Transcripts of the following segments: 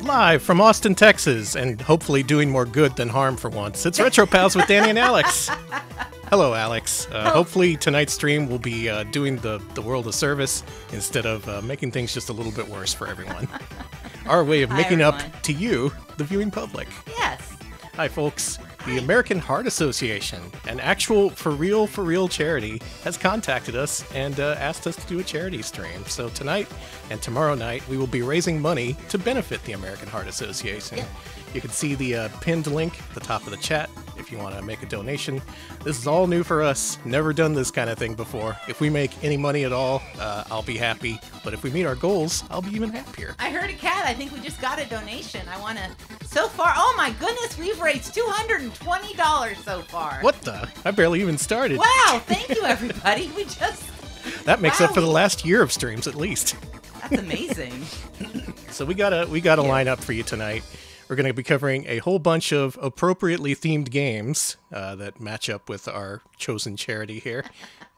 Live from Austin, Texas, and hopefully doing more good than harm for once, it's Retro Pals with Danny and Alex. Hello, Alex. Hopefully tonight's stream will be doing the world a service instead of making things just a little bit worse for everyone. Our way of making up to you, the viewing public. Yes. Hi, folks. The American Heart Association, an actual for real charity, has contacted us and asked us to do a charity stream. So tonight and tomorrow night, we will be raising money to benefit the American Heart Association. Yep. You can see the pinned link at the top of the chat if you want to make a donation. This is all new for us. Never done this kind of thing before. If we make any money at all, I'll be happy. But if we meet our goals, I'll be even happier. I heard a cat. I think we just got a donation. I want to... So far, oh my goodness, we've raised $220 so far. What the? I barely even started. Wow, thank you, everybody. We just... That makes up for the last year of streams, at least. That's amazing. So we got a lineup for you tonight. We're going to be covering a whole bunch of appropriately themed games that match up with our chosen charity here.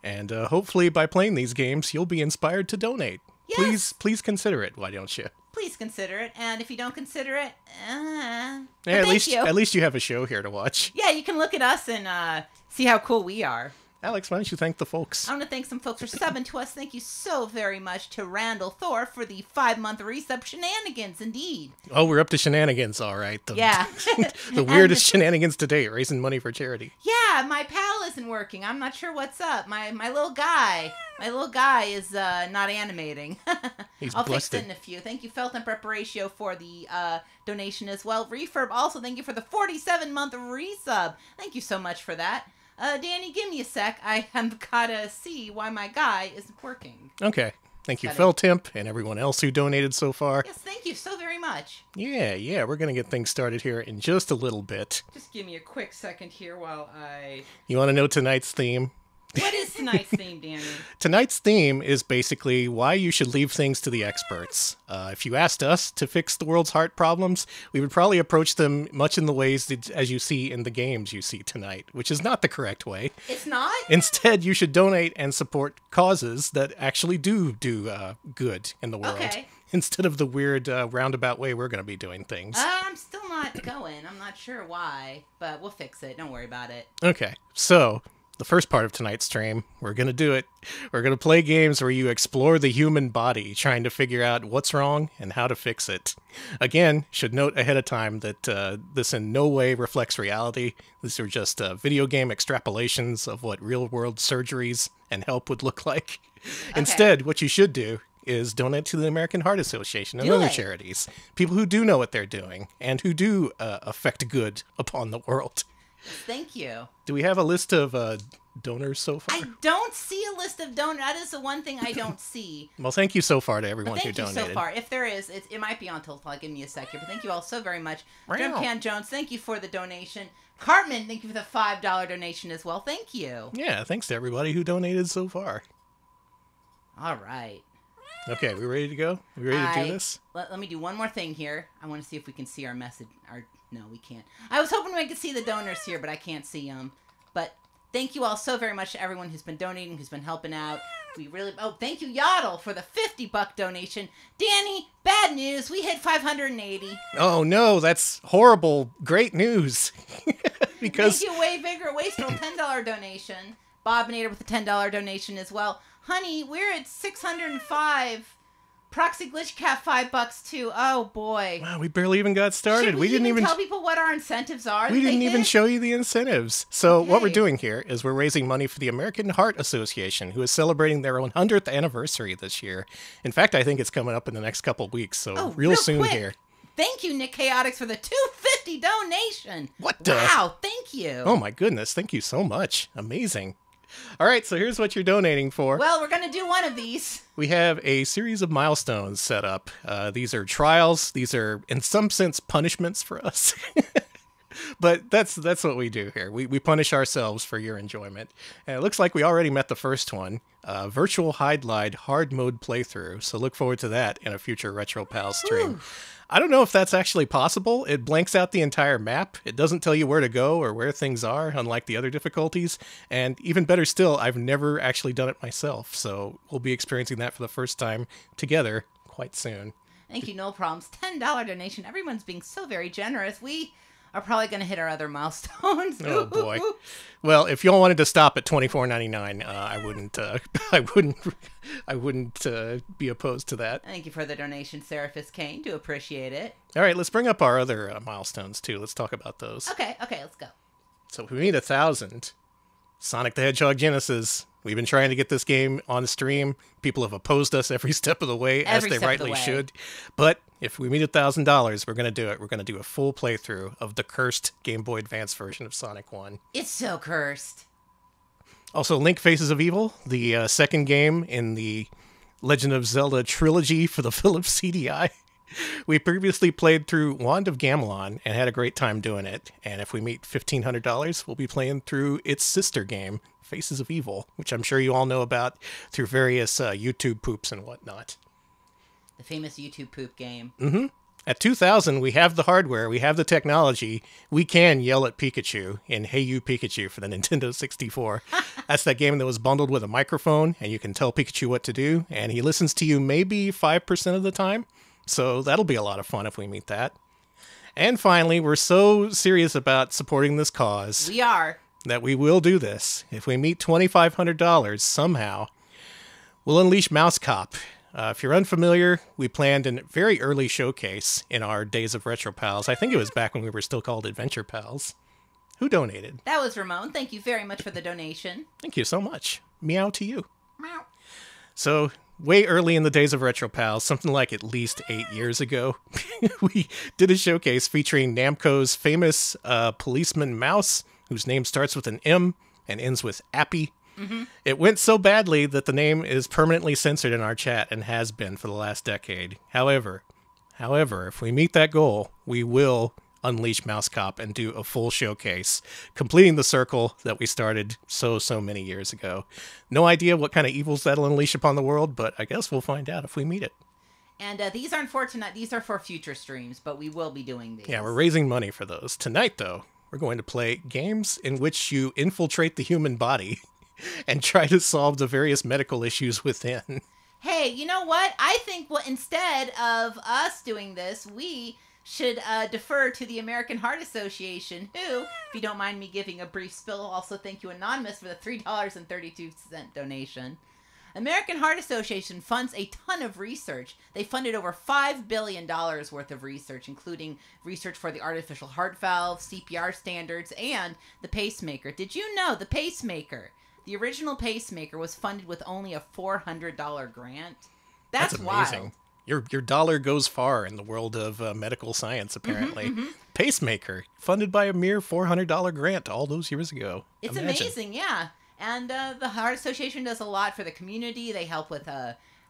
And hopefully by playing these games, you'll be inspired to donate. Yes. Please consider it, why don't you? Please consider it. And if you don't consider it, yeah, at least you have a show here to watch. Yeah, you can look at us and see how cool we are. Alex, why don't you thank the folks? I want to thank some folks for subbing to us. Thank you so very much to Randall Thor for the 5-month resub shenanigans, indeed. Oh, we're up to shenanigans, all right. Yeah. The weirdest shenanigans to date, raising money for charity. Yeah, my pal isn't working. I'm not sure what's up. My little guy is not animating. I'll fix it in a few. Thank you, Felt and Preparatio, for the donation as well. Refurb, also thank you for the 47-month resub. Thank you so much for that. Danny, give me a sec. I have gotta see why my guy isn't working. Okay. Thank you, Feltemp, and everyone else who donated so far. Yes, thank you so very much. Yeah, we're going to get things started here in just a little bit. Just give me a quick second here while I... You want to know tonight's theme? What is tonight's theme, Danny? Tonight's theme is basically why you should leave things to the experts. If you asked us to fix the world's heart problems, we would probably approach them much in the ways that, as you see in the games you see tonight, which is not the correct way. It's not? Instead, you should donate and support causes that actually do good in the world. Okay. Instead of the weird roundabout way we're going to be doing things. I'm still not going. I'm not sure why, but we'll fix it. Don't worry about it. Okay, so... The first part of tonight's stream, we're going to do it. We're going to play games where you explore the human body, trying to figure out what's wrong and how to fix it. Again, should note ahead of time that this in no way reflects reality. These are just video game extrapolations of what real-world surgeries and help would look like. Okay. Instead, what you should do is donate to the American Heart Association and other charities. People who do know what they're doing and who do affect good upon the world. Thank you. Do we have a list of donors so far? I don't see a list of donors. That is the one thing I don't see. Well, thank you so far to everyone who donated. Thank you so far. If there is, it might be on till give me a second. But thank you all so very much. Drumcan Jones, thank you for the donation. Cartman, thank you for the $5 donation as well. Thank you. Yeah, thanks to everybody who donated so far. All right. Okay, we ready to go? We ready to do this? Let me do one more thing here. I want to see if we can see our message. No, we can't. I was hoping we could see the donors here, but I can't see them. But thank you all so very much to everyone who's been donating, who's been helping out. We really... Oh, thank you, Yaddle, for the $50 donation. Danny, bad news. We hit 580. Oh, no, that's horrible. Great news. Because... Thank you, Way Vigor Wastrel, $10 donation. Bob Nader with a $10 donation as well. Honey, we're at 605. Proxy Glitch Cat $5 too. Oh boy! Wow, we barely even got started. We didn't even tell people what our incentives are. We didn't even show you the incentives. So what we're doing here is we're raising money for the American Heart Association, who is celebrating their 100th anniversary this year. In fact, I think it's coming up in the next couple of weeks. So real soon quick. Here. Thank you, Nick Chaotix, for the $250 donation. What the? Wow! Thank you. Oh my goodness! Thank you so much. Amazing. All right, so here's what you're donating for. Well, we're going to do one of these. We have a series of milestones set up. These are trials. These are, in some sense, punishments for us. But that's what we do here. We punish ourselves for your enjoyment. And it looks like we already met the first one. Virtual Hide Glide hard mode playthrough. So look forward to that in a future Retro Pals stream. Ooh. I don't know if that's actually possible. It blanks out the entire map. It doesn't tell you where to go or where things are, unlike the other difficulties. And even better still, I've never actually done it myself. So we'll be experiencing that for the first time together quite soon. Thank you, no problems. $10 donation. Everyone's being so very generous. We are probably going to hit our other milestones. Oh boy. Well, if y'all wanted to stop at $24.99, I wouldn't be opposed to that. Thank you for the donation, Seraphis Kane. Do appreciate it. All right, let's bring up our other milestones too. Let's talk about those. Okay, let's go. So if we meet 1,000, Sonic the Hedgehog Genesis. We've been trying to get this game on stream. People have opposed us every step of the way, as they rightly should. But if we meet $1,000, we're going to do it. We're going to do a full playthrough of the cursed Game Boy Advance version of Sonic 1. It's so cursed. Also, Link Faces of Evil, the second game in the Legend of Zelda trilogy for the Philips CDI. We previously played through Wand of Gamelon and had a great time doing it. And if we meet $1,500, we'll be playing through its sister game, Faces of Evil, which I'm sure you all know about through various YouTube poops and whatnot. The famous YouTube poop game. Mm-hmm. At 2,000, we have the hardware, we have the technology. We can yell at Pikachu in Hey You Pikachu for the Nintendo 64. That's that game that was bundled with a microphone, and you can tell Pikachu what to do, and he listens to you maybe 5% of the time. So that'll be a lot of fun if we meet that. And finally, we're so serious about supporting this cause. We are. That we will do this. If we meet $2,500 somehow, we'll unleash Mouse Cop. If you're unfamiliar, we planned a very early showcase in our Days of Retro Pals. I think it was back when we were still called Adventure Pals. Who donated? That was Ramon. Thank you very much for the donation. Thank you so much. Meow to you. Meow. So, way early in the Days of Retro Pals, something like at least 8 years ago, we did a showcase featuring Namco's famous policeman Mouse, whose name starts with an M and ends with Appy. Mm-hmm. It went so badly that the name is permanently censored in our chat and has been for the last decade. However, if we meet that goal, we will unleash Mouse Cop and do a full showcase, completing the circle that we started so many years ago. No idea what kind of evils that'll unleash upon the world, but I guess we'll find out if we meet it. And these aren't for tonight. These are for future streams, but we will be doing these. Yeah, we're raising money for those. Tonight, though, we're going to play games in which you infiltrate the human body and try to solve the various medical issues within. Hey, you know what? I think instead of us doing this, we should defer to the American Heart Association, who, if you don't mind me giving a brief spill, also thank you, Anonymous, for the $3.32 donation. American Heart Association funds a ton of research. They funded over $5 billion worth of research, including research for the artificial heart valve, CPR standards, and the pacemaker. Did you know the pacemaker, the original pacemaker, was funded with only a $400 grant? That's amazing. Wild. Your dollar goes far in the world of medical science, apparently. Mm-hmm. Pacemaker, funded by a mere $400 grant all those years ago. It's Imagine. amazing, yeah. And the Heart Association does a lot for the community. They help with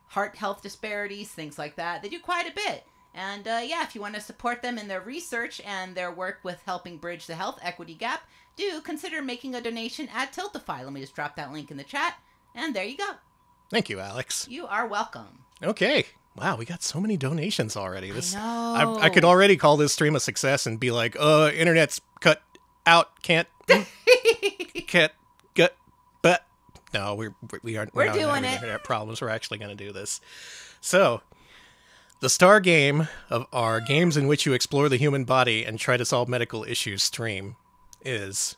heart health disparities, things like that. They do quite a bit. And yeah, if you want to support them in their research and their work with helping bridge the health equity gap, do consider making a donation at Tiltify. Let me just drop that link in the chat. And there you go. Thank you, Alex. You are welcome. Okay. Wow, we got so many donations already. I know. I could already call this stream a success and be like, internet's cut out, can't get, but no, we aren't. We're not doing having it. Internet problems. We're actually going to do this. So, the star game of our games in which you explore the human body and try to solve medical issues stream is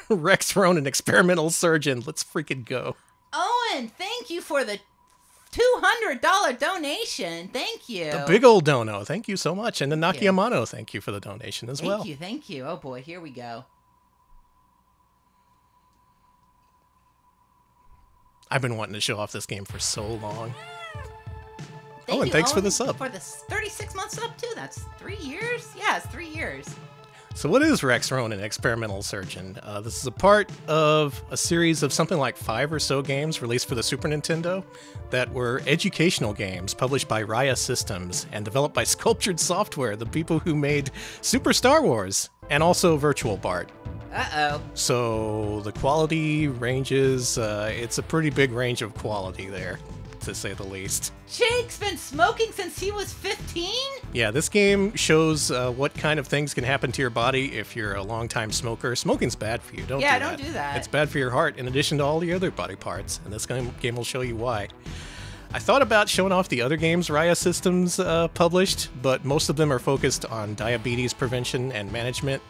Rex Ronan, Experimental Surgeon. Let's freaking go. Owen, thank you for the $200 donation. Thank you. The big old dono. Thank you so much. And the Nakayamano, thank you for the donation as well. Thank you. Oh boy, here we go. I've been wanting to show off this game for so long. Thank and thanks for the sub. For the 36 month sub too. That's 3 years? Yeah, it's 3 years. So what is Rex Ronan, Experimental Surgeon? This is a part of a series of something like 5 or so games released for the Super Nintendo that were educational games published by Raya Systems and developed by Sculptured Software, the people who made Super Star Wars and also Virtual Bart. Uh-oh. So the quality ranges, it's a pretty big range of quality there, to say the least. Jake's been smoking since he was 15? Yeah, this game shows what kind of things can happen to your body if you're a long-time smoker. Smoking's bad for you. Don't do that. It's bad for your heart in addition to all the other body parts, and this game will show you why. I thought about showing off the other games Raya Systems published, but most of them are focused on diabetes prevention and management.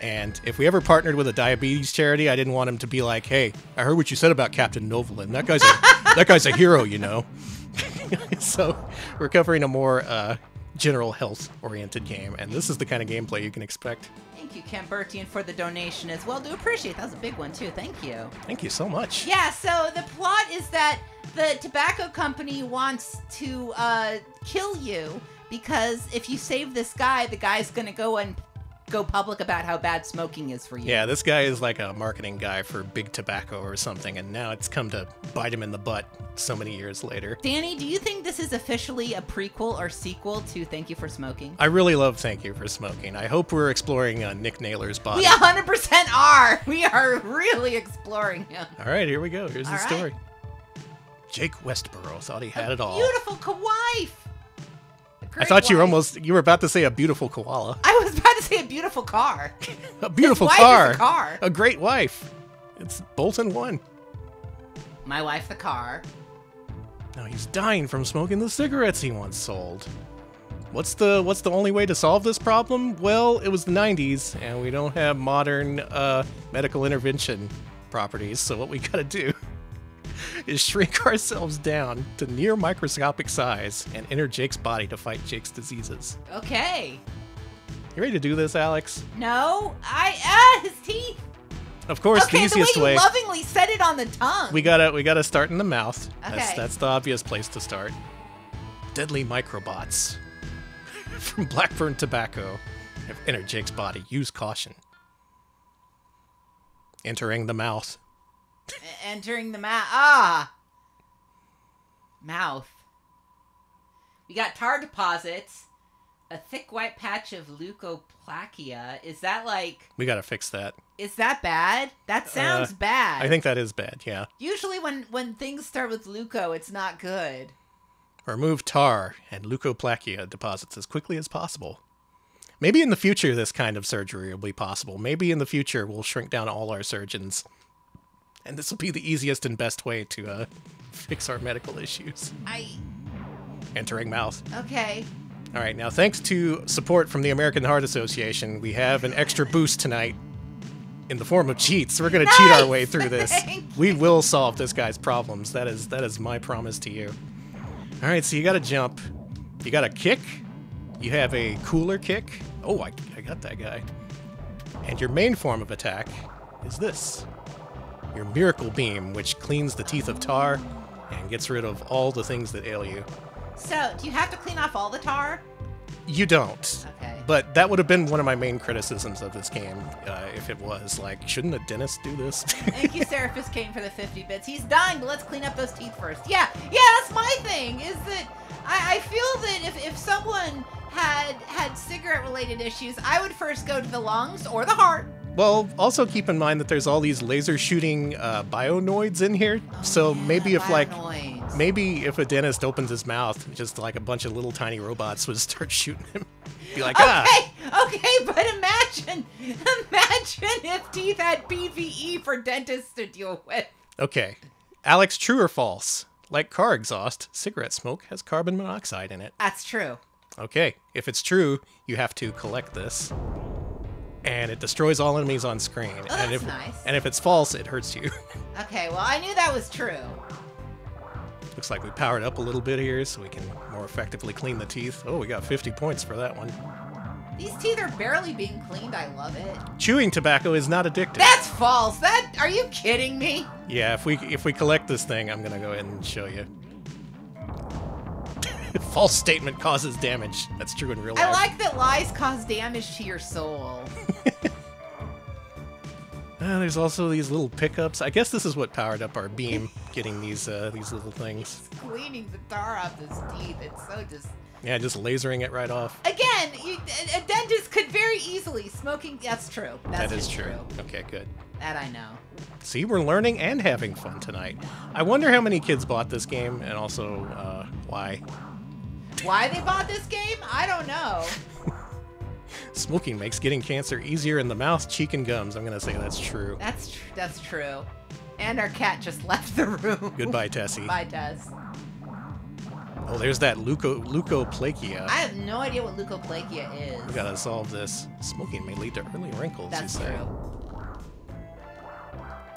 And if we ever partnered with a diabetes charity, I didn't want him to be like, "Hey, I heard what you said about Captain Novolin. That guy's a hero, you know." So we're covering a more general health-oriented game, and this is the kind of gameplay you can expect. Thank you, Kamp, for the donation as well. Do appreciate that was a big one too. Thank you. Thank you so much. Yeah. So the plot is that the tobacco company wants to kill you because if you save this guy, the guy's gonna go public about how bad smoking is for you. Yeah, this guy is like a marketing guy for Big Tobacco or something, and now it's come to bite him in the butt so many years later. Danny, do you think this is officially a prequel or sequel to Thank You for Smoking? I really love Thank You for Smoking. I hope we're exploring Nick Naylor's body. We 100% are! We are really exploring him. All right, here we go. Here's the story. Jake Westboro thought he had it all. Beautiful wife! I thought you were about to say a beautiful koala. I was about to say a beautiful car. A beautiful His car. wife is a car. A great wife. It's both in one. My wife, the car. Now he's dying from smoking the cigarettes he once sold. What's the only way to solve this problem? Well, it was the 90s, and we don't have modern medical intervention properties, so what we gotta do is shrink ourselves down to near microscopic size and enter Jake's body to fight Jake's diseases. Okay. You ready to do this, Alex? No, his teeth. Of course, the easiest the way way. you lovingly said it on the tongue. We gotta start in the mouth. Okay. That's the obvious place to start. Deadly microbots from Blackburn Tobacco have entered Jake's body. Use caution. Entering the mouth. Entering the mouth. Mouth. We got tar deposits, a thick white patch of leukoplakia. Is that like... We gotta fix that. Is that bad? That sounds bad. I think that is bad, yeah. Usually when things start with leuko, it's not good. Remove tar and leukoplakia deposits as quickly as possible. Maybe in the future this kind of surgery will be possible. Maybe in the future we'll shrink down all our surgeons. And this will be the easiest and best way to fix our medical issues. Entering mouth. Okay. All right, now thanks to support from the American Heart Association, we have an extra boost tonight in the form of cheats. We're going to cheat our way through this. We will solve this guy's problems. That is my promise to you. All right, so you got to jump. You got a kick. You have a cooler kick. Oh, I got that guy. And your main form of attack is this. Your Miracle Beam, which cleans the teeth of tar and gets rid of all the things that ail you. So, do you have to clean off all the tar? You don't. Okay. But that would have been one of my main criticisms of this game, if it was. Like, shouldn't a dentist do this? Thank you, Seraphis Kane, for the 50 bits. He's dying, but let's clean up those teeth first. Yeah, that's my thing, is that I feel that if someone had cigarette-related issues, I would first go to the lungs or the heart. Well, also keep in mind that there's all these laser-shooting bionoids in here. So maybe if a dentist opens his mouth, just like a bunch of little tiny robots would start shooting him. Be like, Okay, but imagine if teeth had PVE for dentists to deal with. Okay. Alex, true or false? Like car exhaust, cigarette smoke has carbon monoxide in it. That's true. Okay. If it's true, you have to collect this. And it destroys all enemies on screen. Oh, that's nice. And if it's false, it hurts you. Okay, well, I knew that was true. Looks like we powered up a little bit here so we can more effectively clean the teeth. Oh, we got 50 points for that one. These teeth are barely being cleaned. I love it. Chewing tobacco is not addictive. That's false. Are you kidding me? Yeah, if we collect this thing, I'm gonna go ahead and show you. False statement causes damage. That's true in real life. I like that lies cause damage to your soul. There's also these little pickups. I guess this is what powered up our beam, getting these little things. He's cleaning the tar off his teeth. It's so just... Yeah, just lasering it right off. Again, a dentist could very easily smoking... That's true. That is true. Okay, good. That I know. See, we're learning and having fun tonight. I wonder how many kids bought this game, and also why. Why they bought this game? I don't know. Smoking makes getting cancer easier in the mouth, cheek, and gums. I'm gonna say that's true. That's true. And our cat just left the room. Goodbye, Tessie. Bye, Tess. Oh, there's that leukoplakia. I have no idea what leukoplakia is. We gotta solve this. Smoking may lead to early wrinkles, That's you say. true.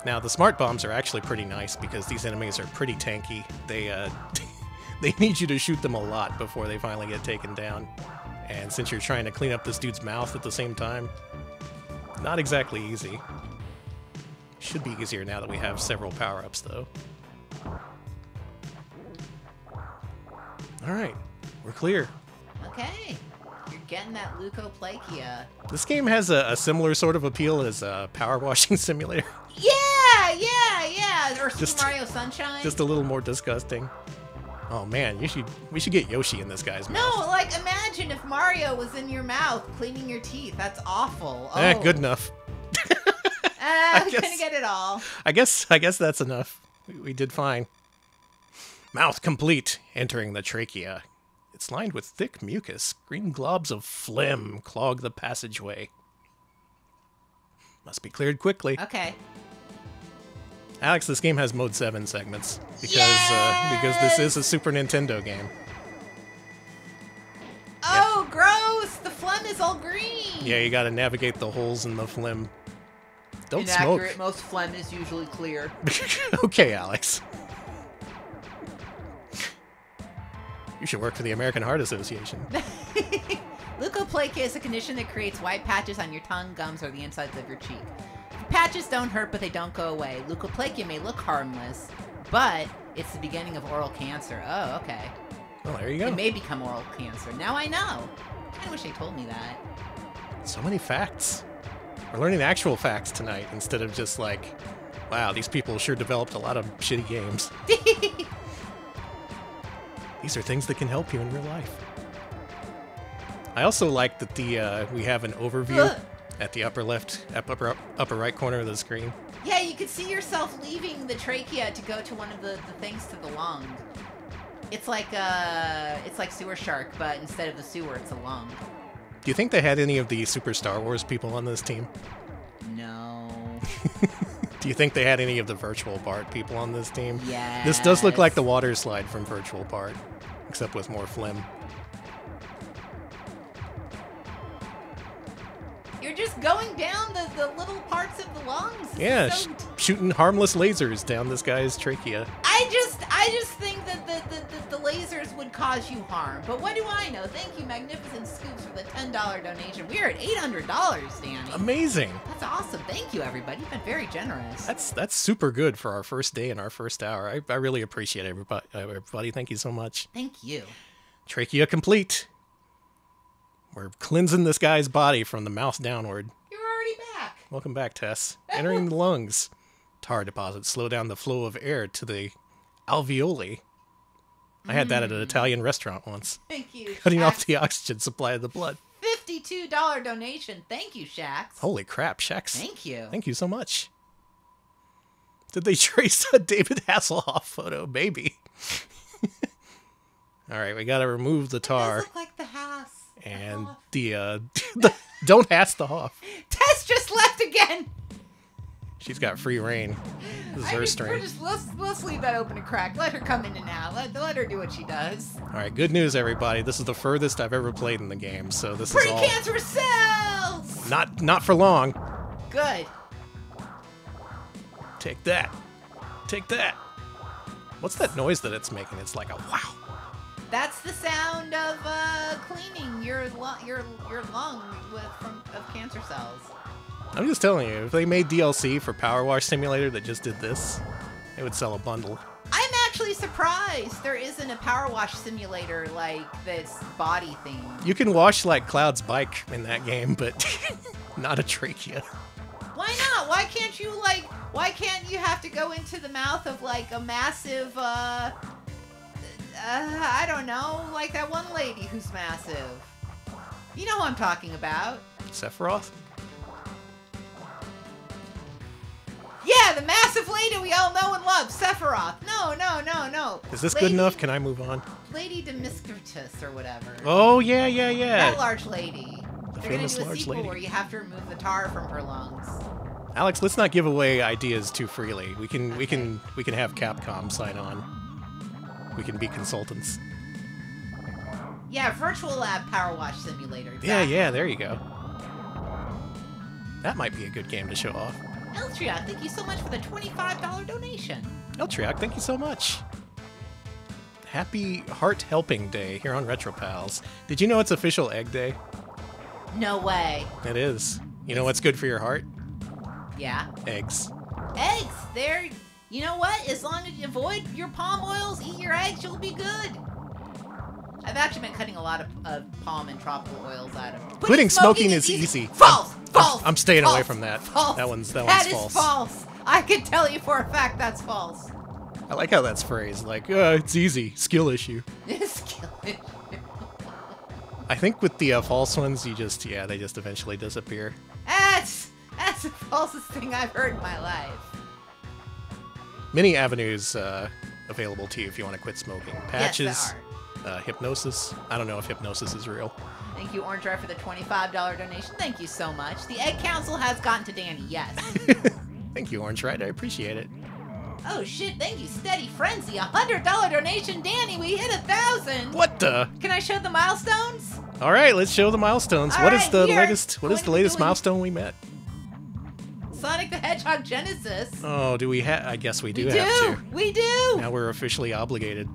Now, the smart bombs are actually pretty nice because these enemies are pretty tanky. They, they need you to shoot them a lot before they finally get taken down. And since you're trying to clean up this dude's mouth at the same time, not exactly easy. Should be easier now that we have several power-ups, though. Alright, we're clear. Okay. You're getting that leukoplakia. This game has a similar sort of appeal as a power washing simulator. Yeah! Or Super Mario Sunshine. Just a little more disgusting. Oh man, we should get Yoshi in this guy's mouth. No, like imagine if Mario was in your mouth cleaning your teeth. That's awful. Oh. Good enough. We couldn't get it all. I guess that's enough. We did fine. Mouth complete. Entering the trachea. It's lined with thick mucus. Green globs of phlegm clog the passageway. Must be cleared quickly. Okay. Alex, this game has Mode 7 segments because this is a Super Nintendo game. Oh, gross! The phlegm is all green. Yeah, you gotta navigate the holes in the phlegm. Don't Inaccurate. smoke. Most phlegm is usually clear. Okay, Alex. You should work for the American Heart Association. Leukoplakia is a condition that creates white patches on your tongue, gums, or the insides of your cheek. Patches don't hurt, but they don't go away. Leukoplakia may look harmless, but it's the beginning of oral cancer. Oh, okay. Well, there you go. It may become oral cancer. Now I know. I wish they told me that. So many facts. We're learning actual facts tonight instead of just like, wow, these people sure developed a lot of shitty games. These are things that can help you in real life. I also like that we have an overview at the upper left, upper right corner of the screen. Yeah, you can see yourself leaving the trachea to go to one of the things to the lung. It's like Sewer Shark, but instead of the sewer, it's a lung. Do you think they had any of the Super Star Wars people on this team? No. Do you think they had any of the Virtual Part people on this team? Yes. This does look like the water slide from Virtual Part, except with more phlegm. You're just going down the little parts of the lungs. Yeah, So shooting harmless lasers down this guy's trachea. I just think that the lasers would cause you harm. But what do I know? Thank you, Magnificent Scoops, for the $10 donation. We're at $800, Danny. Amazing. That's awesome. Thank you, everybody. You've been very generous. That's super good for our first day and our first hour. I really appreciate it, everybody. Thank you so much. Thank you. Trachea complete. We're cleansing this guy's body from the mouth downward. You're already back. Welcome back, Tess. Entering the lungs. Tar deposits slow down the flow of air to the alveoli. I had that at an Italian restaurant once. Thank you, Cutting off Shax. the oxygen supply of the blood. $52 donation. Thank you, Shax. Holy crap, Shax. Thank you. Thank you so much. Did they trace a David Hasselhoff photo? Maybe. All right, we got to remove the It tar. does look like the Haas. And the don't Hass the Hoff. Tess just left again. She's got free reign. This is her stream. Let's leave that open and crack. Let her come in and out. Let her do what she does. All right, good news, everybody. This is the furthest I've ever played in the game, so this is all Pre-cancer cells. not for long. Good. Take that. Take that. What's that noise that it's making? It's like a wow. That's the sound of cleaning your lung of cancer cells. I'm just telling you, if they made DLC for Power Wash Simulator that just did this, they would sell a bundle. I'm actually surprised there isn't a power wash simulator like this body thing. You can wash like Cloud's bike in that game, but not a trachea. Why not? Why can't you have to go into the mouth of like a massive I don't know, like that one lady who's massive. You know who I'm talking about. Sephiroth? Yeah, the massive lady we all know and love, Sephiroth. No. Is this good enough? Can I move on? Lady Demiscritus or whatever. Oh, yeah. That large lady. The They're gonna famous do a large sequel lady. where you have to remove the tar from her lungs. Alex, let's not give away ideas too freely. We can have Capcom sign on. We can be consultants. Yeah, Virtual Lab Power Wash Simulator. Exactly. Yeah, there you go. That might be a good game to show off. Eltriac, thank you so much for the $25 donation. Eltriac, thank you so much. Happy Heart Helping Day here on RetroPals. Did you know it's official Egg Day? No way. It is. You know what's good for your heart? Yeah. Eggs. Eggs. They're... You know what? As long as you avoid your palm oils, eat your eggs, you'll be good. I've actually been cutting a lot of palm and tropical oils out of. Quitting smoking is easy. False. False. I'm staying false, away from that. False. That one's that false. Is false. I can tell you for a fact that's false. I like how that's phrased. Like, it's easy. Skill issue. Skill issue. I think with the false ones, they just eventually disappear. That's the falsest thing I've heard in my life. Many avenues available to you if you want to quit smoking. Patches, yes, there are. hypnosis. I don't know if hypnosis is real. Thank you, Orange Red, for the $25 donation. Thank you so much. The Egg Council has gotten to Danny, yes. Thank you, Orange Red. I appreciate it. Oh, shit. Thank you, Steady Frenzy. $100 donation. Danny, we hit 1,000. What the? Can I show the milestones? All right, let's show the milestones. All what right, is the latest? What is the latest milestone we met? Sonic the Hedgehog Genesis. Oh, do we have? I guess we do have to. We do. Now we're officially obligated.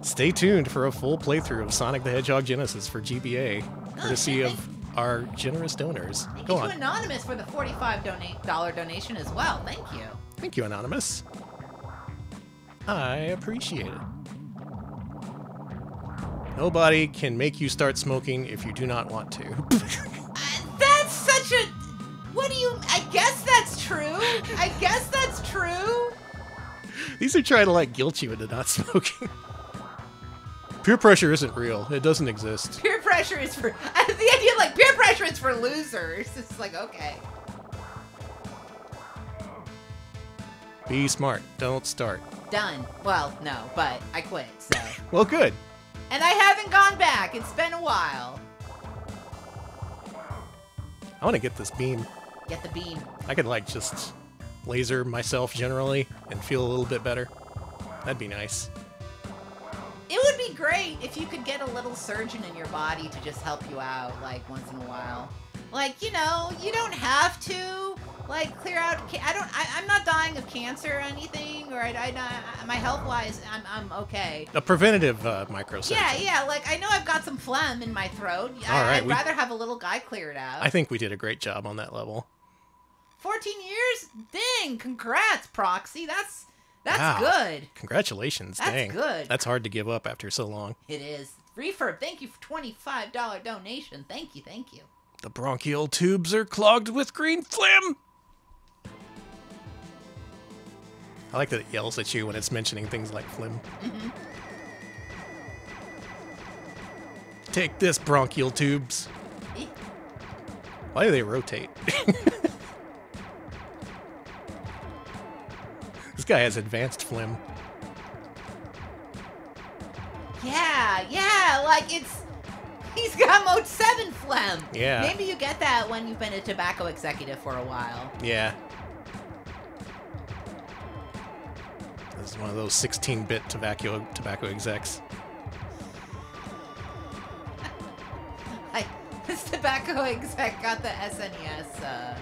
Stay tuned for a full playthrough of Sonic the Hedgehog Genesis for GBA, courtesy of our generous donors. Thank Go you on. to Anonymous for the $45 donation as well. Thank you. Thank you, Anonymous. I appreciate it. Nobody can make you start smoking if you do not want to. That's such a... What do you... I guess that's true. I guess that's true. These are trying to, like, guilt you into not smoking. Peer pressure isn't real. It doesn't exist. Peer pressure is for... The idea of, like, peer pressure is for losers. It's like, okay. Be smart. Don't start. Done. Well, no, but I quit, so... Well, good. And I haven't gone back. It's been a while. I want to get this beam. Get the beam. I could, like, just laser myself generally and feel a little bit better. That'd be nice. It would be great if you could get a little surgeon in your body to just help you out, like, once in a while. Like, you know, you don't have to, like, clear out... I'm not dying of cancer or anything, or my health-wise, I'm okay. A preventative microsurgeon. Yeah, like, I know I've got some phlegm in my throat. I'd rather have a little guy clear it out. I think we did a great job on that level. 14 years? Dang, congrats, Proxy. That's wow. good. Congratulations. That's dang. good. That's hard to give up after so long. It is. Refurb, thank you for $25 donation. Thank you. The bronchial tubes are clogged with green phlegm. I like that it yells at you when it's mentioning things like phlegm. Mm-hmm. Take this, bronchial tubes. Why do they rotate? This guy has advanced phlegm. Yeah, like he's got mode 7 phlegm. Yeah. Maybe you get that when you've been a tobacco executive for a while. Yeah. This is one of those 16-bit tobacco execs. This tobacco exec got the SNES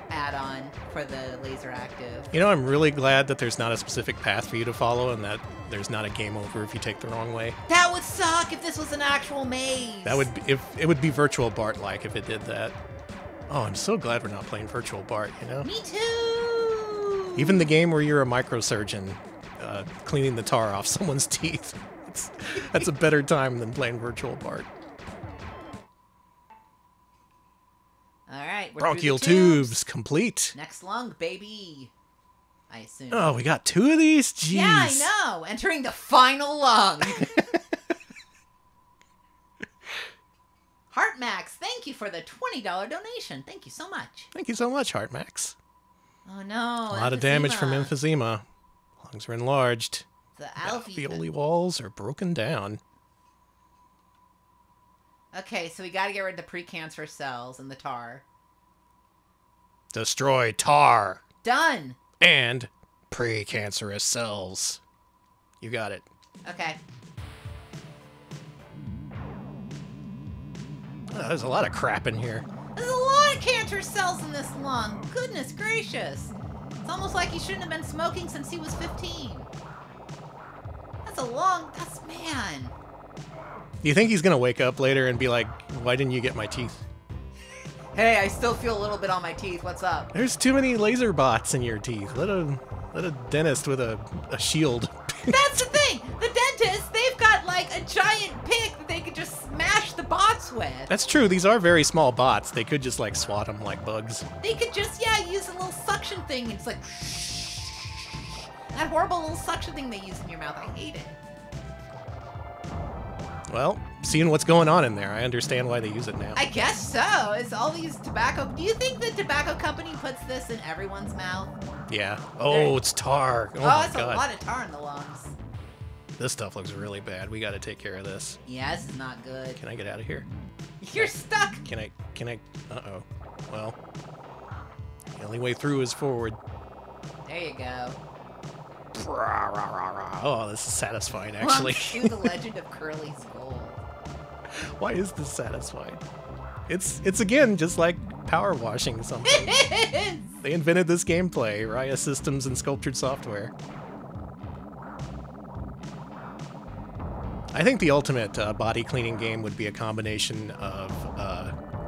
add-on for the laser active. You know, I'm really glad that there's not a specific path for you to follow and that there's not a game over if you take the wrong way. That would suck if this was an actual maze. That would be, if it would be Virtual Bart-like if it did that. Oh, I'm so glad we're not playing Virtual Bart, you know? Me too! Even the game where you're a microsurgeon cleaning the tar off someone's teeth. That's a better time than playing Virtual Bart. Alright, we're Bronchial through the tubes complete. Next lung, baby. I assume. Oh, we got 2 of these? Jeez. Yeah, I know. Entering the final lung. Heartmax, thank you for the $20 donation. Thank you so much. Thank you so much, Heartmax. Oh no. A lot of damage from emphysema. Lungs are enlarged. The alveoli walls are broken down. Okay, so we gotta get rid of the precancerous cells and the tar. Destroy tar. Done. And precancerous cells. You got it. Okay. Oh, there's a lot of crap in here. There's a lot of cancer cells in this lung. Goodness gracious. It's almost like he shouldn't have been smoking since he was 15. Man. Do you think he's gonna wake up later and be like, why didn't you get my teeth? Hey, I still feel a little bit on my teeth. What's up? There's too many laser bots in your teeth. Let a dentist with a shield. That's the thing. The dentists, they've got like a giant pick that they could just smash the bots with. That's true. These are very small bots. They could just like swat them like bugs. They could just, use a little suction thing. It's like, that horrible little suction thing they use in your mouth. I hate it. Well, seeing what's going on in there, I understand why they use it now. I guess so. It's all these tobacco. Do you think the tobacco company puts this in everyone's mouth? Yeah. Oh, it's tar. Oh my it's God. A lot of tar in the lungs. This stuff looks really bad. We got to take care of this. Yeah, this is not good. Can I get out of here? You're stuck. Can I? Uh-oh. Well, the only way through is forward. There you go. Oh, this is satisfying, actually. To the Legend of Curly's Gold. Why is this satisfying? It's again just like power washing something. It is. They invented this gameplay, Raya Systems and Sculptured Software. I think the ultimate body cleaning game would be a combination of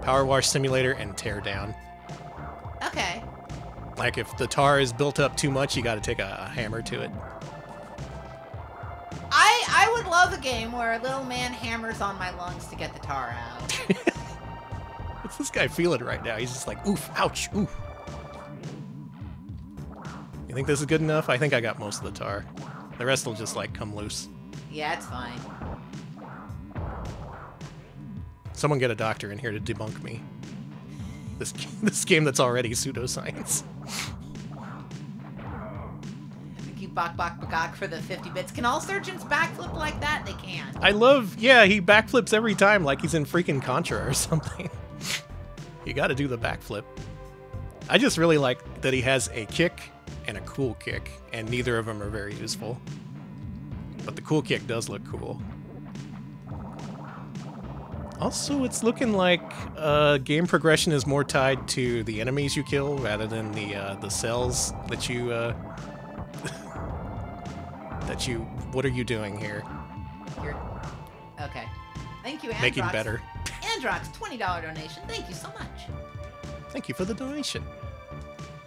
Power Wash Simulator and Teardown. Okay. Like if the tar is built up too much, you got to take a hammer to it. I would love a game where a little man hammers on my lungs to get the tar out. What's this guy feeling right now? He's just like, oof, ouch, oof. You think this is good enough? I think I got most of the tar. The rest will just like come loose. Yeah, it's fine. Someone get a doctor in here to debunk me. This game that's already pseudoscience. Bok for the 50 bits. Can all surgeons backflip like that? They can. I love, yeah, he backflips every time like he's in freaking Contra or something. You gotta do the backflip. I just really like that he has a kick and a cool kick, and neither of them are very useful. But the cool kick does look cool. Also, it's looking like game progression is more tied to the enemies you kill rather than the cells that you what are you doing here? Okay. Thank you, Androx. Making better. Androx, $20 donation. Thank you so much. Thank you for the donation.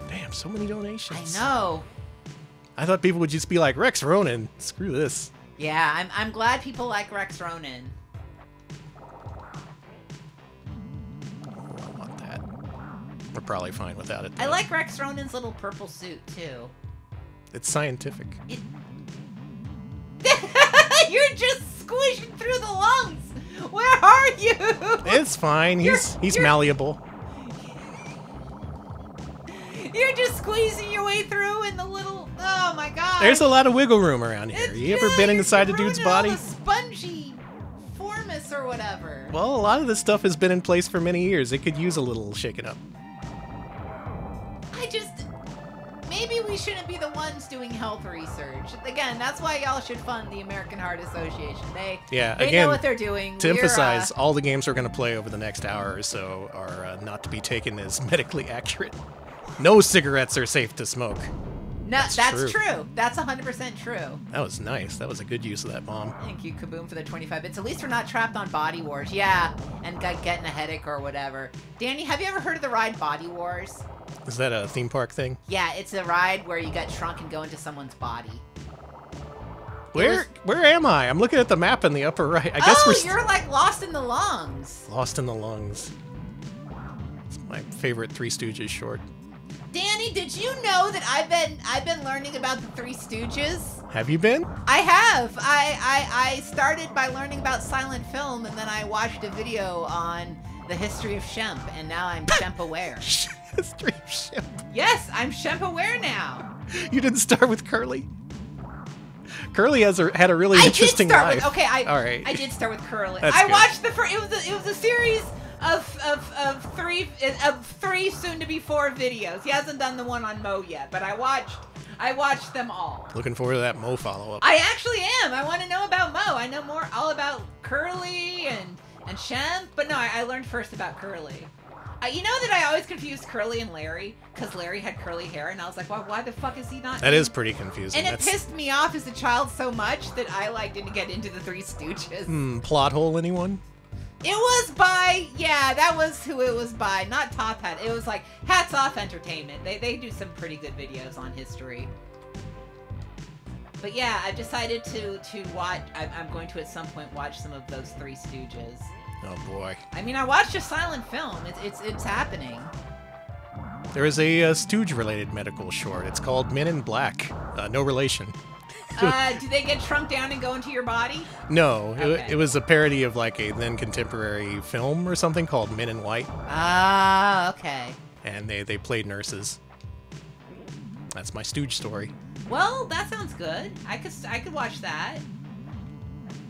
Damn, so many donations. I know. I thought people would just be like, Rex Ronan, screw this. Yeah, I'm glad people like Rex Ronan. I want that. We're probably fine without it, though. I like Rex Ronan's little purple suit, too. It's scientific. You're just squishing through the lungs. Where are you? It's fine. He's malleable. You're just squeezing your way through in the little. Oh my god. There's a lot of wiggle room around here. You ever been inside a dude's body? All the spongy formus or whatever. Well, a lot of this stuff has been in place for many years. It could use a little shaking up. Maybe we shouldn't be the ones doing health research. Again, that's why y'all should fund the American Heart Association. They know what they're doing. To emphasize, all the games we're going to play over the next hour or so are not to be taken as medically accurate. No cigarettes are safe to smoke. No, that's true. That's 100% true. That was nice. That was a good use of that bomb. Thank you, Kaboom, for the 25 bits. At least we're not trapped on Body Wars. Yeah, and getting a headache or whatever. Danny, have you ever heard of the ride Body Wars? Is that a theme park thing? Yeah, it's a ride where you get shrunk and go into someone's body. Where am I? I'm looking at the map in the upper right. I guess you're like lost in the lungs. Lost in the lungs. It's my favorite Three Stooges short. Danny, did you know that I've been learning about the Three Stooges? Have you been? I have. I started by learning about silent film, and then I watched a video on the history of Shemp, and now I'm Shemp aware. History of Shemp. Yes, I'm Shemp aware now. You didn't start with Curly? Curly had a really interesting life. I did start with Curly. That's I good. watched it was a series of three soon to be 4 videos. He hasn't done the one on Mo yet, but I watched them all. Looking forward to that Mo follow-up. I actually am. I want to know about Mo. I know all about Curly and And Shem? But no, I learned first about Curly. You know that I always confused Curly and Larry, because Larry had curly hair, and I was like, well, why the fuck is he not? That is pretty confusing. And it pissed me off as a child so much that I didn't get into the Three Stooges. Plot hole, anyone? It was by, yeah, that was who it was by, not Top Hat. It was like Hats Off Entertainment. They do some pretty good videos on history. But yeah, I've decided to watch, I'm going to at some point watch some of those Three Stooges. Oh boy. I mean, I watched a silent film. It's happening. There is a Stooge-related medical short. It's called Men in Black. No relation. Do they get shrunk down and go into your body? No, Okay. it was a parody of like a then contemporary film or something called Men in White. Ah, okay. And they played nurses. That's my Stooge story. Well, that sounds good. I could watch that.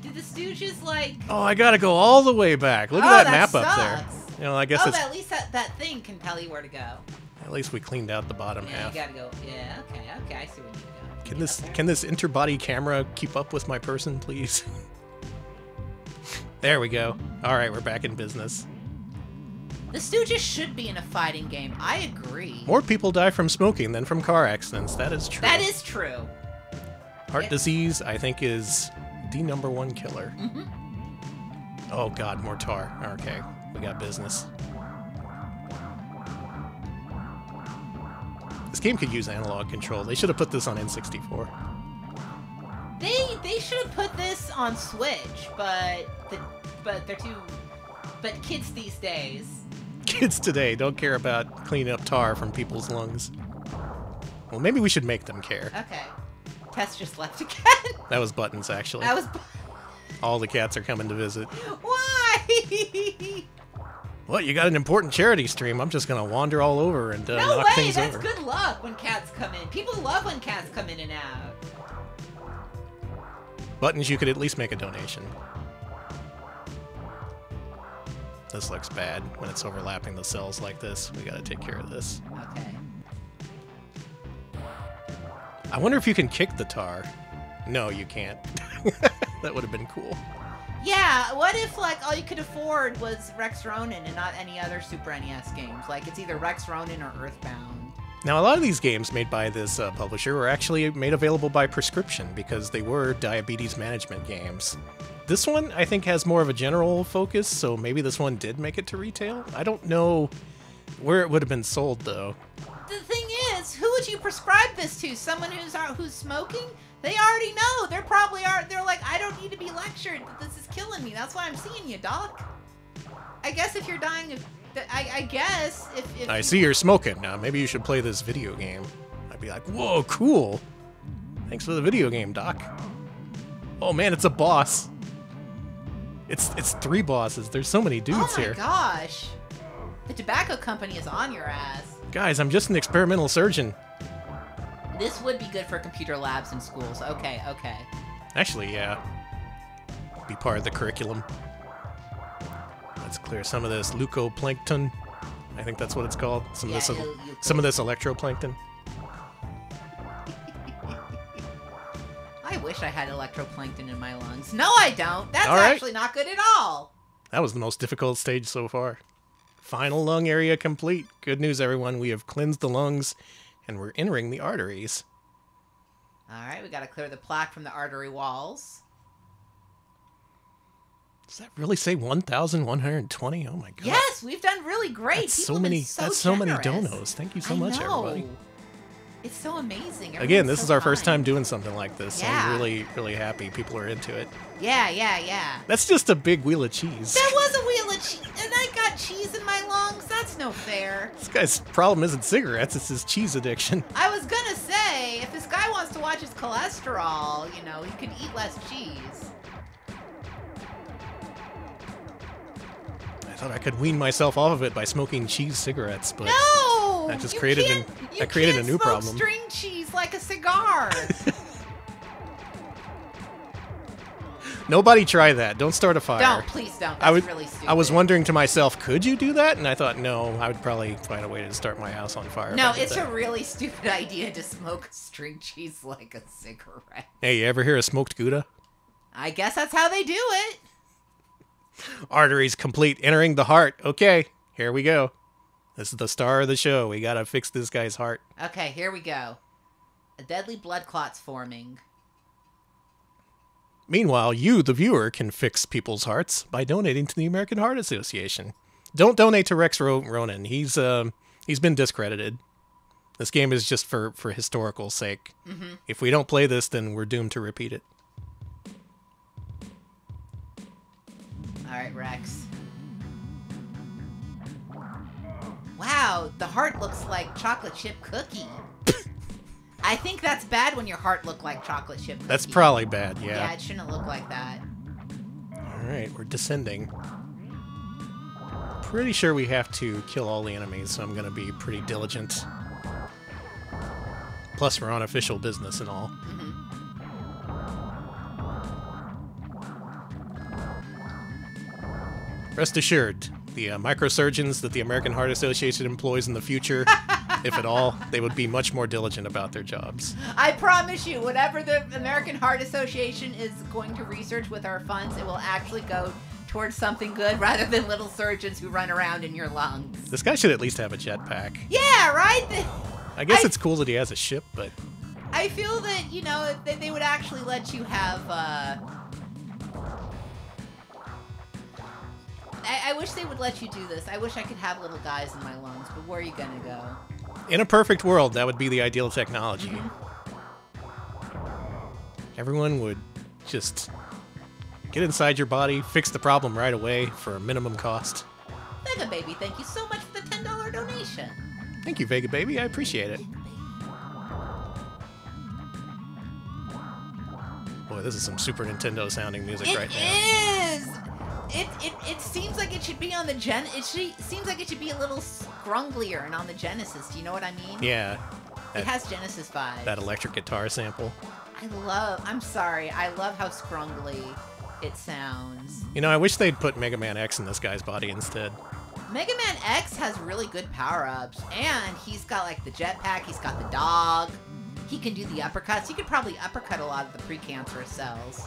Did the Stooges like? Oh, I gotta go all the way back. Look at that map up there. You know, I guess it's... at least that thing can tell you where to go. At least we cleaned out the bottom half. You gotta go. Yeah, okay, I see where you go. Can this interbody camera keep up with my person, please? There we go. All right, we're back in business. The Stooges should be in a fighting game. I agree. More people die from smoking than from car accidents. That is true. That is true. Heart disease, I think, is the #1 killer. Oh god, more tar. Okay, we got business. This game could use analog control. They should have put this on N64. They should have put this on Switch, but they're too. But kids these days. Kids today don't care about cleaning up tar from people's lungs. Well, maybe we should make them care. Okay. Tess just left again. That was Buttons, actually. That was. All the cats are coming to visit. Why? What? You got an important charity stream. I'm just gonna wander all over and knock things over. No way. That's good luck when cats come in. People love when cats come in and out. Buttons, you could at least make a donation. This looks bad when it's overlapping the cells like this. We gotta take care of this. Okay. I wonder if you can kick the tar. No, you can't. That would have been cool. Yeah, what if, like, all you could afford was Rex Ronan and not any other Super NES games? Like, it's either Rex Ronan or Earthbound. Now, a lot of these games made by this publisher were actually made available by prescription because they were diabetes management games. This one, I think, has more of a general focus, so maybe this one did make it to retail? I don't know where it would have been sold, though. The thing is, who would you prescribe this to? Someone who's smoking? They already know. They're like, I don't need to be lectured. This is killing me. That's why I'm seeing you, doc. I guess if you're dying of... I guess if I see you're smoking. Now, maybe you should play this video game. I'd be like, whoa, cool. Thanks for the video game, doc. Oh, man, it's a boss. It's 3 bosses. There's so many dudes here. Oh, my gosh. The tobacco company is on your ass. Guys, I'm just an experimental surgeon. This would be good for computer labs in schools. Okay. Actually, yeah. Be part of the curriculum. Let's clear some of this leucoplankton. I think that's what it's called. Some of this electroplankton. I wish I had electroplankton in my lungs. No, I don't. That's actually not good at all. That was the most difficult stage so far. Final lung area complete. Good news, everyone. We have cleansed the lungs, and we're entering the arteries. All right, we got to clear the plaque from the artery walls. Does that really say 1,120? Oh my god. Yes, we've done really great. That's so many donos. Thank you so much, everybody. It's so amazing. Again, this is our first time doing something like this. Yeah. I'm really, really happy people are into it. Yeah. That's just a big wheel of cheese. That was a wheel of cheese, and I got cheese in my lungs. That's no fair. This guy's problem isn't cigarettes, it's his cheese addiction. I was gonna say, if this guy wants to watch his cholesterol, you know, he could eat less cheese. I thought I could wean myself off of it by smoking cheese cigarettes, but no, that just created a new problem. String cheese like a cigar. Nobody try that. Don't start a fire. Don't, please don't. That's really stupid. I was wondering to myself, could you do that? And I thought, no, I would probably find a way to start my house on fire. No, it's a really stupid idea to smoke string cheese like a cigarette. Hey, you ever hear of smoked Gouda? I guess that's how they do it. Arteries complete, entering the heart. Okay, here we go. This is the star of the show. We gotta fix this guy's heart. Okay, here we go. A deadly blood clot's forming. Meanwhile, you, the viewer, can fix people's hearts by donating to the American Heart Association. Don't donate to Rex Ronan. He's been discredited. This game is just for historical sake. Mm-hmm. If we don't play this, then we're doomed to repeat it. All right, Rex. Wow, the heart looks like chocolate chip cookie. I think that's bad when your heart look like chocolate chip cookie. That's probably bad, yeah. Yeah, it shouldn't look like that. All right, we're descending. Pretty sure we have to kill all the enemies, so I'm going to be pretty diligent. Plus, we're on official business and all. Mm-hmm. Rest assured, the microsurgeons that the American Heart Association employs in the future, if at all, they would be much more diligent about their jobs. I promise you, whatever the American Heart Association is going to research with our funds, it will actually go towards something good rather than little surgeons who run around in your lungs. This guy should at least have a jetpack. Yeah, right? I guess it's cool that he has a ship, but... I feel that, you know, that they would actually let you have, I wish they would let you do this. I wish I could have little guys in my lungs, but where are you gonna go? In a perfect world, that would be the ideal technology. Mm-hmm. Everyone would just get inside your body, fix the problem right away for a minimum cost. Vega Baby, thank you so much for the $10 donation. Thank you, Vega Baby. I appreciate it. Boy, this is some Super Nintendo sounding music right now. It is! It seems like it should be on the seems like it should be a little scrunglier and on the Genesis. Do you know what I mean? Yeah. It has Genesis vibes. That electric guitar sample. I'm sorry. I love how scrungly it sounds. You know, I wish they'd put Mega Man X in this guy's body instead. Mega Man X has really good power-ups, and he's got, like, the jetpack, he's got the dog, he can do the uppercuts. He could probably uppercut a lot of the precancerous cells.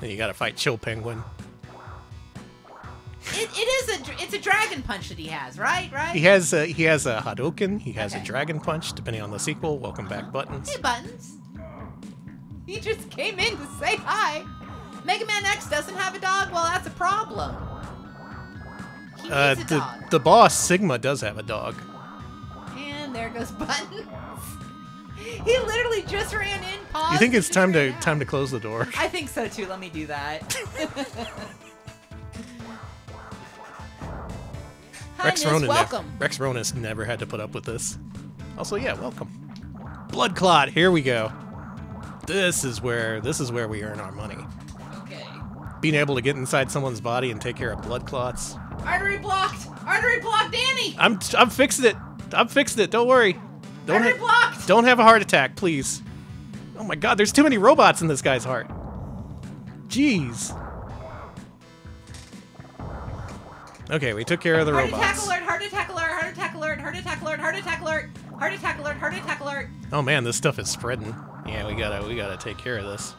And you gotta fight Chill Penguin. It's a dragon punch that he has, right? He has a Hadouken, he has a dragon punch, depending on the sequel. Welcome back, Buttons. Hey, Buttons. He just came in to say hi. Mega Man X doesn't have a dog? Well, that's a problem. He needs a dog. The boss, Sigma, does have a dog. And there goes Buttons. He literally just ran in, paused. You think it's time to close the door? I think so too. Let me do that. Hi, Miss, welcome. Rex Ronan's never had to put up with this. Also, yeah, welcome. Blood clot. Here we go. This is where we earn our money. Okay. Being able to get inside someone's body and take care of blood clots. Artery blocked. Artery blocked, Danny. I'm fixing it. I'm fixing it. Don't worry. Blocked. Don't have a heart attack, please. Oh my God, there's too many robots in this guy's heart. Jeez. Okay, we took care of the robots. Heart attack alert, heart attack alert, heart attack alert, heart attack alert, heart attack alert, heart attack alert. Oh man, this stuff is spreading. Yeah, we gotta take care of this.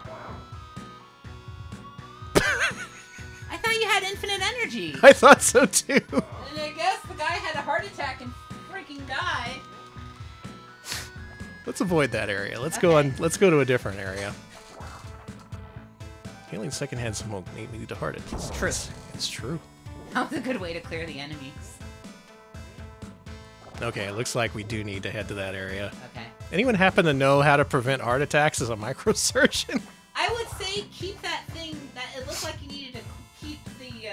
I thought you had infinite energy. I thought so too. And I guess the guy had a heart attack and freaking died. Let's avoid that area. Let's go to a different area. Healing secondhand smoke may lead to heart attacks. True. It's true. That was a good way to clear the enemies. Okay, it looks like we do need to head to that area. Okay. Anyone happen to know how to prevent heart attacks as a microsurgeon? I would say keep that thing. That it looked like you needed to keep the.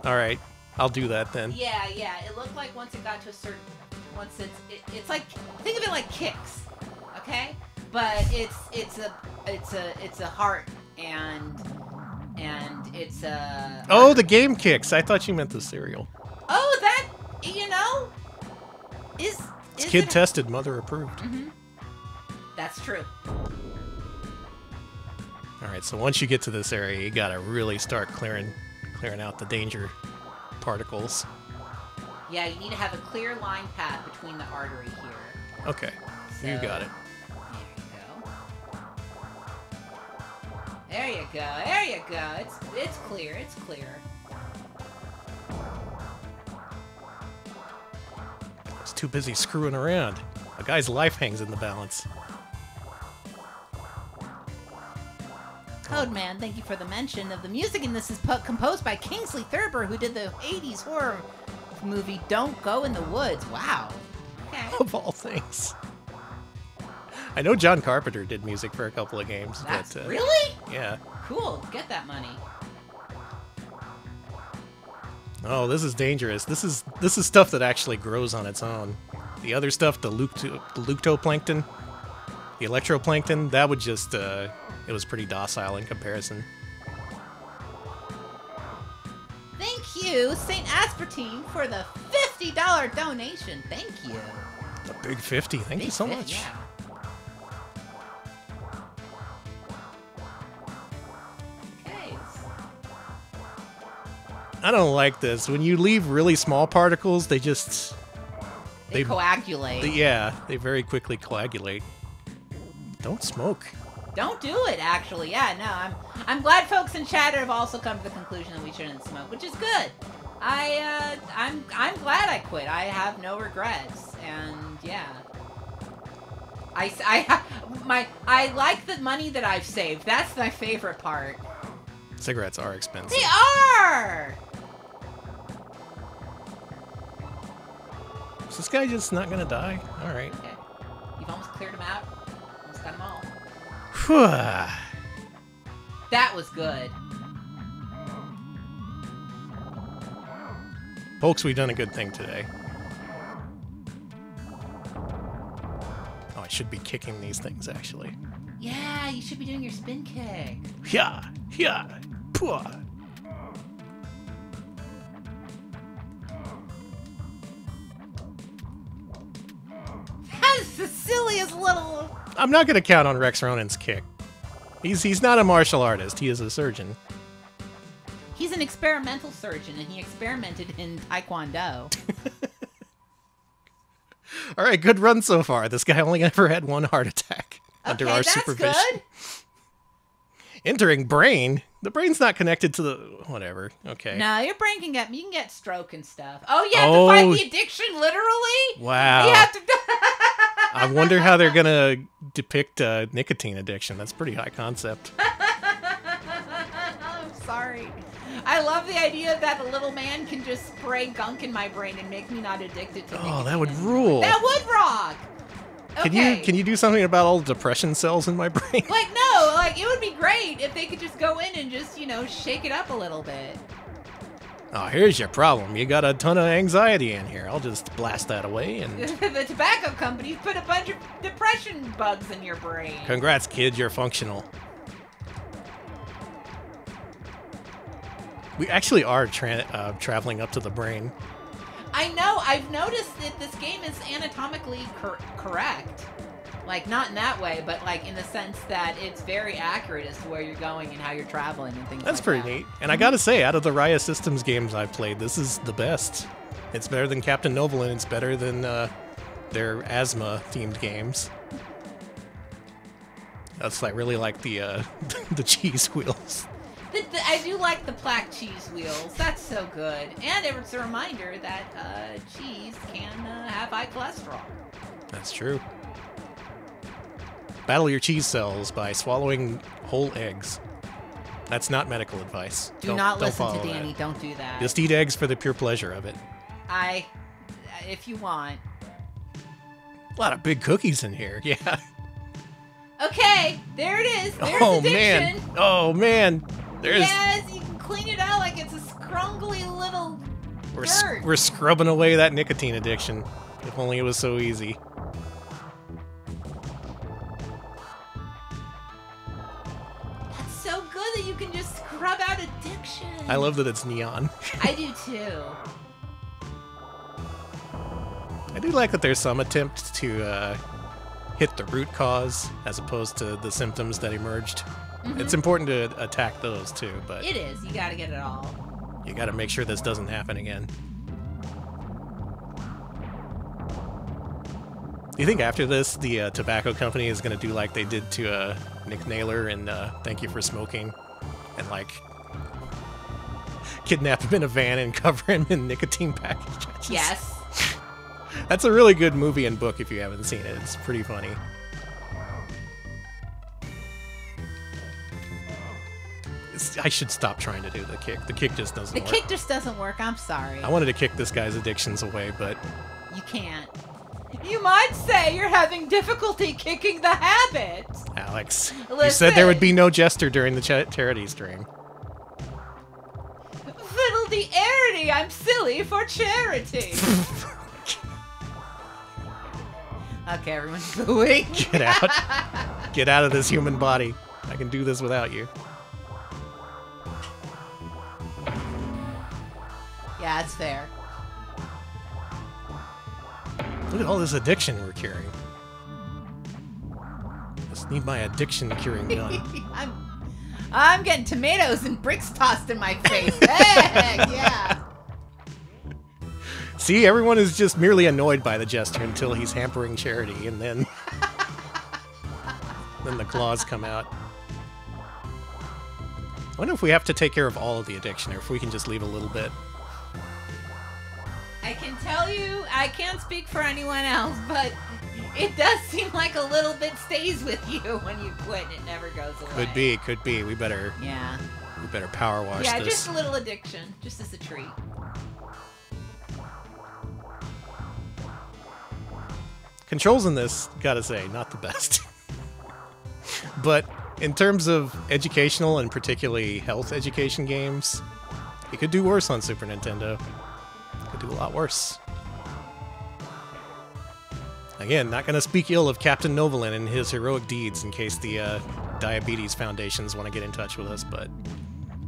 All right, I'll do that then. Yeah. It looked like once it got to a certain, it's like, think of it like kicks, okay? But it's a heart and it's a. Oh, the game kicks. I thought you meant the cereal. Oh, that is kid tested, mother approved. Mm-hmm. That's true. All right, so once you get to this area, you gotta really start clearing out the danger particles. Yeah, you need to have a clear line path between the artery here. Okay, so, you got it. There you go. There you go. There you go. It's clear. It's clear. He's too busy screwing around. A guy's life hangs in the balance. Codeman, thank you for the mention of the music in this is composed by Kingsley Thurber, who did the 80s horror movie Don't Go in the Woods. Wow. Okay. Of all things. I know John Carpenter did music for a couple of games. That's but, really? Yeah. Cool. Get that money. Oh, this is dangerous. This is stuff that actually grows on its own. The other stuff, the luctoplankton, the electroplankton, that would just, it was pretty docile in comparison. Thank you, St. Aspartame, for the $50 donation. Thank you. A big 50. Thank you so much. Yeah. Okay. I don't like this. When you leave really small particles, they just... They coagulate. They very quickly coagulate. Don't smoke. Don't do it, actually. Yeah, no, I'm glad folks in chat have also come to the conclusion that we shouldn't smoke, which is good. I'm glad I quit. I have no regrets, and yeah. I like the money that I've saved. That's my favorite part. Cigarettes are expensive. They are! Is this guy just not gonna die? Alright. Okay. You've almost cleared them out. Almost got them all. Whew. That was good. Folks, we've done a good thing today. Oh, I should be kicking these things, actually. Yeah, you should be doing your spin kick. Yeah, yeah, pwah. That's the silliest little... I'm not gonna count on Rex Ronan's kick. He's not a martial artist, he is a surgeon. He's an experimental surgeon, and he experimented in Taekwondo. Alright, good run so far. This guy only ever had one heart attack under our supervision. Good. Entering brain? The brain's not connected to the... whatever. Okay. No, your brain can get... You can get stroke and stuff. Oh, you have to fight the addiction, literally? Wow. You have to... I wonder how they're gonna depict nicotine addiction. That's pretty high concept. I'm sorry. I love the idea that a little man can just spray gunk in my brain and make me not addicted to nicotine. Oh, that would rule. That would rock! Okay. Can you do something about all the depression cells in my brain? Like, no, like, it would be great if they could just go in and just, you know, shake it up a little bit. Oh, here's your problem. You got a ton of anxiety in here. I'll just blast that away and... The tobacco companies put a bunch of depression bugs in your brain. Congrats, kid. You're functional. We actually are traveling up to the brain. I know. I've noticed that this game is anatomically correct. Like, not in that way, but, like, in the sense that it's very accurate as to where you're going and how you're traveling and things like that. That's pretty neat. And I gotta say, out of the Raya Systems games I've played, this is the best. It's better than Captain Novel, and it's better than their asthma-themed games. That's like really like the the cheese wheels. I do like the plaque cheese wheels. That's so good. And it's a reminder that cheese can have high cholesterol. That's true. Battle your cheese cells by swallowing whole eggs. That's not medical advice. Do not listen to Danny. That. Don't do that. Just eat eggs for the pure pleasure of it. If you want. A lot of big cookies in here. Yeah. Okay, there it is. There's addiction. Man. Oh, man. There's... Yes, you can clean it out like it's a scrungly little dirt. We're scrubbing away that nicotine addiction. If only it was so easy. That's so good that you can just scrub out addiction. I love that it's neon. I do too. I do like that there's some attempt to hit the root cause as opposed to the symptoms that emerged. Mm-hmm. It's important to attack those too, but... It is. You gotta get it all. You gotta make sure this doesn't happen again. Do you think after this, the tobacco company is going to do like they did to Nick Naylor and Thank You for Smoking? And, like, kidnap him in a van and cover him in nicotine packages? Yes. That's a really good movie and book if you haven't seen it. It's pretty funny. I should stop trying to do the kick. The kick just doesn't work. The kick just doesn't work. I'm sorry. I wanted to kick this guy's addictions away, but... You can't. You might say you're having difficulty kicking the habit. Alex, Listen. You said there would be no jester during the charity stream. Fiddle-de-arity, I'm silly for charity. Okay, everyone's booing. Get out. Get out of this human body. I can do this without you. Yeah, it's fair. Look at all this addiction we're curing. Just need my addiction curing gun. I'm getting tomatoes and bricks tossed in my face. Heck, yeah. See, everyone is just merely annoyed by the jester until he's hampering charity, and then the claws come out. I wonder if we have to take care of all of the addiction, or if we can just leave a little bit. I can tell you, I can't speak for anyone else, but it does seem like a little bit stays with you when you quit and it never goes away. Could be. We better power wash this. Yeah, just a little addiction, just as a treat. Controls in this, gotta say, not the best. But in terms of educational and particularly health education games, it could do worse on Super Nintendo. Could do a lot worse. Again, not going to speak ill of Captain Novolin and his heroic deeds in case the Diabetes Foundations want to get in touch with us, but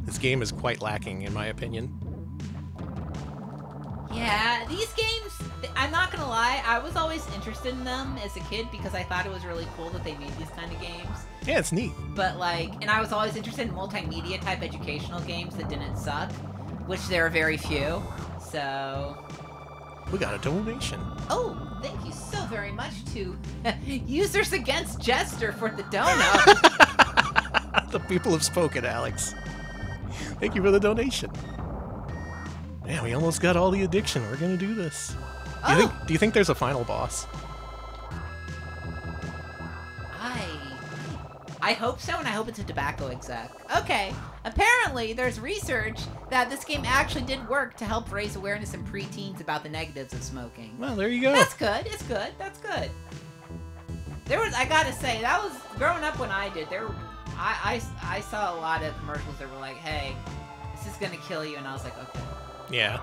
this game is quite lacking, in my opinion. Yeah, these games, I'm not going to lie, I was always interested in them as a kid because I thought it was really cool that they made these kind of games. Yeah, it's neat. But, like, and I was always interested in multimedia type educational games that didn't suck, which there are very few. So... We got a donation. Oh, thank you so very much to Users Against Jester for the dono. The people have spoken, Alex. Thank you for the donation. Man, we almost got all the addiction. We're gonna do this. Do you think there's a final boss? I hope so, and I hope it's a tobacco exec. Okay, apparently there's research that this game actually did work to help raise awareness in preteens about the negatives of smoking. Well, there you go. That's good. It's good. That's good. I gotta say, that was growing up when I did. I saw a lot of commercials that were like, "Hey, this is gonna kill you," and I was like, "Okay." Yeah.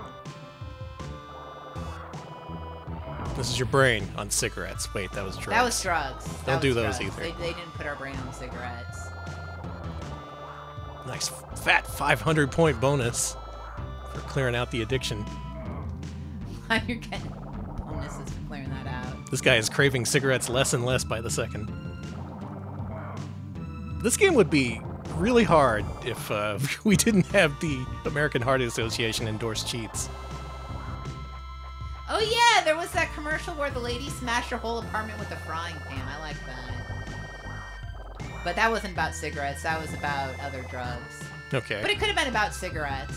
This is your brain on cigarettes. Wait, that was drugs. That was drugs. Don't do those either. They didn't put our brain on cigarettes. Nice fat 500-point bonus for clearing out the addiction. You're getting bonuses for clearing that out. This guy is craving cigarettes less and less by the second. This game would be really hard if we didn't have the American Heart Association endorse cheats. Oh yeah, there was that commercial where the lady smashed her whole apartment with a frying pan. I like that. But that wasn't about cigarettes. That was about other drugs. Okay. But it could have been about cigarettes.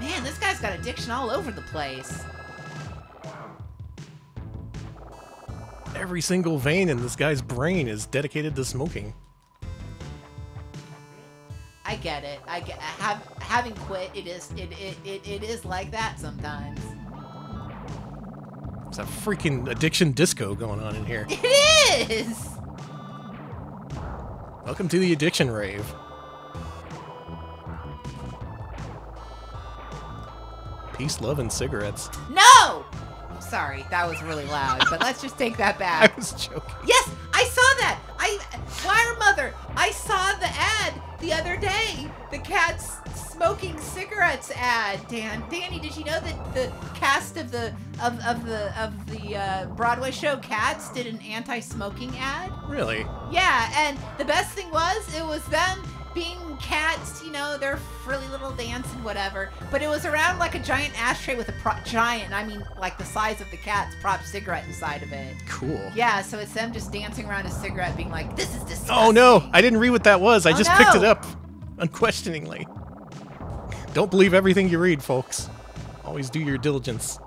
Man, this guy's got addiction all over the place. Every single vein in this guy's brain is dedicated to smoking. I get it. Having quit, it is like that sometimes. There's a freaking addiction disco going on in here. It is! Welcome to the addiction rave. Peace, love, and cigarettes. No! Sorry, that was really loud, but let's just take that back. I was joking. Yes, I saw that! Wire Mother, I saw the ad the other day. The Cats smoking cigarettes ad. Danny, did you know that the cast of the Broadway show Cats did an anti-smoking ad? Really? Yeah, and the best thing was, it was them being cats, you know, they're frilly little dance and whatever. But it was around like a giant ashtray with a giant, I mean, like the size of the cat's prop cigarette inside of it. Cool. Yeah, so it's them just dancing around a cigarette being like, this is disgusting. Oh no, I didn't read what that was. I just picked it up unquestioningly. Don't believe everything you read, folks. Always do your diligence.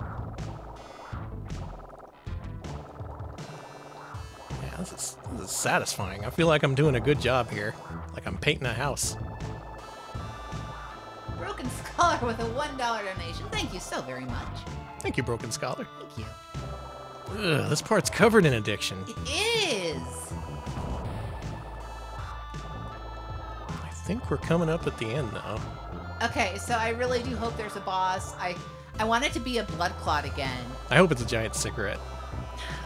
Yeah, this is satisfying. I feel like I'm doing a good job here. Like I'm painting a house. Broken Scholar with a $1 donation. Thank you so very much. Thank you, Broken Scholar. Thank you. Ugh, this part's covered in addiction. It is. I think we're coming up at the end, though. Okay, so I really do hope there's a boss. I want it to be a blood clot again. I hope it's a giant cigarette.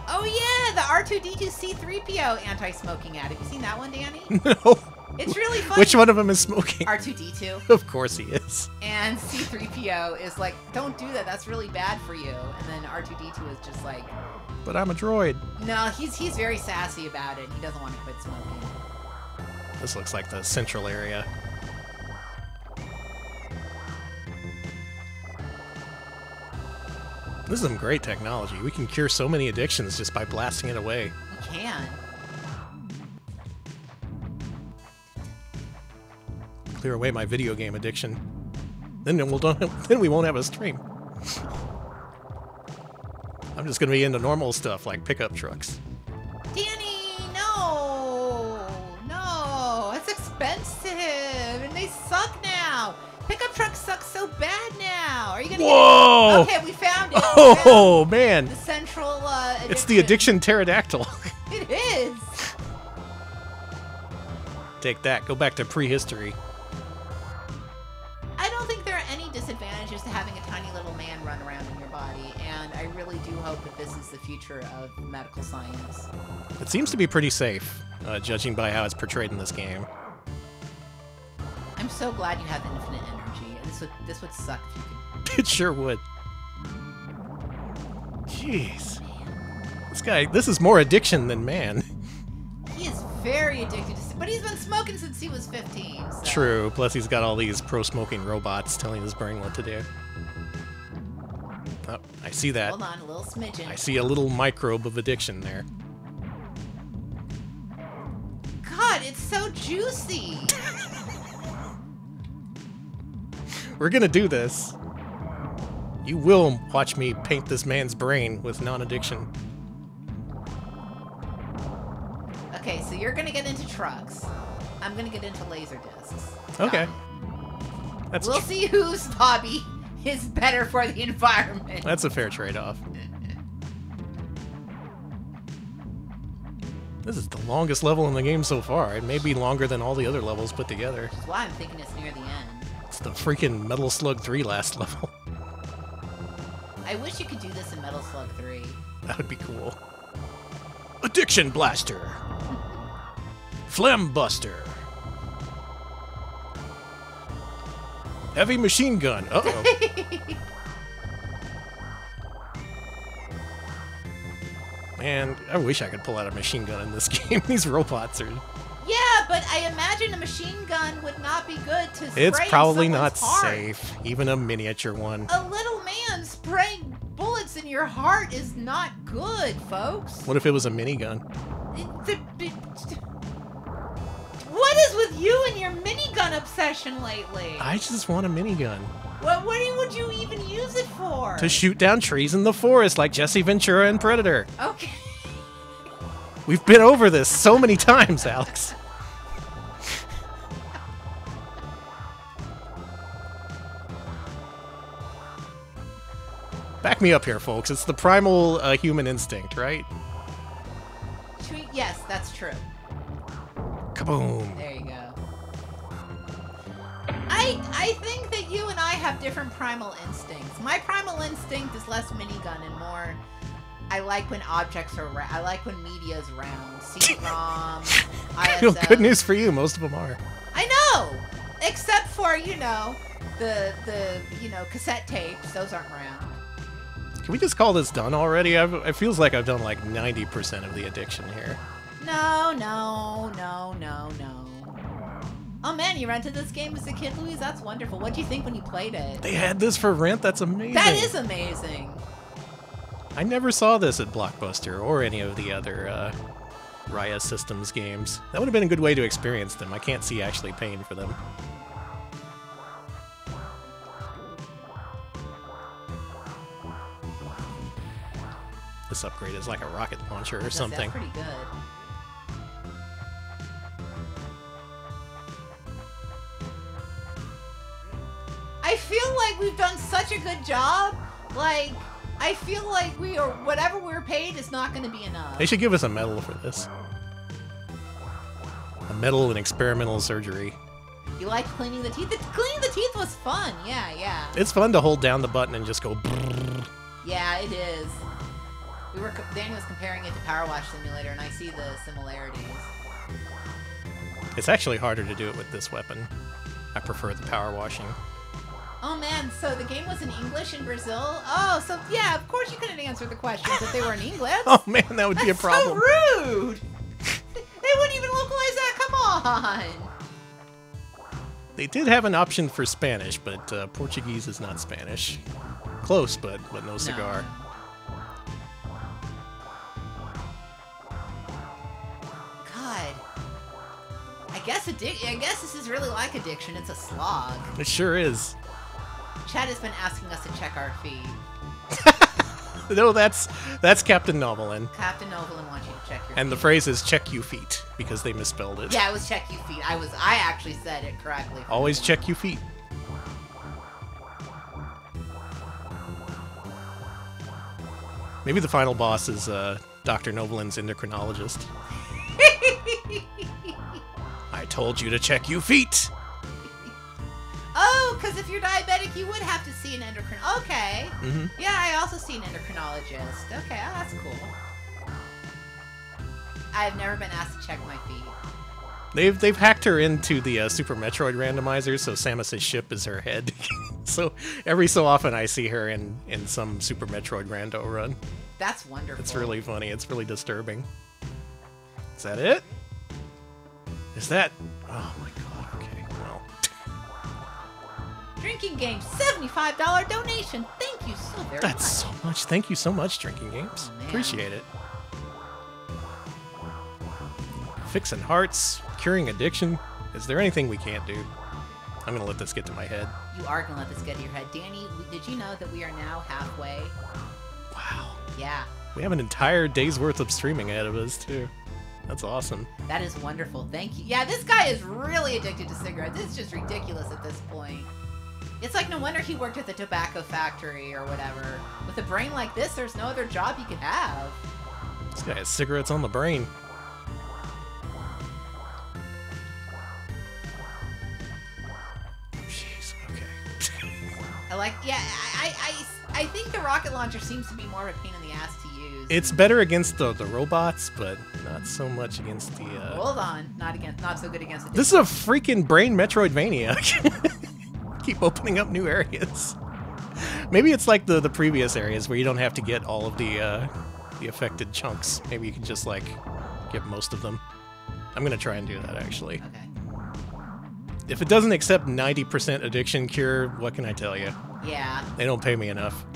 Oh yeah, the R2-D2-C3PO anti-smoking ad. Have you seen that one, Danny? No. It's really fun. Which one of them is smoking? R2-D2. Of course he is. And C3PO is like, don't do that. That's really bad for you. And then R2-D2 is just like... But I'm a droid. No, he's very sassy about it. He doesn't want to quit smoking. This looks like the central area. This is some great technology. We can cure so many addictions just by blasting it away. We can. Clear away my video game addiction. Then we won't have a stream. I'm just gonna be into normal stuff like pickup trucks. Danny, no! No! It's expensive! And they suck now! Pickup trucks suck so bad now! Are you gonna Whoa! Okay, we found it! Oh, man! The central, addiction. It's the addiction pterodactyl. It is! Take that. Go back to prehistory. I don't think there are any disadvantages to having a tiny little man run around in your body, and I really do hope that this is the future of medical science. It seems to be pretty safe, judging by how it's portrayed in this game. I'm so glad you have infinite energy. This would suck if you could. It sure would. Jeez. This is more addiction than man. He is very addicted to, but he's been smoking since he was 15. So. True, plus he's got all these pro-smoking robots telling his brain what to do. Oh, I see that. Hold on, a little smidgen. I see a little microbe of addiction there. God, it's so juicy! We're gonna do this. You will watch me paint this man's brain with non-addiction. Okay, so you're gonna get into trucks. I'm gonna get into laser discs. Okay. We'll see whose hobby is better for the environment. That's a fair trade-off. This is the longest level in the game so far. It may be longer than all the other levels put together. Which is why I'm thinking it's near the end. It's the freaking Metal Slug 3 last level. I wish you could do this in Metal Slug 3. That would be cool. Addiction Blaster. Phlegm Buster. Heavy Machine Gun. Uh-oh. Man, I wish I could pull out a machine gun in this game. These robots are... Yeah, but I imagine a machine gun would not be good to spray It's probably not heart. safe. Even a miniature one. A little man spraying bullets in your heart is not good, folks. What if it was a minigun? What is with you and your minigun obsession lately? I just want a minigun. What would you even use it for? To shoot down trees in the forest like Jesse Ventura and Predator. Okay. We've been over this so many times, Alex. Back me up here, folks. It's the primal human instinct, right? Yes, that's true. Kaboom. There you go. I think that you and I have different primal instincts. My primal instinct is less minigun and more... I like when objects are around. I like when media is around. CD-ROM, ISO. Good news for you. Most of them are. I know! Except for, the cassette tapes. Those aren't around. Can we just call this done already? It feels like I've done like 90% of the addiction here. No. Oh man, you rented this game as a kid, Louise? That's wonderful. What'd you think when you played it? They had this for rent? That's amazing. That is amazing. I never saw this at Blockbuster or any of the other Raya Systems games. That would have been a good way to experience them. I can't see actually paying for them. This upgrade is like a rocket launcher or something. That's pretty good. I feel like we've done such a good job. Like, I feel like whatever we're paid is not going to be enough. They should give us a medal for this. A medal in experimental surgery. You like cleaning the teeth? Cleaning the teeth was fun. Yeah, yeah. It's fun to hold down the button and just go brrr. Yeah, it is. Danny was comparing it to Power Wash Simulator, and I see the similarities. It's actually harder to do it with this weapon. I prefer the power washing. Oh man, so the game was in English in Brazil? Oh, so yeah, of course you couldn't answer the questions if they were in English. Oh man, that would be a problem. So rude! They wouldn't even localize that, come on! They did have an option for Spanish, but Portuguese is not Spanish. Close, but no cigar. No. God. I guess this is really like addiction. It's a slog. It sure is. Chad has been asking us to check our feed. No, that's Captain Novelin. Captain Novelin wants you to check your And feet. the phrase is check you feet, because they misspelled it. Yeah, it was check you feet. I actually said it correctly. Always check you feet. Maybe the final boss is Dr. Novelin's endocrinologist. I told you to check you feet! Oh, because if you're diabetic, you would have to see an endocrinologist. Okay. Mm-hmm. Yeah, I also see an endocrinologist. Okay, oh, that's cool. I've never been asked to check my feet. They've hacked her into the Super Metroid randomizer, so Samus's ship is her head. So every so often I see her in some Super Metroid rando run. That's wonderful. It's really funny. It's really disturbing. Is that it? Is that... Oh my god, okay, well... Drinking Games, $75 donation. Thank you so very much. That's so much. Thank you so much, Drinking Games. Oh, man. Appreciate it. Fixing hearts, curing addiction. Is there anything we can't do? I'm gonna let this get to my head. You are gonna let this get to your head. Danny, did you know that we are now halfway? Wow. Yeah. We have an entire day's worth of streaming ahead of us, too. That's awesome. That is wonderful. Thank you. Yeah, this guy is really addicted to cigarettes. It's just ridiculous at this point. It's like no wonder he worked at the tobacco factory or whatever. With a brain like this, there's no other job he could have. This guy has cigarettes on the brain. Jeez, okay. I think the rocket launcher seems to be more of a pain in the ass to use. It's better against the robots, but not so much against the... Hold on. Not so good against the... This is a freaking brain Metroidvania. Keep opening up new areas. Maybe it's like the previous areas where you don't have to get all of the affected chunks. Maybe you can just, like, get most of them. I'm gonna try and do that, actually. Okay. If it doesn't accept 90% addiction cure, what can I tell you? Yeah. They don't pay me enough.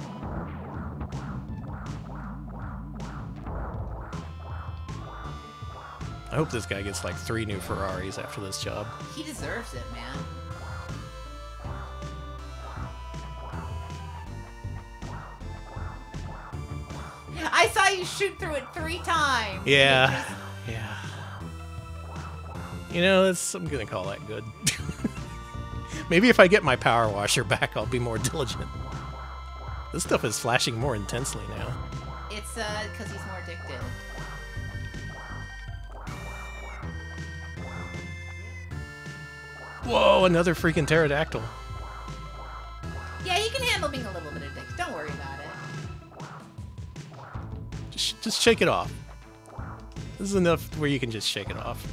I hope this guy gets like 3 new Ferraris after this job. He deserves it, man. I saw you shoot through it 3 times. Yeah. Yeah. You know, I'm gonna call that good. Maybe if I get my power washer back, I'll be more diligent. This stuff is flashing more intensely now. It's because he's more addicted. Whoa, another freaking pterodactyl. Yeah, he can handle being a little bit addicted. Don't worry about it. Just shake it off. This is enough where you can just shake it off.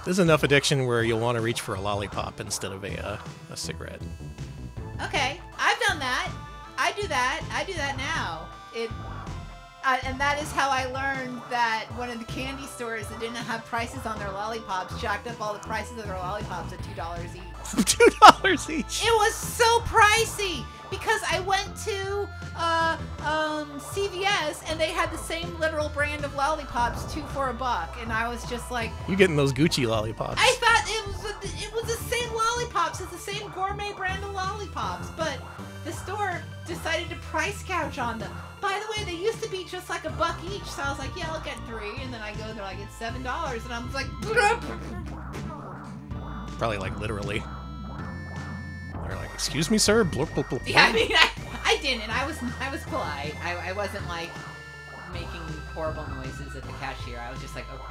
This is enough addiction where you'll want to reach for a lollipop instead of a cigarette. Okay, I've done that. I do that. I do that now. and that is how I learned that one of the candy stores that didn't have prices on their lollipops jacked up all the prices of their lollipops at $2 each. $2 each. It was so pricey because I went to CVS and they had the same literal brand of lollipops, 2 for $1, and I was just like, "You getting those Gucci lollipops?" I thought it was the same lollipops, it's the same gourmet brand of lollipops, but the store decided to price gouge on them. By the way, they used to be just like $1 each, so I was like, yeah, I'll get 3, and then I go, they're like, it's $7, and I was like, probably like literally. They're like, "Excuse me, sir." Blurp, blurp, blurp. Yeah, I mean, I didn't. I was polite. I wasn't like making horrible noises at the cashier. I was just like, okay.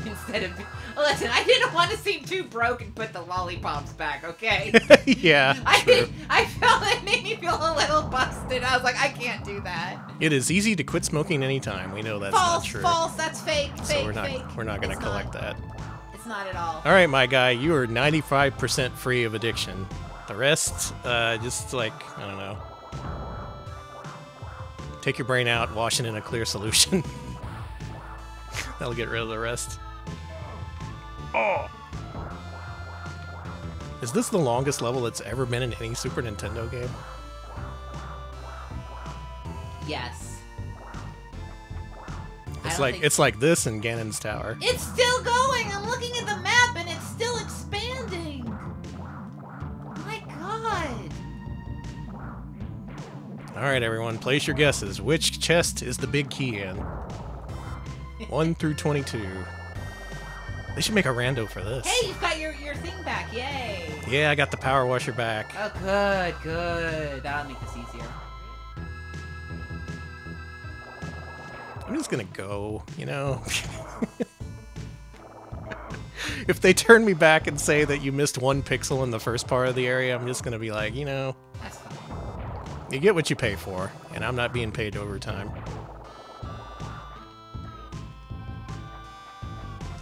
Instead of, listen, I didn't want to seem too broke and put the lollipops back. Okay. Yeah. I felt it made me feel a little busted. I was like, I can't do that. It is easy to quit smoking anytime. We know that's not true. False. That's fake. So Fake. we're not going to collect that. It's not at all. All right, my guy, you are 95% free of addiction. The rest, just like, I don't know. Take your brain out, wash it in a clear solution. That'll get rid of the rest. Oh! Is this the longest level that's ever been in any Super Nintendo game? Yes. It's like this in Ganon's Tower. It's still going! I'm looking at the map and it's still expanding! My god! Alright everyone, place your guesses. Which chest is the big key in? 1 through 22. They should make a rando for this. Hey, you've got your thing back, yay! Yeah, I got the power washer back. Oh, good. That'll make this easier. I'm just gonna go, you know? If they turn me back and say that you missed 1 pixel in the first part of the area, I'm just gonna be like, you know, that's fine. You get what you pay for, and I'm not being paid overtime.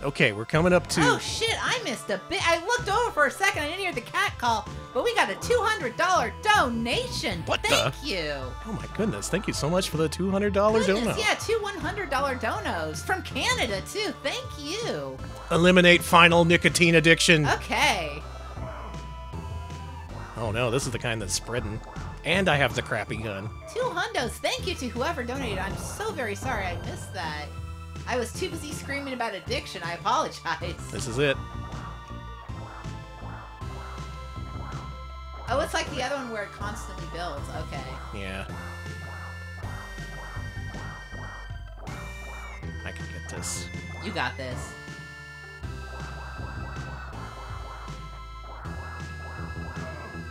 Okay, we're coming up to... Oh shit, I missed a bit. I looked over for a second, I didn't hear the cat call, but we got a $200 donation. What Thank you. Oh my goodness, thank you so much for the $200 dono. Yeah, 2 $100 donos. From Canada, too. Thank you. Eliminate final nicotine addiction. Okay. Oh no, this is the kind that's spreading. And I have the crappy gun. 2 hundos. Thank you to whoever donated. I'm so very sorry I missed that. I was too busy screaming about addiction. I apologize. This is it. Oh, it's like the other one where it constantly builds. Okay. Yeah. I can get this. You got this.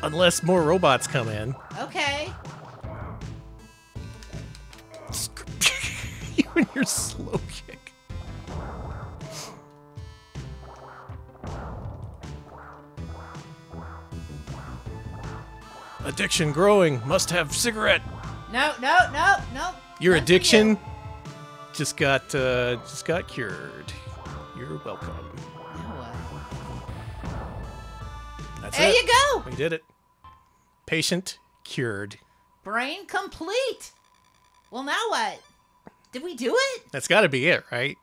Unless more robots come in. Okay. You and your slow kick. Addiction growing. Must have cigarette. No. Your addiction just got cured. You're welcome. That's there it. You go. We did it. Patient cured. Brain complete. Well, now what? Did we do it? That's got to be it, right?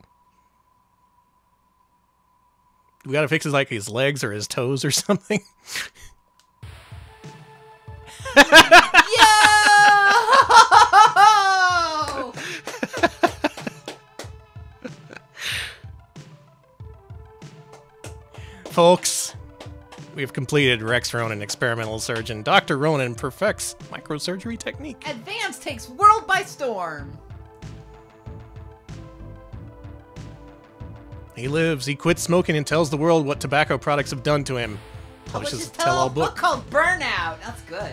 We got to fix like his legs or his toes or something. Yo! Folks, we have completed Rex Ronan, experimental surgeon. Dr. Ronan perfects microsurgery technique. Advance takes world by storm. He lives, he quits smoking and tells the world what tobacco products have done to him. Publishes a tell-all book called Burnout. That's good.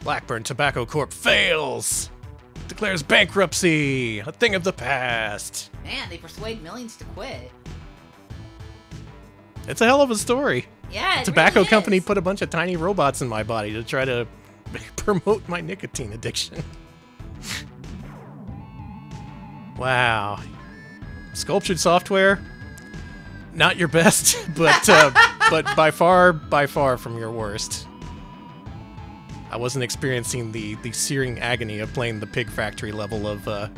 Blackburn Tobacco Corp fails. Declares bankruptcy. A thing of the past. Man, they persuade millions to quit. It's a hell of a story. Yeah, Tobacco really company is. put a bunch of tiny robots in my body to try to promote my nicotine addiction. Wow. Sculptured software, not your best, but by far from your worst. I wasn't experiencing the searing agony of playing the Pig Factory level of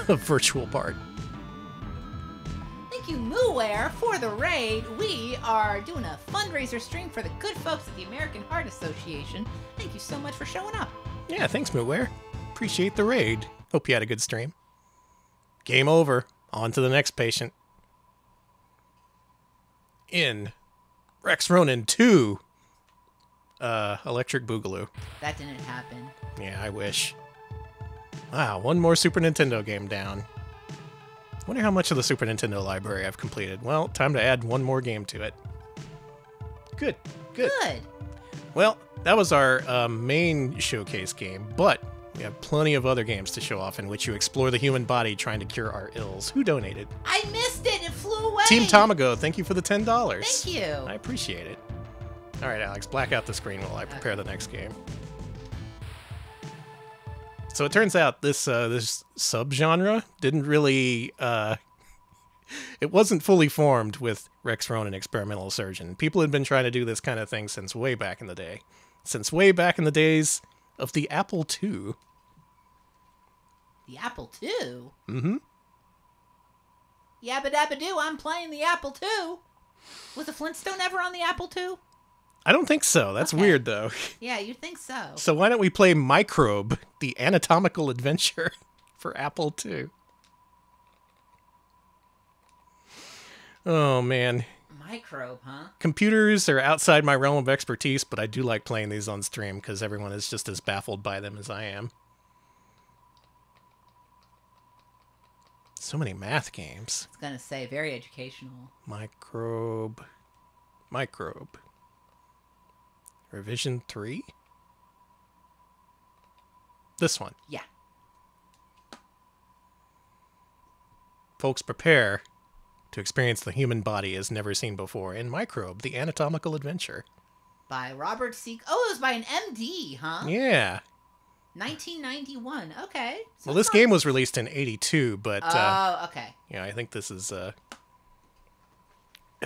Virtual Bart. Thank you, Mooware, for the raid. We are doing a fundraiser stream for the good folks at the American Heart Association. Thank you so much for showing up. Yeah, thanks, Mooware. Appreciate the raid. Hope you had a good stream. Game over. On to the next patient. In Rex Ronan 2. Electric Boogaloo. That didn't happen. Yeah, I wish. Wow, one more Super Nintendo game down. Wonder how much of the Super Nintendo library I've completed. Well, time to add one more game to it. Good. Well, that was our main showcase game, but we have plenty of other games to show off in which you explore the human body trying to cure our ills. Who donated? I missed it. It flew away. Team Tomago, thank you for the $10. Thank you. I appreciate it. All right, Alex, black out the screen while I prepare the next game. So it turns out this subgenre didn't really... it wasn't fully formed with Rex Ronan, Experimental Surgeon. People had been trying to do this kind of thing since way back in the day. Since way back in the days of the Apple II. The Apple II? Mm-hmm. Yabba dabba doo, I'm playing the Apple II. Was the Flintstone ever on the Apple II? I don't think so. That's weird, though. Yeah, you'd think so. So why don't we play Microbe, the anatomical adventure for Apple II? Oh, man. Microbe, huh? Computers are outside my realm of expertise, but I do like playing these on stream because everyone is just as baffled by them as I am. So many math games. I was going to say, very educational. Microbe. Revision 3? This one. Yeah. Folks, prepare to experience the human body as never seen before in Microbe, the Anatomical Adventure. By Robert C. Oh, it was by an MD, huh? Yeah. 1991. Okay. So well, this game was released in 82, but... Oh, okay. Yeah, I think this is a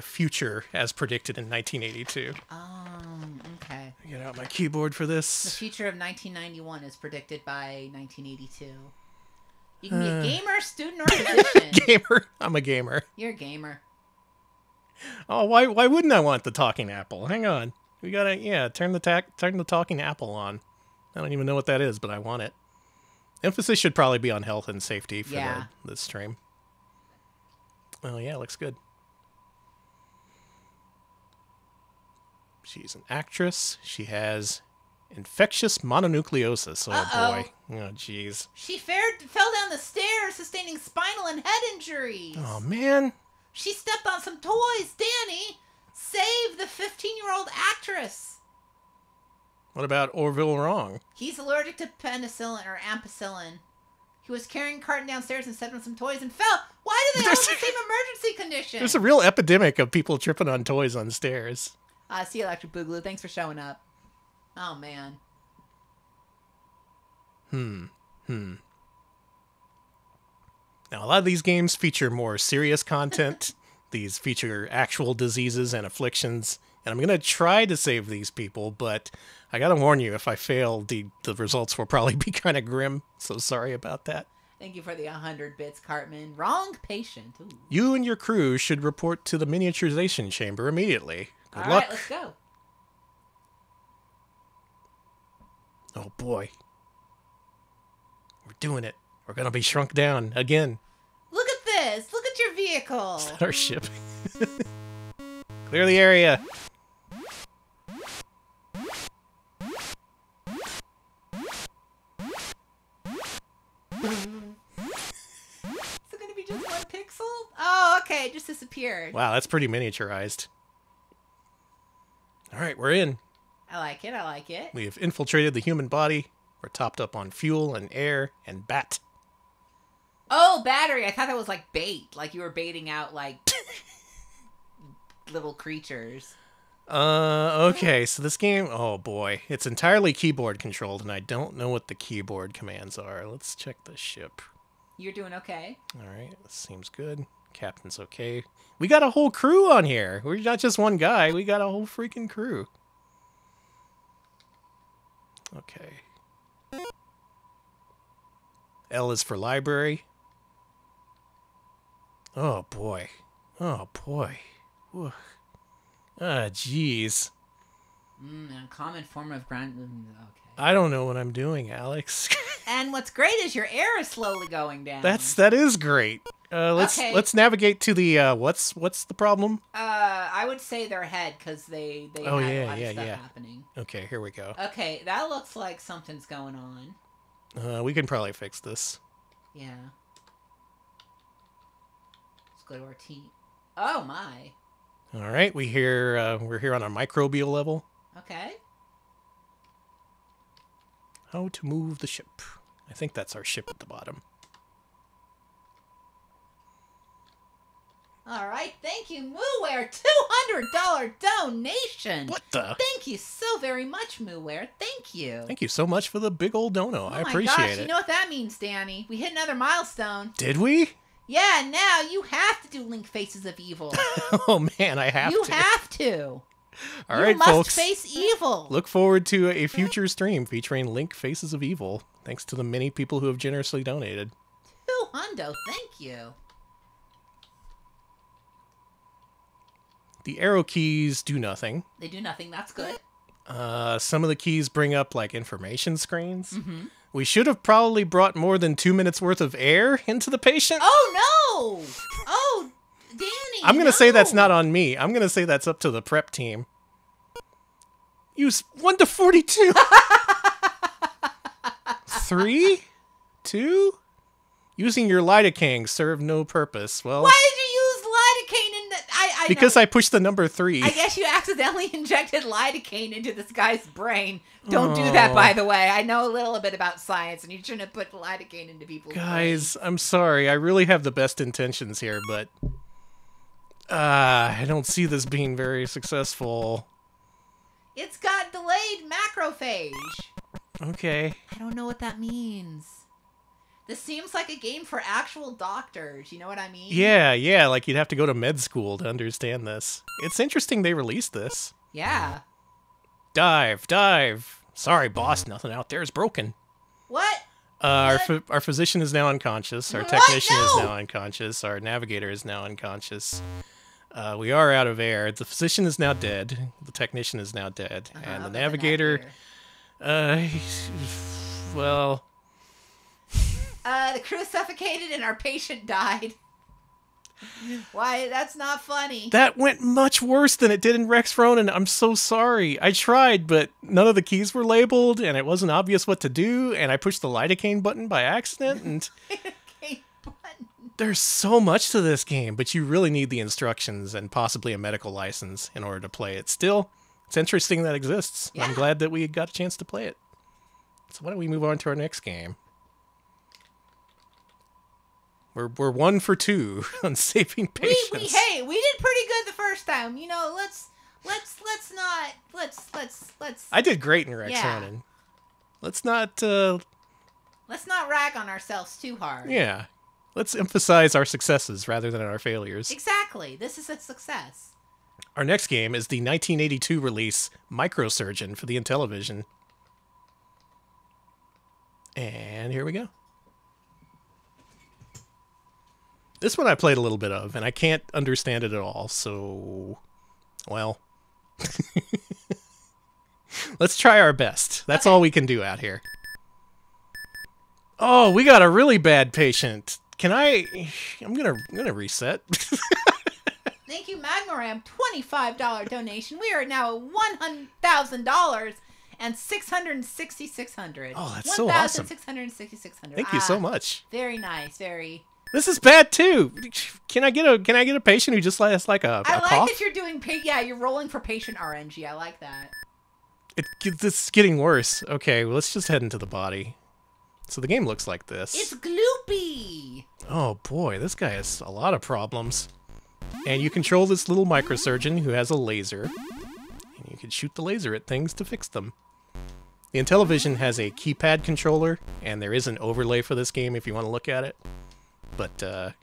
future as predicted in 1982. Okay. Get out my keyboard for this. The future of 1991 is predicted by 1982. You can be a gamer, student, or physician. Gamer. I'm a gamer. You're a gamer. Oh, why wouldn't I want the talking apple? Hang on. We gotta, turn the talking apple on. I don't even know what that is, but I want it. Emphasis should probably be on health and safety for this stream. Oh, yeah, looks good. She's an actress. She has infectious mononucleosis. Oh, boy. Oh, jeez. She fell down the stairs, sustaining spinal and head injuries. Oh, man. She stepped on some toys. Danny, save the 15-year-old actress. What about Orville Wrong? He's allergic to penicillin or ampicillin. He was carrying a carton downstairs and stepped on some toys and fell. Why do they all have the same emergency condition? There's a real epidemic of people tripping on toys on stairs. See you, Electric Boogaloo. Thanks for showing up. Oh, man. Now, a lot of these games feature more serious content. These feature actual diseases and afflictions. And I'm going to try to save these people, but I got to warn you, if I fail, the results will probably be kind of grim. So sorry about that. Thank you for the 100 bits, Cartman. Wrong patient. Ooh. You and your crew should report to the miniaturization chamber immediately. Good luck. All right, let's go. Oh, boy. We're doing it. We're going to be shrunk down again. Look at this. Look at your vehicle. Is that our ship? Clear the area. Is it going to be just one pixel? Oh, okay. It just disappeared. Wow, that's pretty miniaturized. All right, we're in. I like it. I like it. We have infiltrated the human body. We're topped up on fuel and air and bat. Oh, battery. I thought that was like bait. Like you were baiting out like little creatures. Okay, so this game, oh boy, it's entirely keyboard controlled, and I don't know what the keyboard commands are. Let's check the ship. You're doing okay. All right, this seems good. Captain's okay. We got a whole crew on here. We're not just one guy. We got a whole freaking crew. Okay. L is for library. Oh, boy. Oh, boy. Ugh. Ah, jeez. A common form of ground... Okay. I don't know what I'm doing, Alex. And what's great is your air is slowly going down. That is great. Let's navigate to the what's the problem? I would say their head because they had a lot of stuff happening. Okay, here we go. Okay, that looks like something's going on. We can probably fix this. Yeah. Let's go to our team. Oh my. All right, we're here on a microbial level. Okay. How to move the ship. I think that's our ship at the bottom. All right, thank you, Mooware. $200 donation. What the? Thank you so very much, Mooware. Thank you. Thank you so much for the big old dono. I appreciate it. Oh my gosh, you know what that means, Danny? We hit another milestone. Did we? Yeah, now you have to do Link Faces of Evil. Oh man, I have to. You have to. All right, folks. You must face evil. Look forward to a future stream featuring Link Faces of Evil, thanks to the many people who have generously donated. $200, thank you. The arrow keys do nothing. They do nothing, that's good. Some of the keys bring up, like, information screens. Mm-hmm. We should have probably brought more than 2 minutes worth of air into the patient. Oh, no! Oh, Danny, I'm going to say that's not on me. I'm going to say that's up to the prep team. Use 1 to 42. 3, 2. Using your lidocaine served no purpose. Well, why did you use lidocaine in the... because I pushed the number 3. I guess you accidentally injected lidocaine into this guy's brain. Don't do that, by the way. I know a little bit about science, and you shouldn't have put lidocaine into people's brains. I'm sorry. I really have the best intentions here, but I don't see this being very successful. It's got delayed macrophage. Okay. I don't know what that means. This seems like a game for actual doctors. You know what I mean? Yeah. Like you'd have to go to med school to understand this. It's interesting they released this. Yeah. Dive. Sorry, boss. Nothing out there is broken. What? Our physician is now unconscious. Our technician is now unconscious. Our navigator is now unconscious. We are out of air. The physician is now dead. The technician is now dead. And the navigator... well... the crew suffocated and our patient died. Why? That's not funny. That went much worse than it did in Rex Ronan. I'm so sorry. I tried, but none of the keys were labeled, and it wasn't obvious what to do, and I pushed the lidocaine button by accident, and... Lidocaine button. There's so much to this game, but you really need the instructions and possibly a medical license in order to play it. Still, it's interesting that it exists. Yeah. I'm glad that we got a chance to play it. So why don't we move on to our next game? We're 1 for 2 on saving patients. We did pretty good the first time. You know, let's not. I did great in Rex Ronan. Let's not rag on ourselves too hard. Yeah. Let's emphasize our successes rather than our failures. Exactly. This is a success. Our next game is the 1982 release Microsurgeon for the Intellivision. And here we go. This one I played a little bit of, and I can't understand it at all, so... Well... Let's try our best. That's all we can do out here. Oh, we got a really bad patient. Can I... I'm gonna reset. Thank you, Magmaram. $25 donation. We are now at $1,000 and $666. Oh, that's so awesome. $1,666. Thank you so much. Very nice. Very... This is bad too. Can I get a patient who just has like a I like cough? that you're doing. You're rolling for patient RNG. I like that. It's getting worse. Okay, well, let's just head into the body. So the game looks like this. It's gloopy. Oh boy, this guy has a lot of problems. And you control this little microsurgeon who has a laser, and you can shoot the laser at things to fix them. The Intellivision has a keypad controller, and there is an overlay for this game if you want to look at it. But,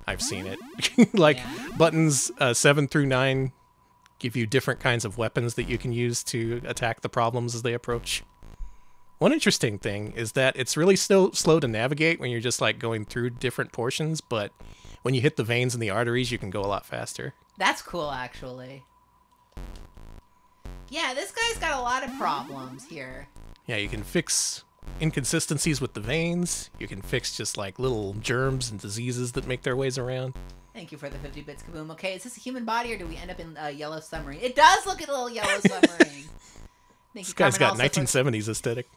I've seen it. Buttons 7 through 9 give you different kinds of weapons that you can use to attack the problems as they approach. One interesting thing is that it's really still slow to navigate when you're just like going through different portions, but when you hit the veins and the arteries, you can go a lot faster. That's cool, actually. Yeah, this guy's got a lot of problems here. Yeah, you can fix inconsistencies with the veins. You can fix just like little germs and diseases that make their ways around. Thank you for the 50 bits, Kaboom. Okay, is this a human body or do we end up in a yellow submarine? It does look at a little yellow submarine. This guy's got 1970s aesthetic.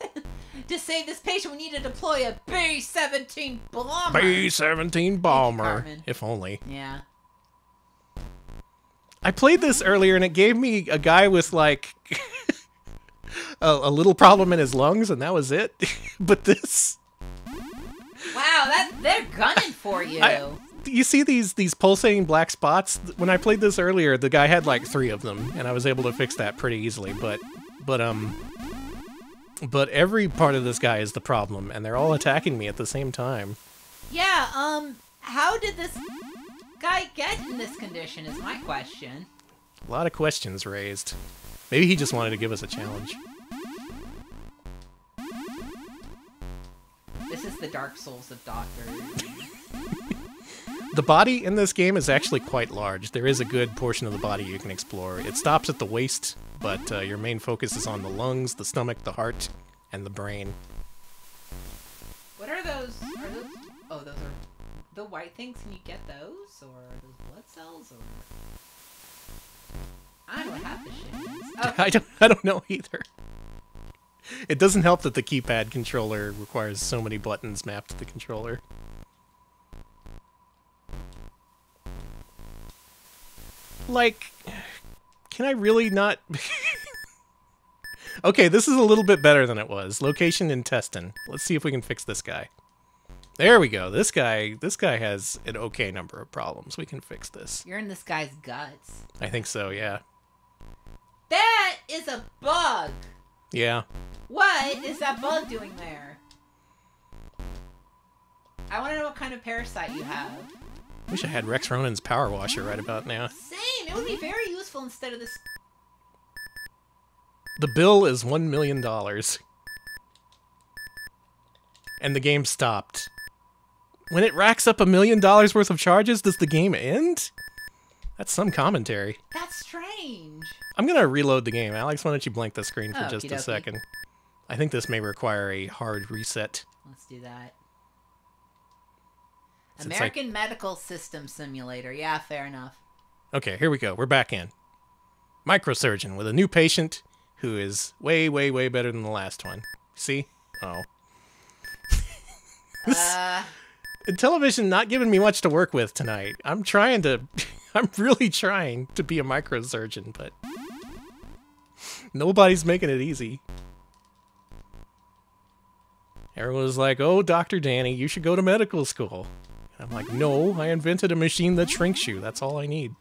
To save this patient, we need to deploy a B-17 bomber. B-17 bomber. If only. Yeah. I played this earlier and it gave me a guy with like a little problem in his lungs and that was it. But this... Wow, they're gunning for you. You see these pulsating black spots? When I played this earlier, the guy had like 3 of them and I was able to fix that pretty easily, but every part of this guy is the problem, and they're all attacking me at the same time. Yeah, how did this guy get in this condition is my question. A lot of questions raised. Maybe he just wanted to give us a challenge. This is the Dark Souls of doctors. The body in this game is actually quite large. There is a good portion of the body you can explore. It stops at the waist, but your main focus is on the lungs, the stomach, the heart, and the brain. What are those? Oh, those are the white things. Can you get those? Or are those blood cells? Or I don't know what half this shit is. Okay. I don't know either. It doesn't help that the keypad controller requires so many buttons mapped to the controller. Like, can I really not... Okay, this is a little bit better than it was. Location intestine. Let's see if we can fix this guy. There we go. This guy has an okay number of problems. We can fix this. You're in this guy's guts. I think so, yeah. That is a bug! Yeah. What is that bug doing there? I want to know what kind of parasite you have. Wish I had Rex Ronan's power washer right about now. Same! It would be very useful instead of this... The bill is $1 million. And the game stopped. When it racks up $1 million worth of charges, does the game end? That's some commentary. That's strange. I'm gonna reload the game. Alex, why don't you blank the screen for just a second? I think this may require a hard reset. Let's do that. American Medical System Simulator. Yeah, fair enough. Okay, here we go. We're back in. Microsurgeon with a new patient who is way, way, way better than the last one. See? Oh. Television not giving me much to work with tonight. I'm really trying to be a microsurgeon, but nobody's making it easy. Everyone's like, oh, Dr. Danny, you should go to medical school. I'm like, no, I invented a machine that shrinks you. That's all I need.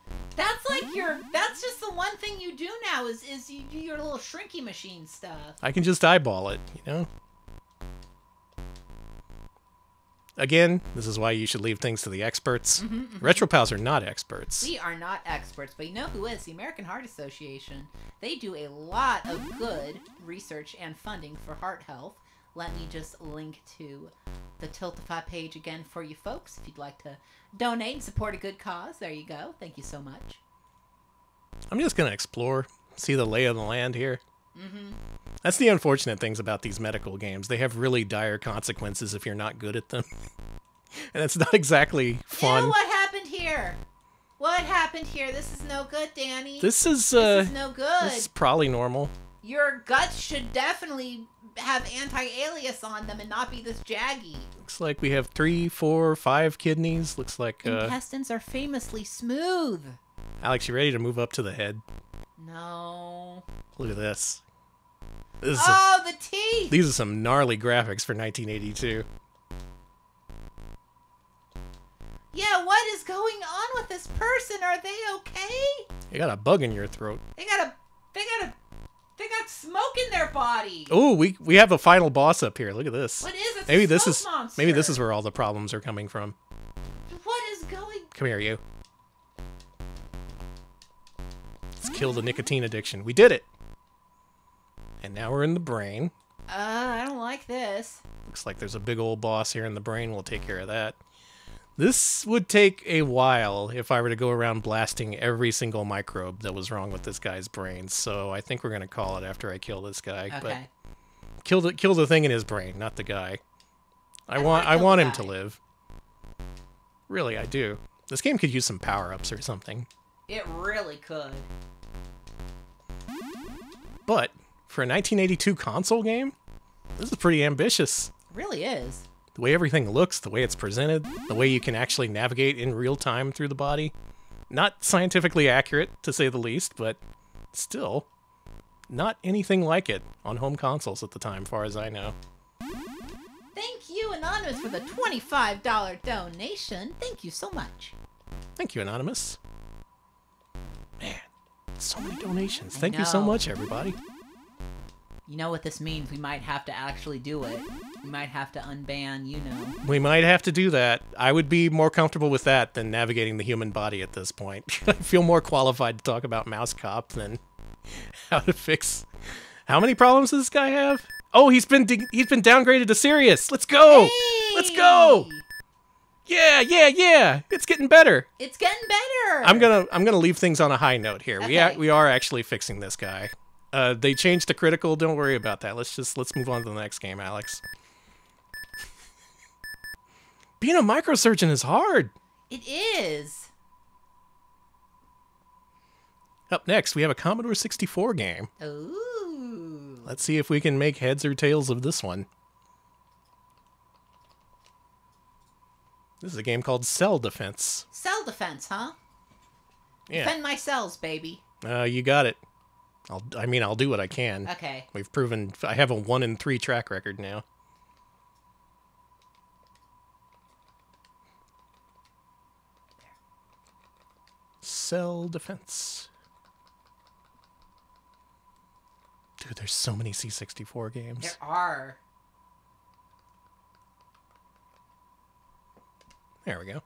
That's just the one thing you do now is you do your little shrinky machine stuff. I can just eyeball it, you know? Again, this is why you should leave things to the experts. RetroPals are not experts. We are not experts, but you know who is? The American Heart Association. They do a lot of good research and funding for heart health. Let me just link to the Tiltify page again for you folks. If you'd like to donate and support a good cause, there you go. Thank you so much. I'm just going to explore, see the lay of the land here. That's the unfortunate things about these medical games. They have really dire consequences if you're not good at them. And it's not exactly fun. Ew, what happened here? What happened here? This is no good, Danny. This is no good. This is probably normal. Your guts should definitely have anti-alias on them and not be this jaggy. Looks like we have 3, 4, 5 kidneys. Looks like intestines are famously smooth. Alex, you ready to move up to the head? No. Look at this. The teeth! These are some gnarly graphics for 1982. Yeah, what is going on with this person? Are they okay? You got a bug in your throat. They got smoke in their body. Oh, we have a final boss up here. Look at this. What is it? Maybe this is where all the problems are coming from. What is going? Come here, you. kill the nicotine addiction. We did it! And now we're in the brain. I don't like this. Looks like there's a big old boss here in the brain. We'll take care of that. This would take a while if I were to go around blasting every single microbe that was wrong with this guy's brain. So I think we're going to call it after I kill this guy. Okay. But kill the thing in his brain, not the guy. I want him to live. Really, I do. This game could use some power-ups or something. It really could. But for a 1982 console game, this is pretty ambitious. It really is. The way everything looks, the way it's presented, the way you can actually navigate in real time through the body. Not scientifically accurate, to say the least, but still, not anything like it on home consoles at the time, far as I know. Thank you, Anonymous, for the $25 donation. Thank you so much. Thank you, Anonymous. Man, so many donations. Thank you so much, everybody. You know what this means. We might have to actually do it. We might have to unban, you know. We might have to do that. I would be more comfortable with that than navigating the human body at this point. I feel more qualified to talk about Mouse Cop than how to fix... How many problems does this guy have? Oh, he's been downgraded to serious. Let's go. Hey! Let's go. Yeah. It's getting better. It's getting better. I'm gonna leave things on a high note here. Okay. We are actually fixing this guy. They changed to critical. Don't worry about that. Let's move on to the next game, Alex. Being a microsurgeon is hard. It is. Up next, we have a Commodore 64 game. Ooh. Let's see if we can make heads or tails of this one. This is a game called Cell Defense. Cell defense, huh? Yeah. Defend my cells, baby. You got it. I'll do what I can. Okay. We've proven I have a 1 in 3 track record now. Cell Defense. Dude, there's so many C64 games. There are. There we go.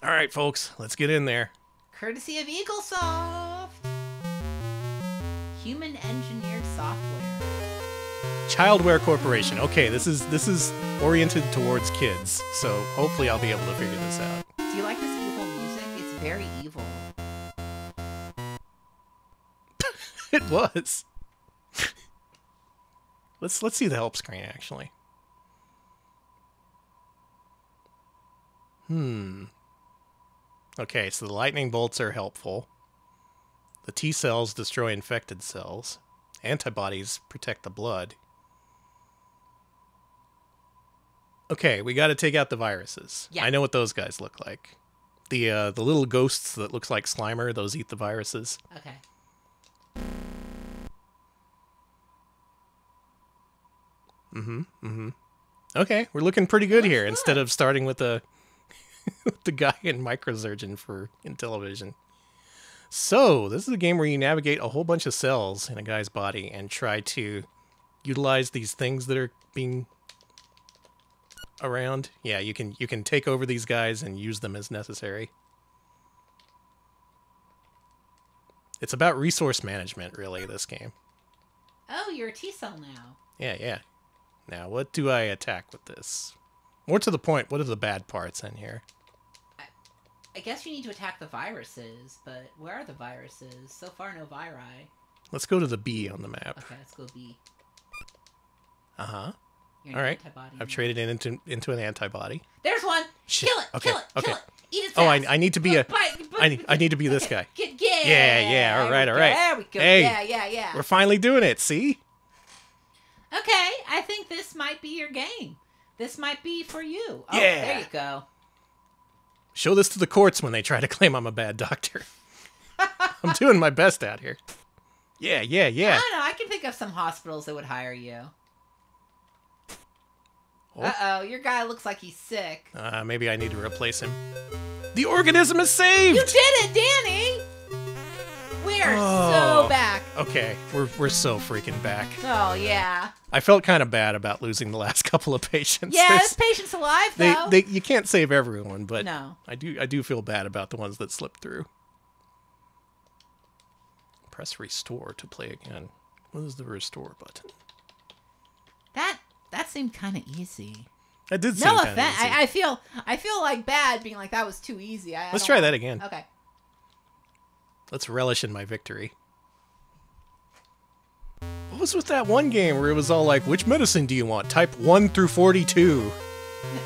All right, folks, let's get in there. Courtesy of EagleSoft. Human engineered software. Childware Corporation. Okay, this is oriented towards kids, so hopefully I'll be able to figure this out. Do you like this evil music? It's very evil. It was. Let's see the help screen actually. Okay, so the lightning bolts are helpful. The T cells destroy infected cells. Antibodies protect the blood. Okay, we got to take out the viruses. Yeah. I know what those guys look like. The little ghosts that looks like Slimer, those eat the viruses. Okay. Okay, we're looking pretty good here instead of starting with the guy in Microsurgeon for Intellivision. So, this is a game where you navigate a whole bunch of cells in a guy's body and try to utilize these things that are being around. Yeah, you can take over these guys and use them as necessary. It's about resource management, really, this game. Oh, you're a T-cell now. Yeah. Now, what do I attack with this? More to the point, what are the bad parts in here? I guess you need to attack the viruses, but where are the viruses? So far, no viri. Let's go to the B on the map. Okay, let's go B. Uh-huh. You're All an right. antibody. I've traded it into an antibody. There's one! Shit. Kill it! Okay, Kill it! okay. Kill it! Eat it Oh, fast! I need to be I need to be this guy. Yeah, all right. There we go. Hey, Yeah. We're finally doing it, see? Okay, I think this might be your game. This might be for you. Oh, Yeah. there you go. Show this to the courts when they try to claim I'm a bad doctor. I'm doing my best out here. Yeah. I don't know. I can think of some hospitals that would hire you. Oh. Uh-oh, your guy looks like he's sick. Maybe I need to replace him. The organism is saved! You did it, Danny! We are so back. Okay, we're so freaking back. Oh, yeah. I felt kind of bad about losing the last couple of patients. Yeah, this patient's alive, though. You can't save everyone, but no. I do feel bad about the ones that slipped through. Press restore to play again. What is the restore button? That seemed kind of easy. That did seem kind of easy. I feel like bad being like, that was too easy. Let's try that again. Okay. Let's relish in my victory. What was with that one game where it was all like, which medicine do you want? Type 1 through 42.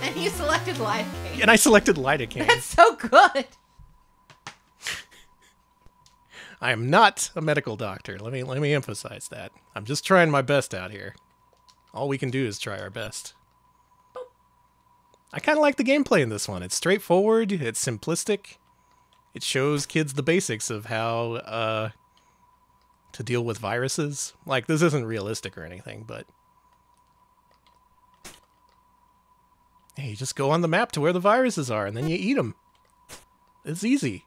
And you selected lidocaine. And I selected lidocaine. That's so good. I am not a medical doctor. Let me emphasize that. I'm just trying my best out here. All we can do is try our best. I kind of like the gameplay in this one. It's straightforward. It's simplistic. It shows kids the basics of how to deal with viruses. Like, this isn't realistic or anything, but... Hey, you just go on the map to where the viruses are, and then you eat them. It's easy.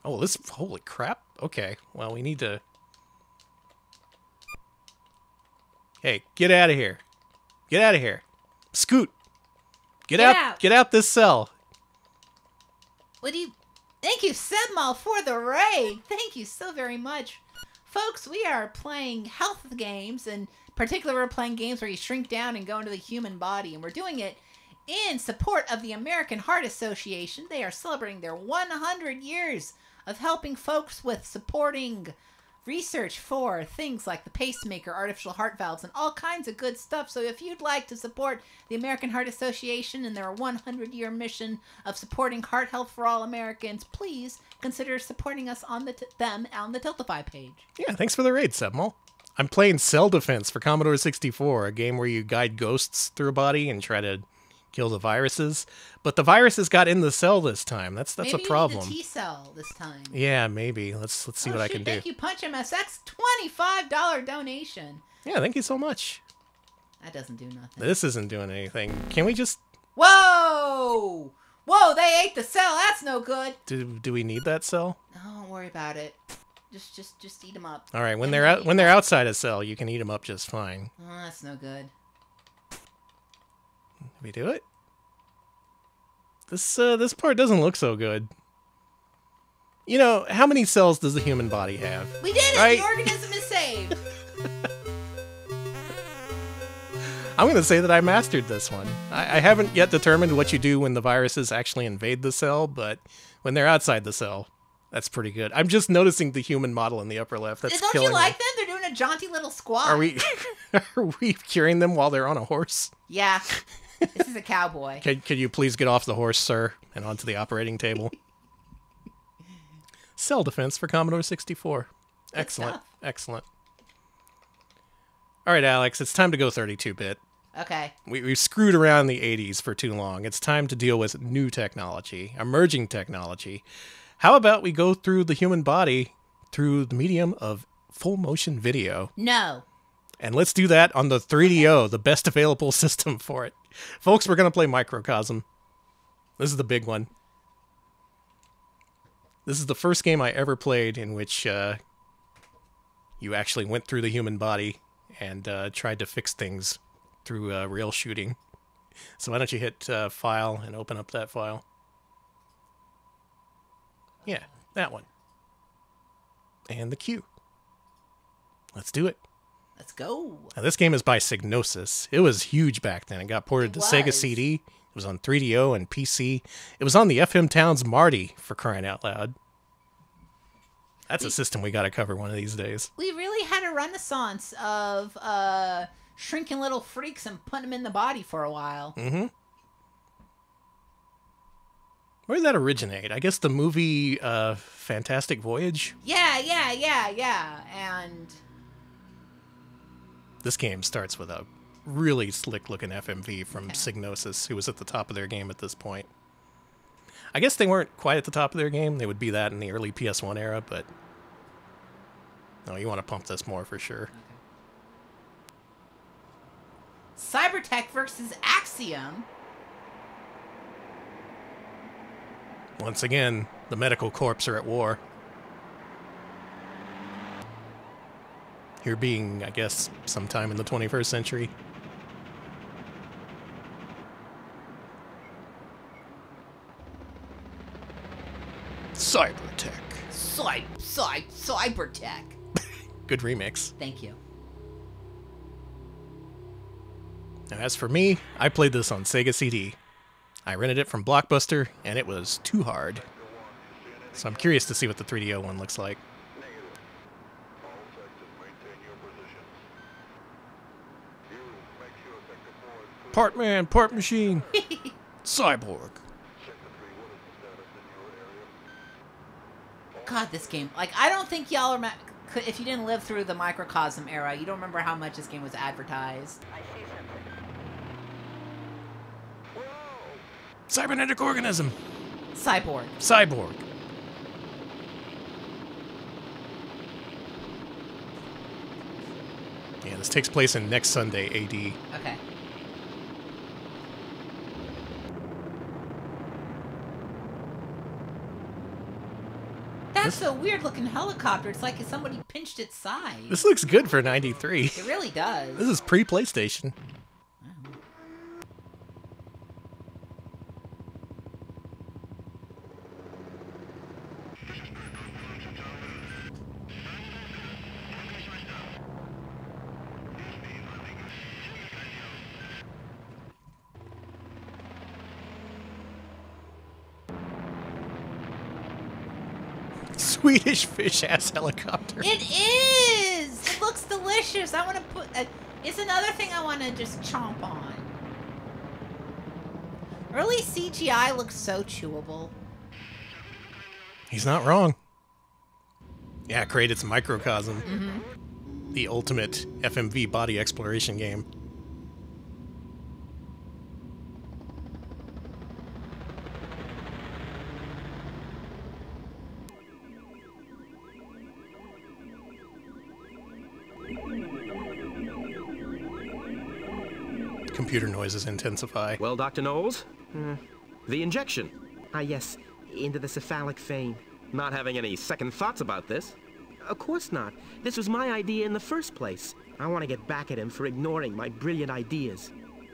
Oh, this... Holy crap. Okay, well, we need to... Hey, get out of here. Get out of here. Scoot. Get out. Get out this cell. Thank you, Sebmal, for the raid. Thank you so very much. Folks, we are playing health games, and in particular, we're playing games where you shrink down and go into the human body, and we're doing it in support of the American Heart Association. They are celebrating their 100 years of helping folks with supporting research for things like the pacemaker, artificial heart valves, and all kinds of good stuff. So if you'd like to support the American Heart Association and their 100-year mission of supporting heart health for all Americans, please consider supporting us on them on the Tiltify page. Yeah, thanks for the raid, Sebmal. I'm playing Cell Defense for Commodore 64, a game where you guide ghosts through a body and try to kill the viruses. But the viruses got in the cell this time. That's maybe a problem. Maybe T-cell this time. Yeah, maybe. Let's see what I can do. Thank you, Punch MSX. $25 donation. Yeah, thank you so much. That doesn't do nothing. This isn't doing anything. Can we just... Whoa! Whoa, they ate the cell. That's no good. Do we need that cell? No, don't worry about it. Just eat them up. All right, when they're outside a cell, you can eat them up just fine. Oh, that's no good. Did we do it? This part doesn't look so good. You know, how many cells does the human body have? We did it! Right? The organism is saved! I'm going to say that I mastered this one. I haven't yet determined what you do when the viruses actually invade the cell, but when they're outside the cell, that's pretty good. I'm just noticing the human model in the upper left. That's Don't you like them? They're doing a jaunty little squat. Are we curing them while they're on a horse? Yeah. This is a cowboy. Could you please get off the horse, sir, and onto the operating table? Cell Defense for Commodore 64. Excellent. Excellent. All right, Alex, it's time to go 32-bit. Okay. We've screwed around the 80s for too long. It's time to deal with new technology, emerging technology. How about we go through the human body through the medium of full motion video? No. And let's do that on the 3DO, the best available system for it. Folks, we're going to play Microcosm. This is the big one. This is the first game I ever played in which you actually went through the human body and tried to fix things through real shooting. So why don't you hit File and open up that file. Yeah, that one. And the Q. Let's do it. Let's go. Now, this game is by Psygnosis. It was huge back then. It got ported to Sega CD. It was on 3DO and PC. It was on the FM Towns Marty, for crying out loud. That's a system we got to cover one of these days. We really had a renaissance of shrinking little freaks and putting them in the body for a while. Mm-hmm. Where did that originate? I guess the movie Fantastic Voyage? Yeah. And this game starts with a really slick-looking FMV from Psygnosis, who was at the top of their game at this point. I guess they weren't quite at the top of their game. They would be that in the early PS1 era, but... No, you want to pump this more for sure. Okay. Cybertech versus Axiom. Once again, the medical corps are at war. Here being, I guess, sometime in the 21st century. Cybertech. Cybertech. Good remix. Thank you. Now, as for me, I played this on Sega CD. I rented it from Blockbuster, and it was too hard. So I'm curious to see what the 3DO one looks like. Part man, part machine. Cyborg. God, this game. Like, I don't think y'all are... if you didn't live through the Microcosm era, you don't remember how much this game was advertised. Cybernetic organism. Cyborg. Cyborg. Yeah, this takes place in next Sunday, AD. Okay. That's a weird-looking helicopter. It's like somebody pinched its side. This looks good for 93. It really does. This is pre-PlayStation. Swedish fish-ass helicopter. It is! It looks delicious. I want to put... it's another thing I want to just chomp on. Early CGI looks so chewable. He's not wrong. Yeah, it created some Microcosm. Mm-hmm. The ultimate FMV body exploration game. Computer noises intensify. Well, Dr. Knowles, the injection. Ah, yes, into the cephalic vein. Not having any second thoughts about this? Of course not. This was my idea in the first place. I want to get back at him for ignoring my brilliant ideas.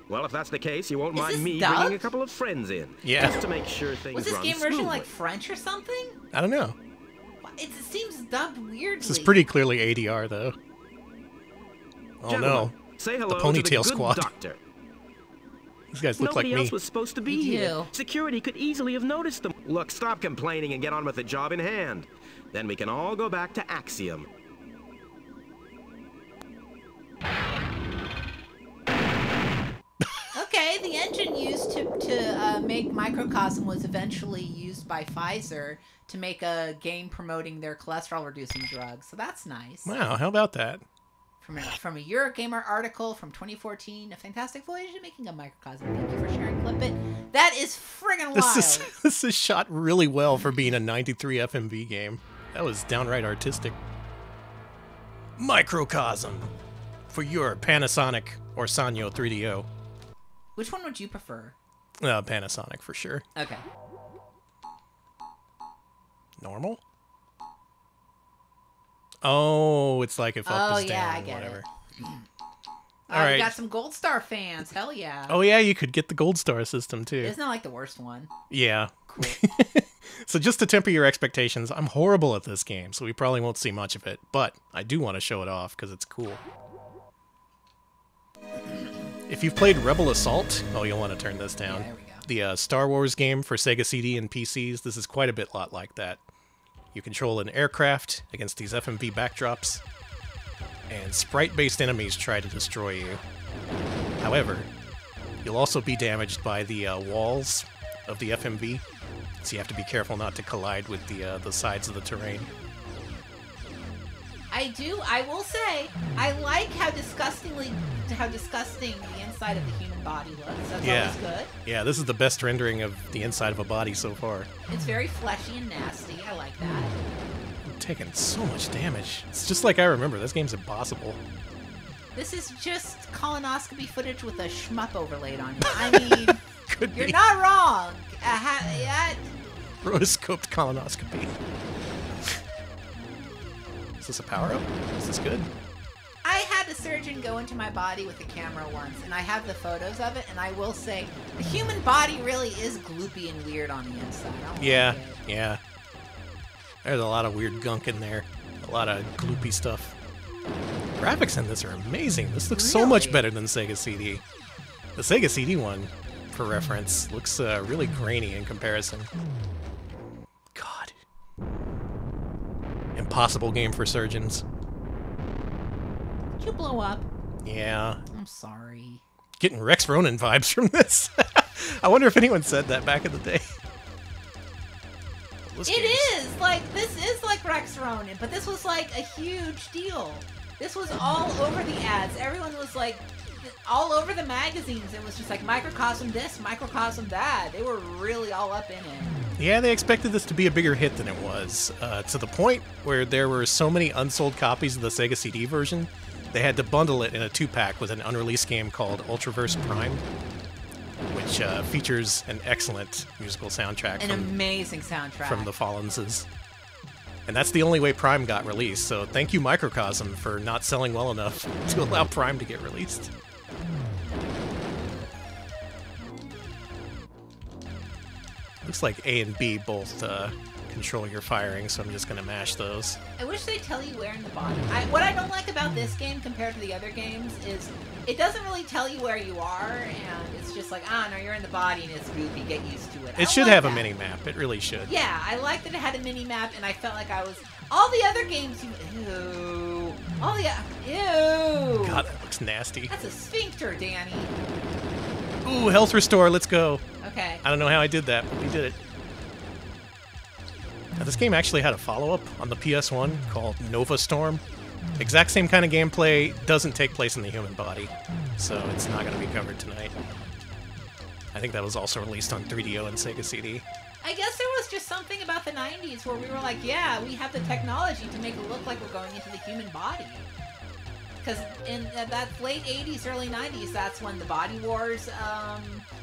Well, if that's the case, you won't mind me dubbed? bringing a couple of friends in. Yeah. Just to make sure things Was this run game version smoothly. like French or something? I don't know. It seems dubbed weirdly. This is pretty clearly ADR, though. Oh Gentlemen, no. say hello The to the ponytail good squad. doctor. These guys look Nobody like me. else was supposed to be You here. do. Security could easily have noticed them. Look, stop complaining and get on with the job in hand. Then we can all go back to Axiom. Okay, the engine used to make Microcosm was eventually used by Pfizer to make a game promoting their cholesterol-reducing drugs. So that's nice. Wow, how about that? From a Eurogamer article from 2014, a fantastic voyage to making a Microcosm. Thank you for sharing Clip It. That is friggin' wild. This is shot really well for being a 93 FMV game. That was downright artistic. Microcosm for your Panasonic or Sanyo 3DO. Which one would you prefer? Panasonic for sure. Okay. Normal? Oh, it's like if up is yeah, down, I get whatever. it. All right. We got some Gold Star fans. Hell yeah. Oh yeah, you could get the Gold Star system too. Isn't that like the worst one? Yeah. Cool. So just to temper your expectations, I'm horrible at this game, so we probably won't see much of it. But I do want to show it off because it's cool. If you've played Rebel Assault, you'll want to turn this down. Yeah, there we go. The Star Wars game for Sega CD and PCs, this is quite a lot like that. You control an aircraft against these FMV backdrops, and sprite-based enemies try to destroy you. However, you'll also be damaged by the walls of the FMV, so you have to be careful not to collide with the sides of the terrain. I will say, I like how disgusting the inside of the human body looks. That's always good. Yeah, this is the best rendering of the inside of a body so far. It's very fleshy and nasty. I like that. I'm taking so much damage. It's just like I remember. This game's impossible. This is just colonoscopy footage with a shmup overlaid on it. I mean, Could you're be. not wrong. Rotoscoped colonoscopy. Is this a power-up? Is this good? I had a surgeon go into my body with a camera once, and I have the photos of it, and I will say, the human body really is gloopy and weird on the inside. Yeah, yeah. There's a lot of weird gunk in there. A lot of gloopy stuff. Graphics in this are amazing. This looks so much better than Sega CD. The Sega CD one, for reference, looks really grainy in comparison. God. Impossible game for surgeons. Did you blow up? Yeah. I'm sorry. Getting Rex Ronan vibes from this. I wonder if anyone said that back in the day. It is! Like, this is like Rex Ronan, but this was like a huge deal. This was all over the ads. Everyone was like, all over the magazines. It was just like Microcosm this, Microcosm that. They were really all up in it. Yeah, they expected this to be a bigger hit than it was, to the point where there were so many unsold copies of the Sega CD version, they had to bundle it in a 2-pack with an unreleased game called Ultraverse Prime, which features an excellent musical soundtrack. An amazing soundtrack. From the Fallenses. And that's the only way Prime got released, so thank you Microcosm for not selling well enough to allow Prime to get released. Looks like A and B both control your firing, so I'm just going to mash those. I wish they'd tell you where in the body. What I don't like about this game compared to the other games is it doesn't really tell you where you are, and it's just like, no, you're in the body and it's goofy, get used to it. It should have a mini-map, it really should. Yeah, I like that it had a mini-map, and I felt like I was... All the other games, ew. Ew. God, that looks nasty. That's a sphincter, Danny. Ooh, health restore, let's go. Okay. I don't know how I did that, but we did it. Now, this game actually had a follow-up on the PS1 called Nova Storm. Exact same kind of gameplay, doesn't take place in the human body, so it's not going to be covered tonight. I think that was also released on 3DO and Sega CD. I guess there was just something about the 90s where we were like, yeah, we have the technology to make it look like we're going into the human body. Because in that late 80s, early 90s, that's when the Body Wars,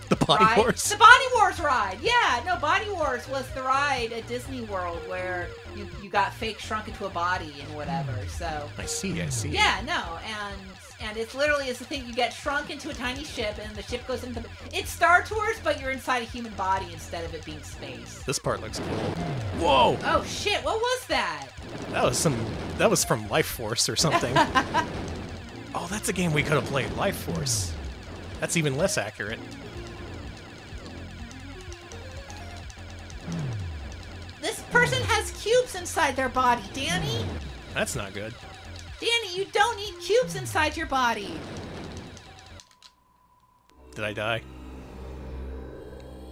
The Body Wars? The Body Wars ride! Yeah, no, Body Wars was the ride at Disney World where you got fake shrunk into a body and whatever, so... I see. Yeah, no, and it's literally the thing, you get shrunk into a tiny ship and the ship goes into... It's Star Tours, but you're inside a human body instead of it being space. This part looks cool. Whoa! Oh shit, what was that? That was from Life Force or something. Oh, that's a game we could have played, Life Force. That's even less accurate. This person has cubes inside their body, Danny! That's not good. Danny, you don't need cubes inside your body! Did I die?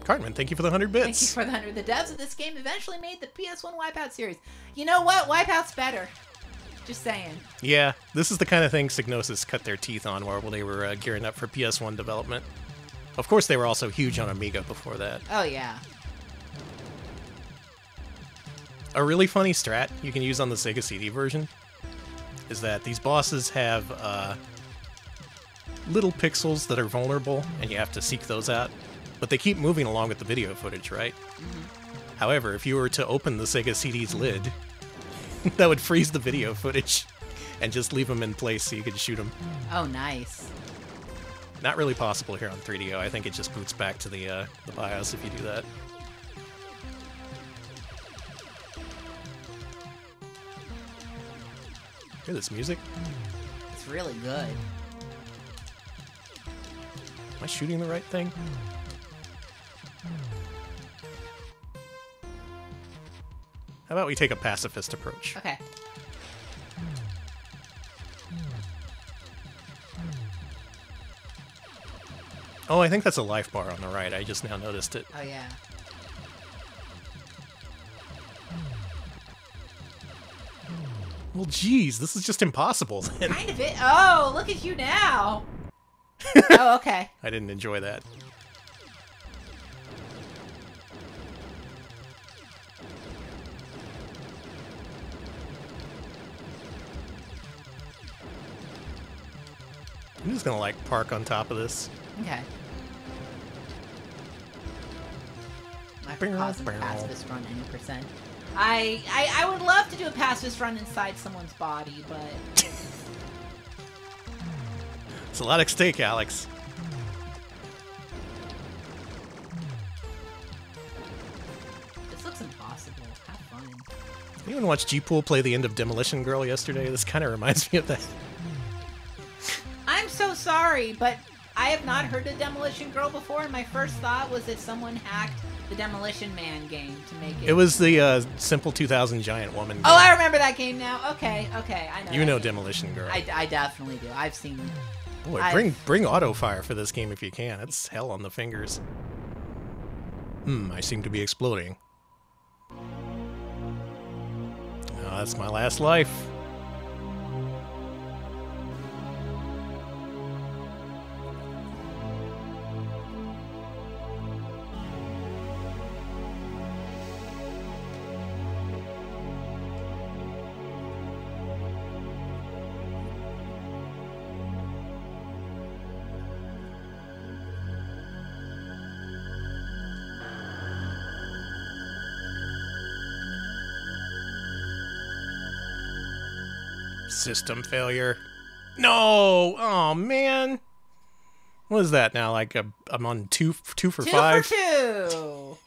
Cartman, thank you for the 100 bits. Thank you for the 100. The devs of this game eventually made the PS1 Wipeout series. You know what? Wipeout's better. Just saying. Yeah, this is the kind of thing Psygnosis cut their teeth on while they were gearing up for PS1 development. Of course, they were also huge on Amiga before that. Oh, yeah. A really funny strat you can use on the Sega CD version is that these bosses have little pixels that are vulnerable, and you have to seek those out. But they keep moving along with the video footage, right? Mm-hmm. However, if you were to open the Sega CD's lid, that would freeze the video footage and just leave them in place so you could shoot them. Oh, nice. Not really possible here on 3DO. I think it just boots back to the BIOS if you do that. Hear this music? It's really good. Am I shooting the right thing? How about we take a pacifist approach? Okay. Oh, I think that's a life bar on the right. I just now noticed it. Oh, yeah. Well, geez, this is just impossible then. Kind of it. Oh, look at you now. Oh, okay. I didn't enjoy that. I'm just gonna, like, park on top of this. Okay. Microcosm pacifist run 90%. I would love to do a pacifist run inside someone's body, but It's a lot at stake, Alex. This looks impossible. Have fun. Anyone watch G-Pool play the end of Demolition Girl yesterday? This kind of reminds me of that. I'm so sorry, but I have not heard of Demolition Girl before, and my first thought was that someone hacked the Demolition Man game to make it. It was the Simple 2000 Giant Woman game. Oh, I remember that game now. Okay, I know. You know Demolition Girl. I definitely do. I've seen. Boy, bring auto fire for this game if you can. It's hell on the fingers. I seem to be exploding. Oh, that's my last life. System failure. No! Oh, man. What is that now? Like, I'm on two for 5? 2 for 2!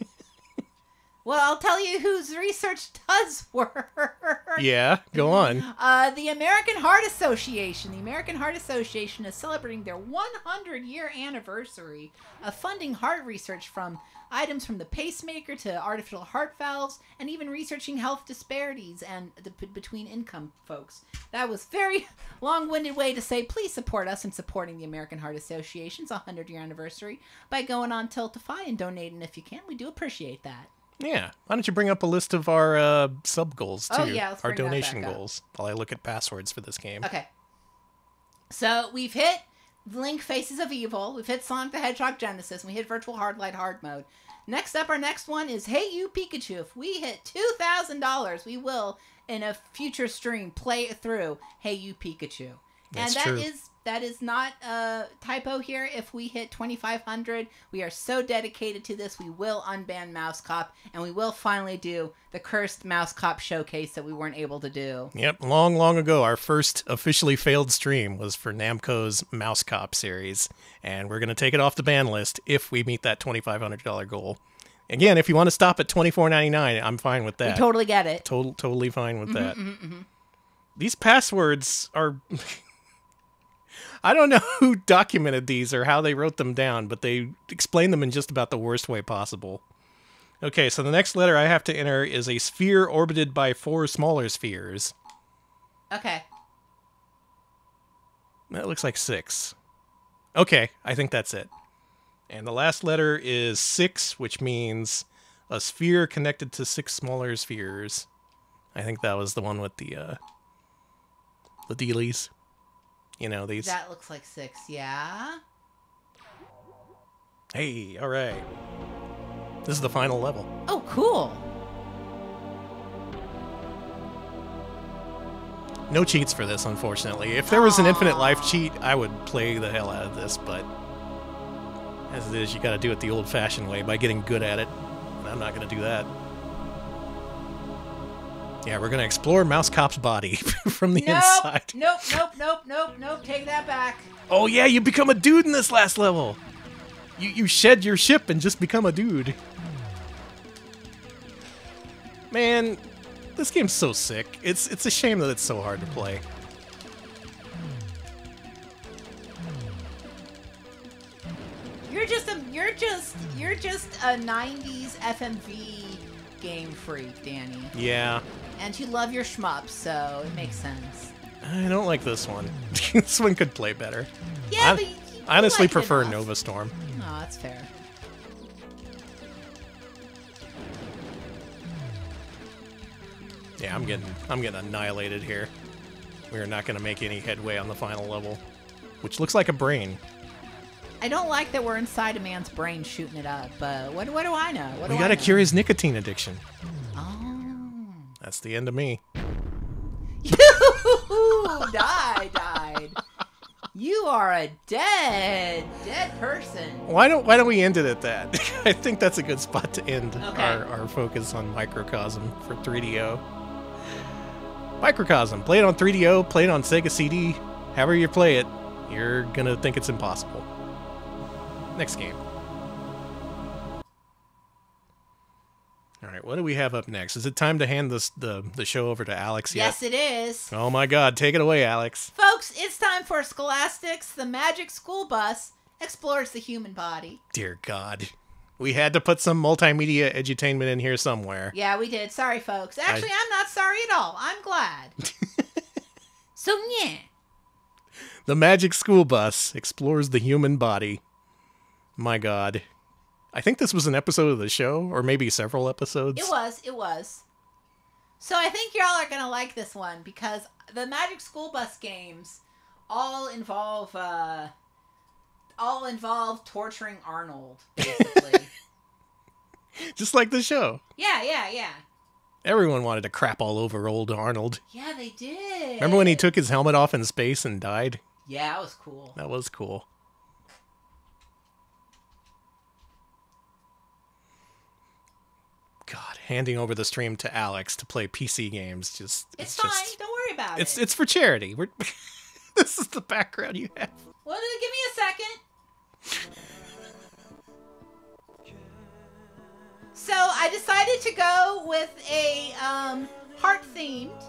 Well, I'll tell you whose research does work. Yeah, go on. The American Heart Association. The American Heart Association is celebrating their 100-year anniversary of funding heart research, from items from the pacemaker to artificial heart valves, and even researching health disparities and between income folks. That was very long-winded way to say, please support us in supporting the American Heart Association's 100-year anniversary by going on Tiltify and donating if you can. We do appreciate that. Yeah. Why don't you bring up a list of our sub goals, too? Oh, yeah. Let's our bring that donation back up. goals, while I look at passwords for this game. Okay. So we've hit Link Faces of Evil. We've hit Sonic the Hedgehog Genesis. And we hit Virtual Hard Light Hard Mode. Next up, our next one is Hey You Pikachu. If we hit $2,000, we will, in a future stream, play it through Hey You Pikachu. That's and true. that is not a typo here. If we hit 2,500, we are so dedicated to this, we will unban Mouse Cop, and we will finally do the cursed Mouse Cop showcase that we weren't able to do. Yep, long, long ago, our first officially failed stream was for Namco's Mouse Cop series, and we're going to take it off the ban list if we meet that $2,500 goal. Again, if you want to stop at $24.99, I'm fine with that. We totally get it. Totally fine with that. These passwords are... I don't know who documented these or how they wrote them down, but they explain them in just about the worst way possible. Okay, so the next letter I have to enter is a sphere orbited by 4 smaller spheres. Okay. That looks like 6. Okay, I think that's it. And the last letter is 6, which means a sphere connected to 6 smaller spheres. I think that was the one with the dealies. You know, these... That looks like 6, yeah? Hey, alright. This is the final level. Oh, cool. No cheats for this, unfortunately. If there was an infinite life cheat, I would play the hell out of this, but... as it is, you gotta do it the old-fashioned way, by getting good at it. And I'm not gonna do that. Yeah, we're gonna explore Mouse Cop's body from the inside. Nope, take that back. Oh yeah, you become a dude in this last level! You shed your ship and just become a dude. Man, this game's so sick. It's a shame that it's so hard to play. You're just a 90s FMV game freak, Danny. Yeah. And you love your shmups, so it makes sense. I don't like this one. This one could play better. Yeah, but I honestly like it prefer enough. Nova Storm. No, that's fair. Yeah, I'm getting annihilated here. We are not going to make any headway on the final level, which looks like a brain. I don't like that we're inside a man's brain shooting it up, but what do I know? We got to cure his nicotine addiction. Oh. That's the end of me. Died. You are a dead person. Why don't we end it at that? I think that's a good spot to end Okay. our focus on Microcosm for 3DO. Microcosm, play it on 3DO, play it on Sega CD, however you play it. you're gonna think it's impossible. Next game. Alright, what do we have up next? Is it time to hand the show over to Alex yet? Yes, it is. Oh my god, take it away, Alex. Folks, it's time for Scholastic's The Magic School Bus Explores the Human Body. Dear God. We had to put some multimedia edutainment in here somewhere. Yeah, we did. Sorry, folks. Actually, I'm not sorry at all. I'm glad. So, yeah. The Magic School Bus Explores the Human Body. My God. I think this was an episode of the show, or maybe several episodes. It was. So I think y'all are going to like this one, because the Magic School Bus games all involve torturing Arnold, basically. Just like the show. Yeah. Everyone wanted to crap all over old Arnold. Yeah, they did. Remember when he took his helmet off in space and died? Yeah, that was cool. That was cool. God, handing over the stream to Alex to play PC games it's fine. Don't worry about it. It's for charity. This is the background you have. Well, give me a second. So I decided to go with a heart-themed.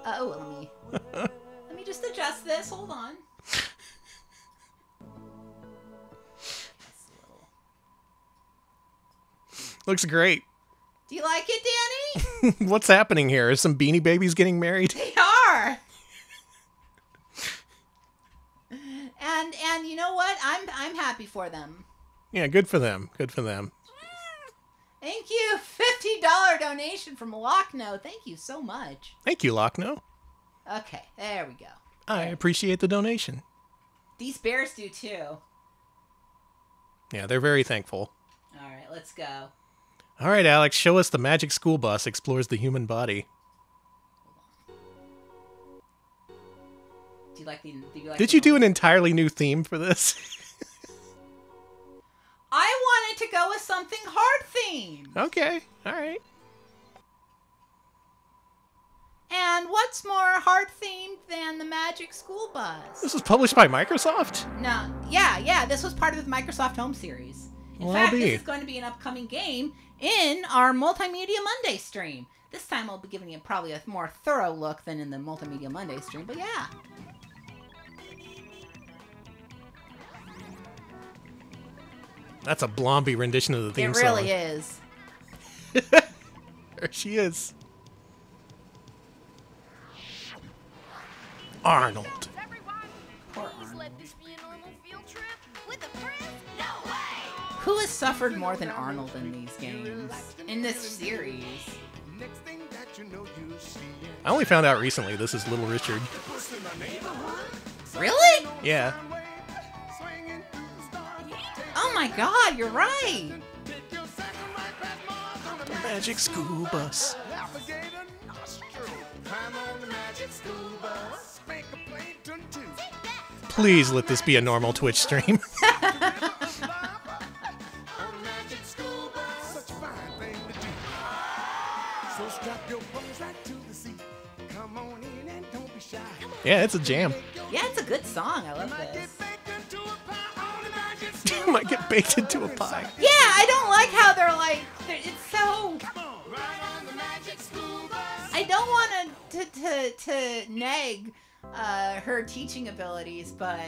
Let me just adjust this. Hold on. Looks great. Do you like it, Danny? What's happening here? Are some Beanie Babies getting married? They are. And you know what? I'm happy for them. Yeah, good for them. Good for them. Thank you. $50 donation from Lochno. Thank you so much. Thank you, Lochno. Okay, there we go. I appreciate the donation. These bears do too. Yeah, they're very thankful. All right, let's go. All right, Alex, show us the Magic School Bus Explores the Human Body. Do you like the Did you do an entirely new theme for this? I wanted to go with something hard-themed. Okay, all right. And what's more hard-themed than the Magic School Bus? This was published by Microsoft? No, yeah, this was part of the Microsoft Home Series. In fact, this is going to be an upcoming game in our Multimedia Monday stream. This time I'll be giving you probably a more thorough look than in the Multimedia Monday stream, but yeah. That's a Blomby rendition of the theme song. It really is. There she is. Arnold. Poor Arnold. Who has suffered more than Arnold in these games? In this series? I only found out recently this is Little Richard. Really? Yeah. Oh my god, you're right! Magic School Bus. Please let this be a normal Twitch stream. Yeah, it's a jam. Yeah, it's a good song. I love this. You might get baked into a pie. Yeah, I don't like how it's so... I don't want to nag her teaching abilities, but...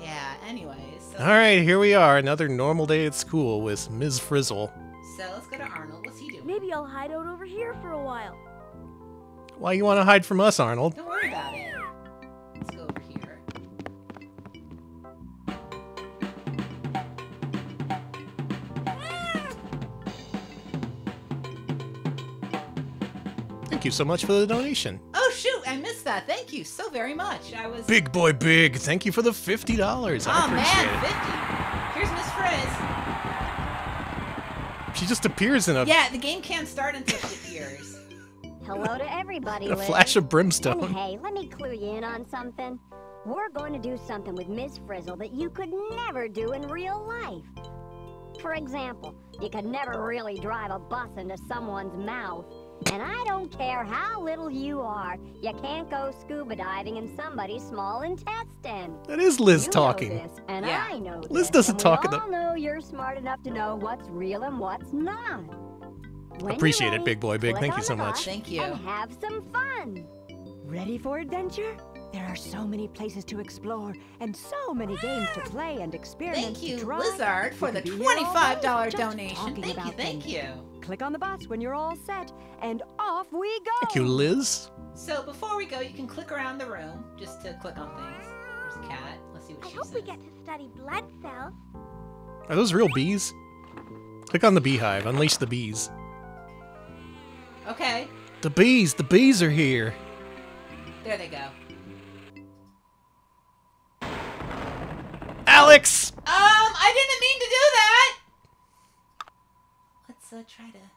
Yeah, anyways. So Alright, here we are. Another normal day at school with Ms. Frizzle. So let's go to Arnold. What's he doing? Maybe I'll hide out over here for a while. Why you want to hide from us, Arnold? Don't worry about it. Let's go over here. Thank you so much for the donation. Oh shoot, I missed that. Thank you so very much. I was... Big boy big. Thank you for the $50. I appreciate man, 50. Here's Miss Frizz. She just appears in a... Yeah, the game can't start until she appears. Hello to everybody, a flash of brimstone. And hey, let me clue you in on something. We're going to do something with Ms. Frizzle that you could never do in real life. For example, you could never really drive a bus into someone's mouth. And I don't care how little you are, you can't go scuba diving in somebody's small intestine. That is Liz You talking. Know this, and Yeah. I know Liz this, doesn't and talk in we the- all know you're smart enough to know what's real and what's not. When Appreciate you're it, ready, Big Boy Big. click Thank on you so the much. box Thank you. And have some fun. Ready for adventure? There are so many places to explore and so many games to play and experiments Thank you, to try. Lizard, for You the could be here all $25 day just donation. talking Thank you, about thank things. you. Click on the bus when you're all set, and off we go. Thank you, Liz. So before we go, you can click around the room just to click on things. There's a cat. Let's see what I she hope says. we get to study blood cells. Are those real bees? Click on the beehive. Unleash the bees. Okay, The bees are here. there they go. Alex! I didn't mean to do that. Let's try to. Let's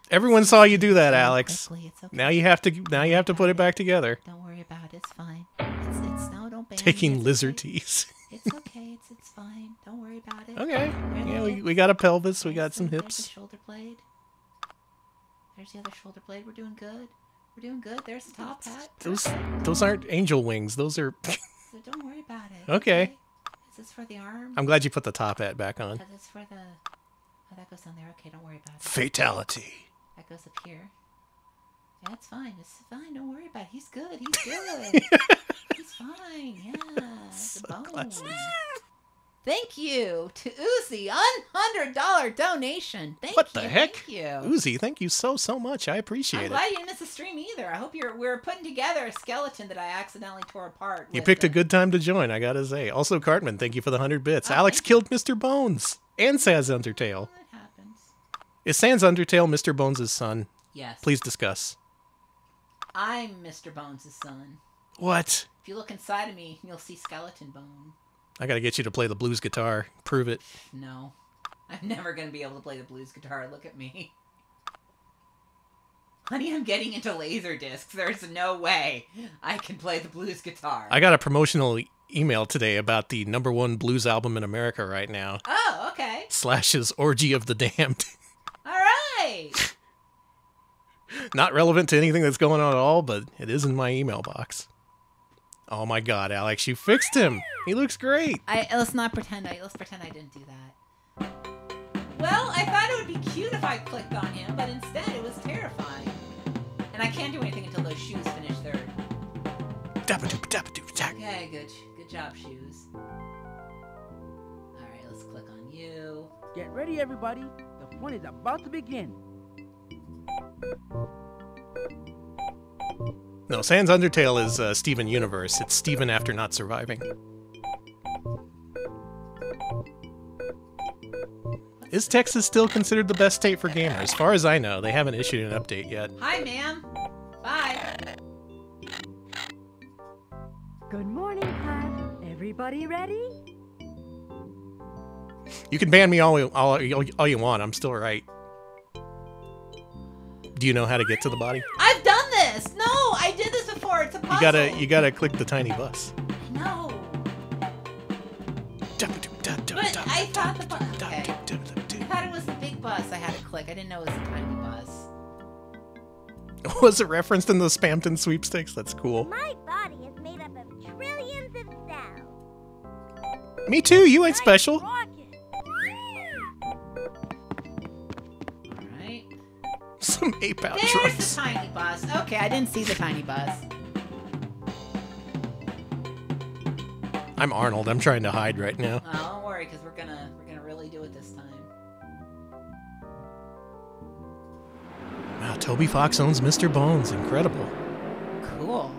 Everyone saw you do that, Alex. quickly. It's okay. Now you have to put it back together. Don't worry about it. It's fine. It's no, don't ban me. Taking It's lizard okay. teas. It's okay. It's fine. Don't worry about it. Okay. There Yeah, they we got a pelvis. We There's got some There's hips. the shoulder blade. There's the other shoulder blade. We're doing good. We're doing good. There's the top hat. Those aren't angel wings. Those are. So don't worry about it. Okay. Is this for the arm? I'm glad you put the top hat back on. Is this for the? Oh, that goes down there. Okay, don't worry about it. Fatality. That goes up here. Yeah, it's fine. It's fine. Don't worry about it. He's good. He's good. He's fine. Yeah. So the bone. classic. Thank you to Uzi, $100 donation. Thank What you. the heck? Thank you. Uzi, thank you so much. I appreciate I'm it. glad you didn't miss the stream either. I hope we're putting together a skeleton that I accidentally tore apart. You with picked a the- good time to join, I gotta say. Also, Cartman, thank you for the 100 bits. Oh, Alex thank you. killed Mr. Bones and Sans Undertale. That happens. Is Sans Undertale Mr. Bones' son? Yes. Please discuss. I'm Mr. Bones' son. What? If you look inside of me, you'll see skeleton bone. I gotta get you to play the blues guitar. Prove it. No. I'm never going to be able to play the blues guitar. Look at me. Honey, I'm getting into laser discs. There's no way I can play the blues guitar. I got a promotional email today about the #1 blues album in America right now. Oh, okay. Slash's Orgy of the Damned. All right. Not relevant to anything that's going on at all, but it is in my email box. Oh my god, Alex, you fixed him. He looks great. Let's not pretend. Let's pretend I didn't do that. Well, I thought it would be cute if I clicked on him, but instead it was terrifying. And I can't do anything until those shoes finish their. Okay, good job, shoes. All right, let's click on you. Get ready, everybody. The fun is about to begin. No, Sans Undertale is Steven Universe. It's Steven after not surviving. Is Texas still considered the best state for gamers? As far as I know, they haven't issued an update yet. Hi, ma'am. Bye. Good morning, class. Everybody ready? You can ban me all you want. I'm still right. Do you know how to get to the body? I've done this. No, I did this before. It's a puzzle. You gotta click the tiny bus. No. But I thought the bus. Okay. I thought it was the big bus I had to click. I didn't know it was the tiny bus. Was it referenced in the Spampton sweepstakes? That's cool. My body is made up of trillions of cells. Me too. You ain't special. Rocket. All right. Some ape out There's trucks. the tiny bus. Okay, I didn't see the tiny bus. I'm Arnold. I'm trying to hide right now. Oh, don't worry, because we're gonna really do it this time. Wow, Toby Fox owns Mr. Bones. Incredible. Cool.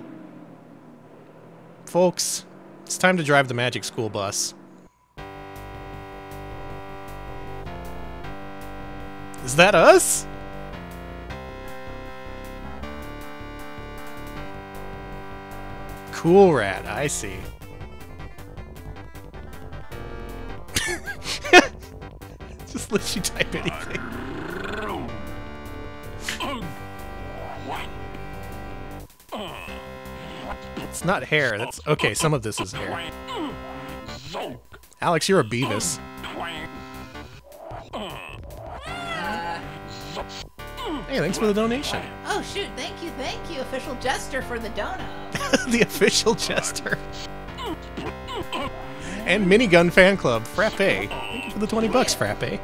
Folks, it's time to drive the Magic School Bus. Is that us? Cool Rat, I see. Just let you type anything. It's not hair. That's okay. Some of this is hair. Alex, you're a Beavis. Hey, thanks for the donation. Oh, shoot. Thank you, official jester for the donut. The official jester. And Minigun Fan Club, Frappe. Thank you for the $20, Frappe.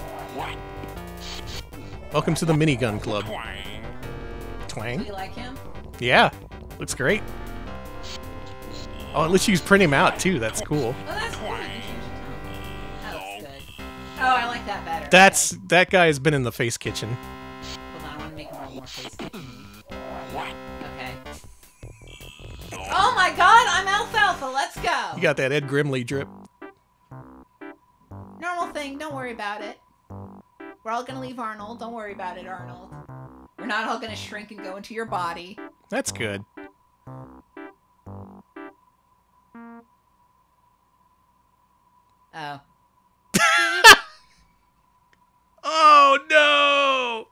Welcome to the Minigun Club. Twang. Do you like him? Yeah, looks great. Oh, at least you print him out too. That's cool. Oh, that's cool. You can change the tone. That looks good. Oh, I like that better. That guy has been in the face kitchen. Hold on, I want to make him a little more face kitchen. Okay. Oh my God, I'm alfalfa. Let's go. You got that Ed Grimley drip. Normal thing. Don't worry about it. We're all gonna leave Arnold. Don't worry about it, Arnold. We're not all gonna shrink and go into your body. That's good. Oh. Oh no!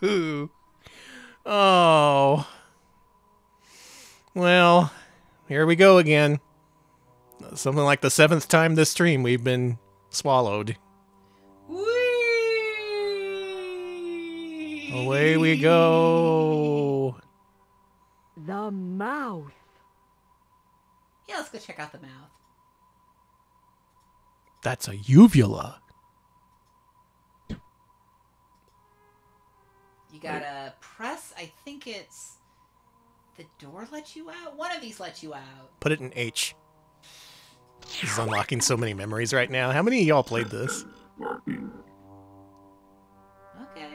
Ew. Oh. Well, here we go again. Something like the 7th time this stream we've been swallowed. Whee! Away we go. The mouth. Yeah, let's go check out the mouth. That's a uvula. You gotta press, I think it's... The door lets you out? One of these lets you out. Put it in H. This is unlocking so many memories right now. How many of y'all played this? Okay.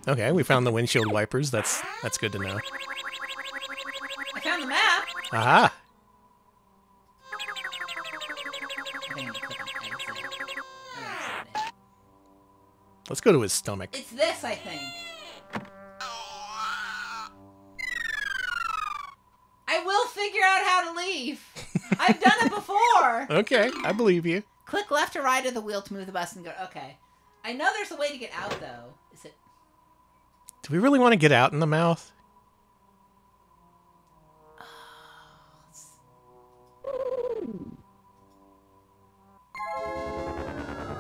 Okay, we found the windshield wipers. That's good to know. I found the map! Aha! Let's go to his stomach. It's this, I think. I will figure out how to leave. I've done it before. Okay, I believe you. Click left or right of the wheel to move the bus and go. Okay. I know there's a way to get out, though. Is it? Do we really want to get out in the mouth?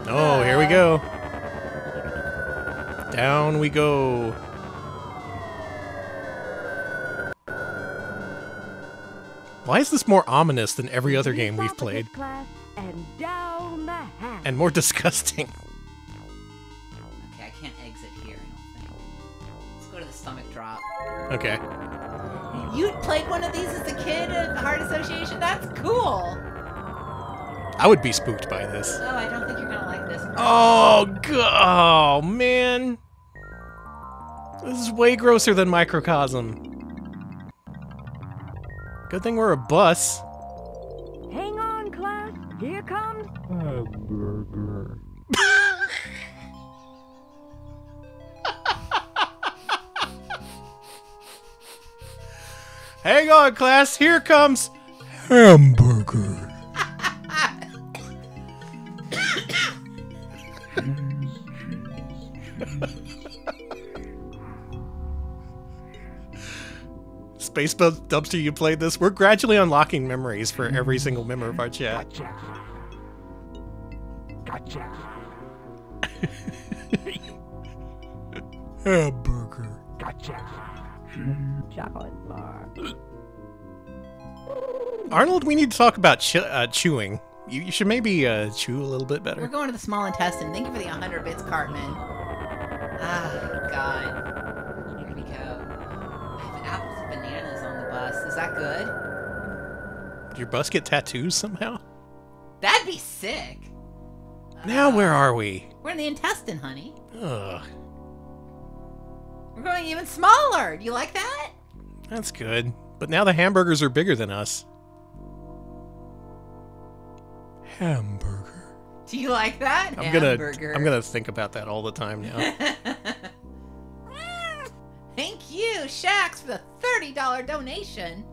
Oh, here we go. Down we go. Why is this more ominous than every other game we've played? And down the hatch. And more disgusting. Okay, I can't exit here, I don't think. Let's go to the stomach drop. Okay. You played one of these as a kid at the Heart Association? That's cool! I would be spooked by this. Oh, I don't think you're gonna like this. Oh, man. This is way grosser than Microcosm. Good thing we're a bus. Hang on, class. Here comes hamburger. Hang on, class. Here comes hamburger. Space Dumpster, you played this? We're gradually unlocking memories for every single member of our chat. Gotcha. Hamburger. Gotcha. Chocolate bar. Arnold, we need to talk about chewing. You should maybe chew a little bit better. We're going to the small intestine. Thank you for the 100 bits, Cartman. Ah, God. Here we go. I have apples and bananas on the bus. Is that good? Did your bus get tattoos somehow? That'd be sick. Now where are we? We're in the intestine, honey. Ugh. We're going even smaller. Do you like that? That's good. But now the hamburgers are bigger than us. Hamburger. Do you like that? I'm Hamburger. gonna think about that all the time now. Thank you, Shax, for the $30 donation.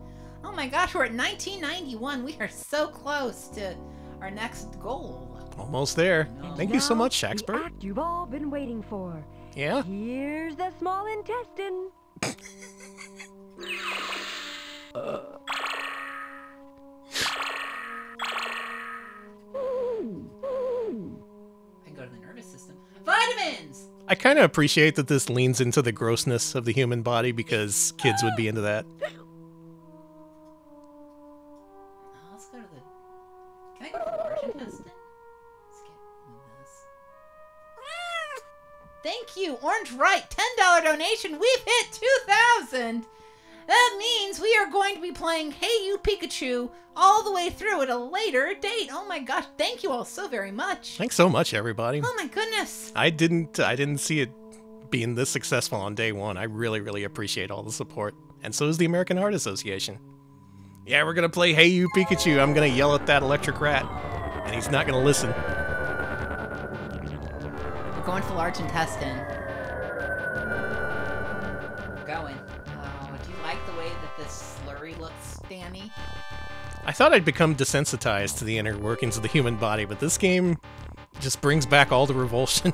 Oh my gosh, we're at 1991. We are so close to our next goal. Almost there. Thank you so much, The Shaxpert. act you've all been waiting for. Yeah. Here's the small intestine. I kind of appreciate that this leans into the grossness of the human body because kids would be into that. Let's go to the... Can I go to the large intestine? Let's get this. Thank you, Orange Right. $10 donation. We've hit 2,000. That means we are going to be playing Hey You Pikachu all the way through at a later date. Oh my gosh, thank you all so very much. Thanks so much, everybody. Oh my goodness. I didn't see it being this successful on day one. I really, really appreciate all the support. And so is the American Heart Association. Yeah, we're gonna play Hey You Pikachu. I'm gonna yell at that electric rat. And he's not gonna listen. We're going for large intestine. We're going. Do you like the way that this slurry looks, Danny? I thought I'd become desensitized to the inner workings of the human body, but this game just brings back all the revulsion.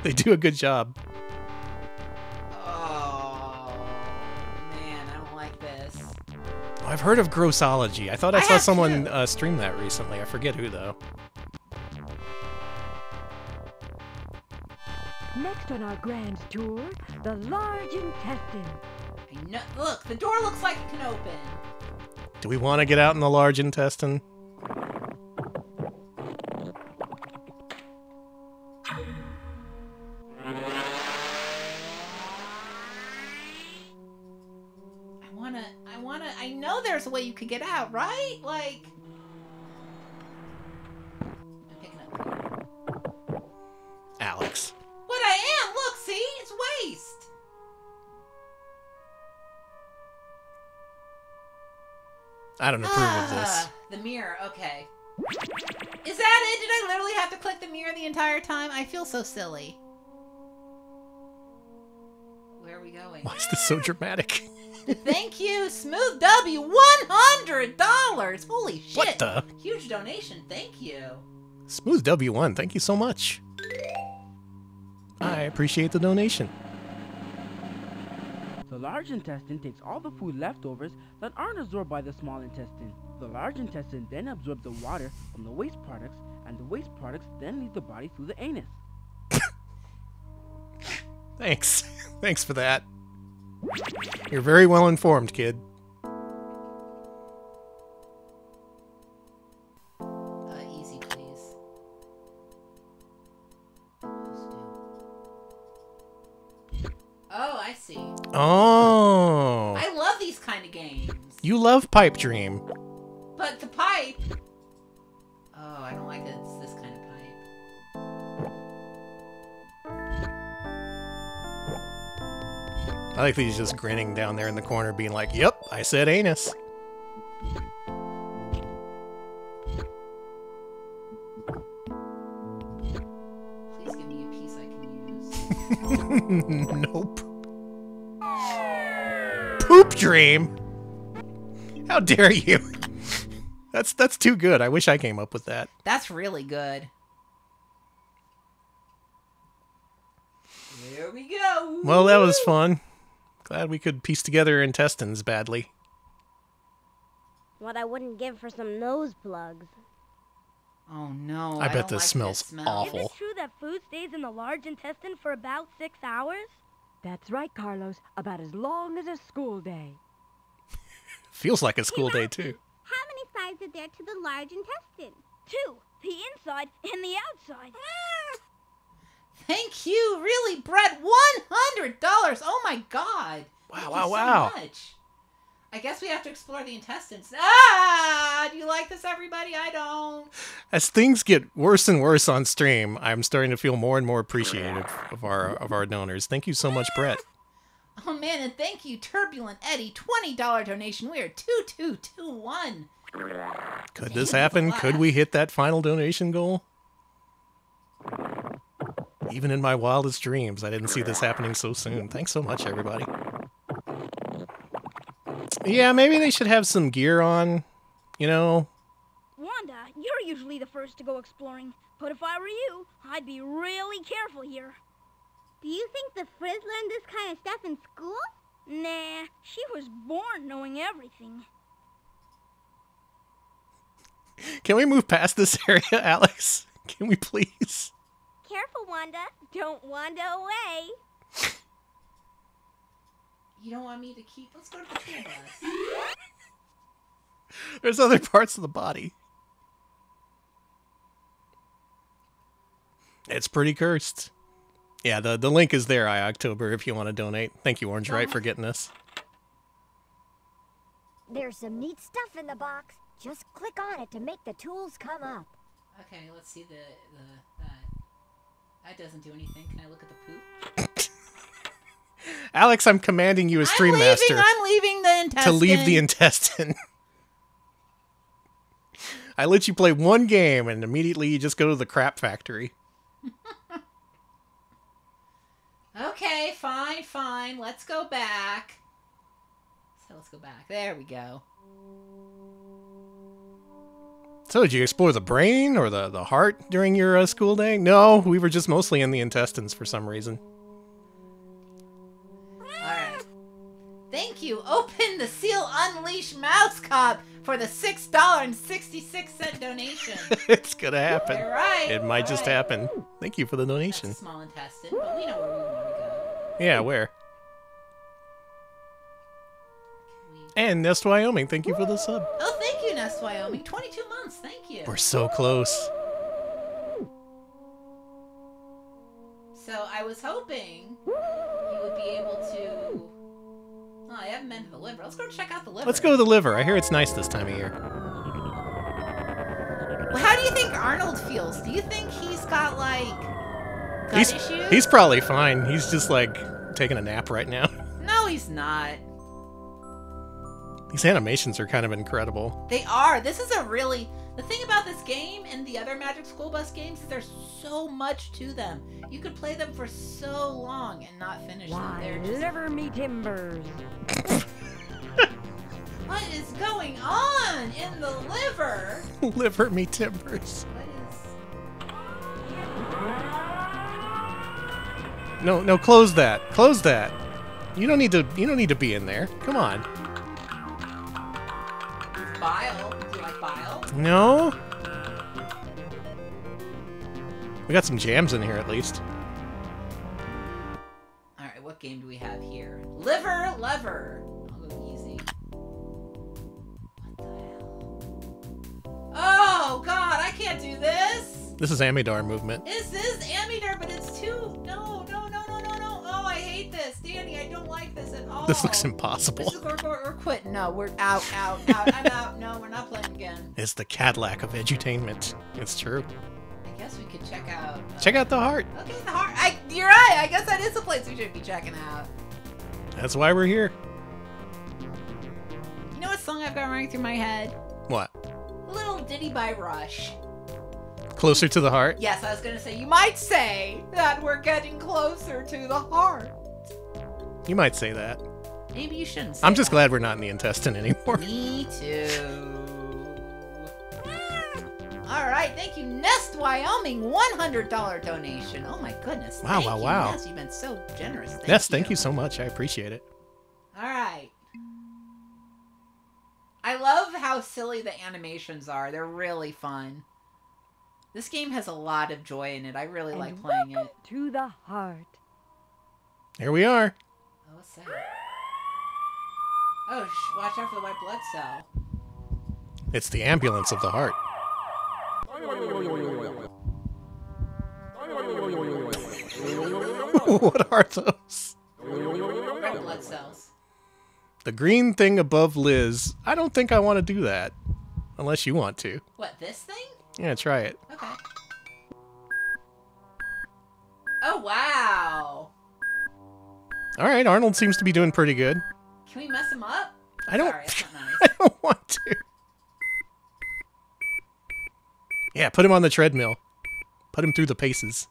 They do a good job. Oh, man, I don't like this. Oh, I've heard of Grossology. I thought I saw someone stream that recently. I forget who, though. Next on our grand tour, the large intestine. I know. Look, the door looks like it can open. Do we want to get out in the large intestine? I know there's a way you could get out, right? Like... I'm picking up. Alex. What I am! Look, see? It's waste! I don't approve of this. The mirror, okay. Is that it? Did I literally have to click the mirror the entire time? I feel so silly. Where are we going? Why is this so dramatic? Thank you, Smooth W, $100! Holy shit! What the? Huge donation, thank you. Smooth W1, thank you so much. I appreciate the donation. The large intestine takes all the food leftovers that aren't absorbed by the small intestine. The large intestine then absorbs the water from the waste products, and the waste products then leave the body through the anus. Thanks. Thanks for that. You're very well informed, kid. Easy, please. Oh, I see. Oh. I love these kind of games. You love Pipe Dream. But the pipe... Oh, I don't like that it's this kind of pipe. I like that he's just grinning down there in the corner being like, yep, I said anus. Please give me a piece I can use. Nope. Poop Dream? How dare you? That's too good. I wish I came up with that. That's really good. There we go. Well, that was fun. Glad we could piece together intestines badly. What I wouldn't give for some nose plugs. Oh no, I bet don't this like smells smell. awful. Is it true that food stays in the large intestine for about 6 hours? That's right, Carlos. About as long as a school day. Feels like a school day, too. How many sides are there to the large intestine? 2. The inside and the outside. Thank you, really, Brett. $100. Oh my God. Wow, Thank wow, you wow. So much. I guess we have to explore the intestines. Ah! Do you like this, everybody? I don't. As things get worse and worse on stream, I'm starting to feel more and more appreciative of our donors. Thank you so much, Brett. Oh man, and thank you, Turbulent Eddie. $20 donation. We are 2221. Could this happen? Could we hit that final donation goal? Even in my wildest dreams, I didn't see this happening so soon. Thanks so much, everybody. Yeah, maybe they should have some gear on, you know? Wanda, you're usually the first to go exploring, but if I were you, I'd be really careful here. Do you think the Frizz learned this kind of stuff in school? Nah, she was born knowing everything. Can we move past this area, Alex? Can we please? Careful, Wanda. Don't Wanda away. You don't want me to keep... Let's go to the tool bus. There's other parts of the body. It's pretty cursed. Yeah, the link is there, October, if you want to donate. Thank you, Orange Right, for getting us. There's some neat stuff in the box. Just click on it to make the tools come up. Okay, let's see that. That doesn't do anything. Can I look at the poop? Alex, I'm commanding you as Stream Master. I'm leaving the intestine. To leave the intestine. I let you play one game, and immediately you just go to the crap factory. Okay, fine. Let's go back. So let's go back. There we go. So, did you explore the brain or the heart during your school day? No, we were just mostly in the intestines for some reason. Alright. Thank you. Open the Seal Unleash Mouse Cop for the $6.66 donation. It's gonna happen. You're right. It might just happen. Thank you for the donation. That's a small intestine, but we know where we want to go. Yeah, where? And Nest Wyoming, thank you for the sub. Oh, thank you, Nest Wyoming. 22 months, thank you. We're so close. So I was hoping you would be able to... Oh, I haven't been to the liver. Let's go check out the liver. Let's go to the liver. I hear it's nice this time of year. Well, how do you think Arnold feels? Do you think he's got, like, gut issues? He's probably fine. He's just, like, taking a nap right now. No, he's not. These animations are kind of incredible. They are. This is a really... The thing about this game and the other Magic School Bus games is there's so much to them. You could play them for so long and not finish them. They're just... Liver me timbers. What is going on in the liver? Liver me timbers. What is... No, close that. Close that. You don't need to be in there. Come on. Bile. Do you like bile? No. We got some jams in here at least. Alright, what game do we have here? Liver Lever. I'll go easy. What the hell? Oh, God, I can't do this. This is Amidar movement. This is Amidar, but it's too... No. Oh, I hate this. Danny, I don't like this at all. This looks impossible. This is, we're quitting. No, we're out. I'm out. No, we're not playing again. It's the Cadillac of edutainment. It's true. I guess we could check out... Check out the heart. Okay, the heart. You're right. I guess that is a place we should be checking out. That's why we're here. You know what song I've got running through my head? What? A little ditty by Rush. Closer to the heart? Yes, I was going to say, you might say that we're getting closer to the heart. You might say that. Maybe you shouldn't say I'm just glad we're not in the intestine anymore. Me too. Alright, thank you, Nest Wyoming, $100 donation. Oh my goodness. Wow, thank you, wow. Nest, you've been so generous. Thank you so much. I appreciate it. Alright. I love how silly the animations are. They're really fun. This game has a lot of joy in it. I really like playing it. To the heart. Here we are. Oh, what's that? Oh, watch out for the white blood cell. It's the ambulance of the heart. What are those? Red blood cells. The green thing above Liz. I don't think I want to do that. Unless you want to. What, this thing? Yeah, try it. Okay. Oh, wow. Alright, Arnold seems to be doing pretty good. Can we mess him up? I don't... Sorry, that's not nice. I don't want to. Yeah, put him on the treadmill. Put him through the paces.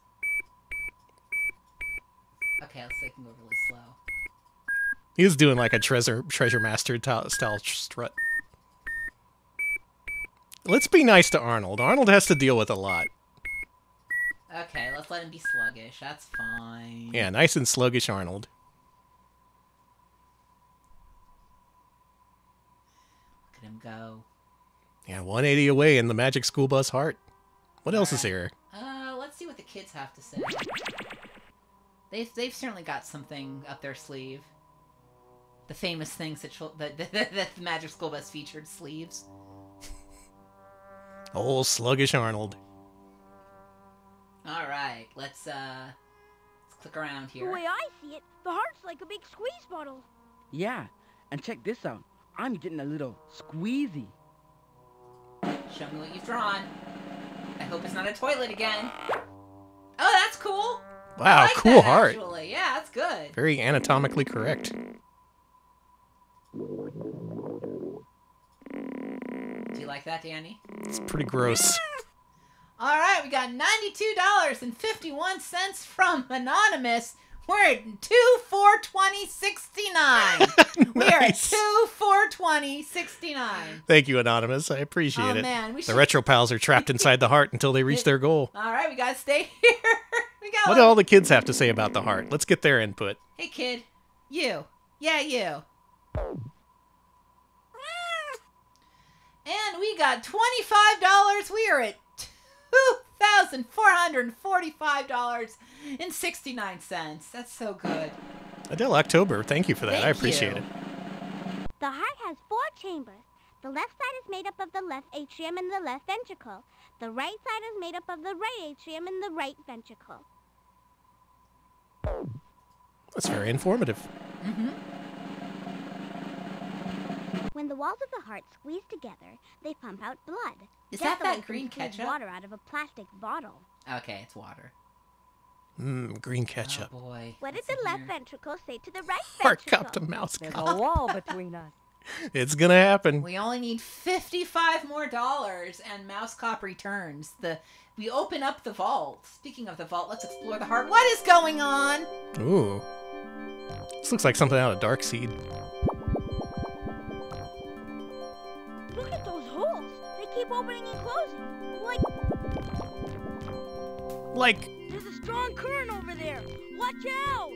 Okay, let's make him go really slow. He was doing like a treasure master style strut. Let's be nice to Arnold. Arnold has to deal with a lot. Okay, let's let him be sluggish. That's fine. Yeah, nice and sluggish Arnold. Look at him go. Yeah, 180 away in the Magic School Bus heart. What else is here? Let's see what the kids have to say? They've certainly got something up their sleeve. The famous things that the Magic School Bus featured sleeves. Old sluggish Arnold. All right, let's click around here. The way I see it, the heart's like a big squeeze bottle. Yeah, and check this out. I'm getting a little squeezy. Show me what you've drawn. I hope it's not a toilet again. Oh, that's cool. Wow, I like cool that, heart. Actually. Yeah, that's good. Very anatomically correct. Do you like that, Danny? It's pretty gross. All right, we got $92.51 from Anonymous. We're at 2/4/2069. We are at 2/4/2069. Thank you, Anonymous. I appreciate it. Man, the Retro Pals are trapped inside the heart until they reach their goal. All right, we got to stay here. What do all the kids have to say about the heart? Let's get their input. Hey, kid. You. Yeah, you. And we got $25. We are at $2,445.69. That's so good. Adele October, thank you for that. I appreciate it. The heart has 4 chambers. The left side is made up of the left atrium and the left ventricle. The right side is made up of the right atrium and the right ventricle. That's very informative. Mm-hmm. When the walls of the heart squeeze together, they pump out blood. Is just that the way green you squeeze ketchup? Water out of a plastic bottle. Okay, it's water. Green ketchup. Oh, boy. What did the left ventricle say to the right Heart ventricle? cup to mouse There's cup. a wall between us. It's gonna happen. We only need $55 more, and Mouse Cop returns. We open up the vault. Speaking of the vault, let's explore the heart. What is going on? Ooh. This looks like something out of Darkseid. Look at those holes. They keep opening and closing. Like... There's a strong current over there. Watch out!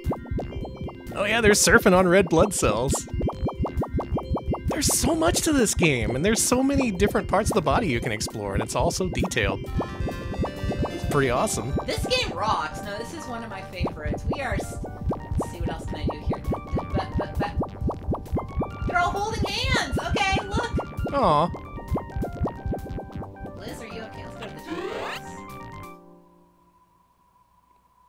Oh yeah, they're surfing on red blood cells. There's so much to this game, and there's so many different parts of the body you can explore, and it's all so detailed. It's pretty awesome. This game rocks. No, this is one of my favorites. We are... Let's see, what else can I do here? They're all holding hands! Okay, look! Aw. Liz, are you okay? Let's go to the toolbox.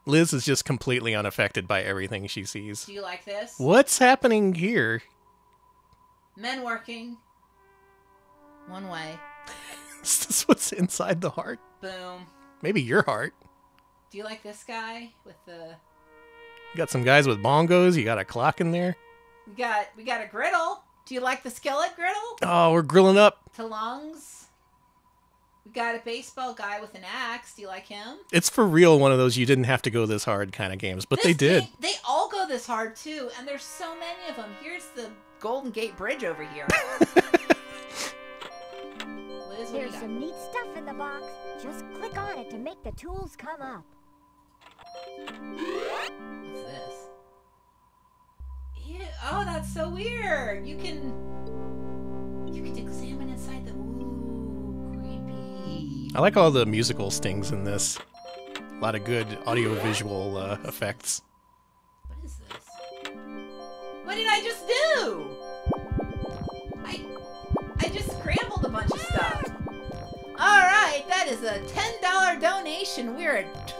Liz is just completely unaffected by everything she sees. Do you like this? What's happening here? Men working. One way. Is this what's inside the heart? Boom. Maybe your heart. Do you like this guy with the... You got some guys with bongos. You got a clock in there. We got a griddle. Do you like the skillet griddle? Oh, we're grilling up. To lungs. We got a baseball guy with an axe. Do you like him? It's for real one of those you didn't have to go this hard kind of games, but they did. They all go this hard too, and there's so many of them. Here's the Golden Gate Bridge over here. Liz, There's some neat stuff in the box. Just click on it to make the tools come up. What's this? Ew, oh, that's so weird. You can examine inside the... Ooh, creepy. I like all the musical stings in this. A lot of good audio-visual effects. What is this? What did I just do? I just scrambled a bunch of stuff. Alright, that is a $10 donation. We're at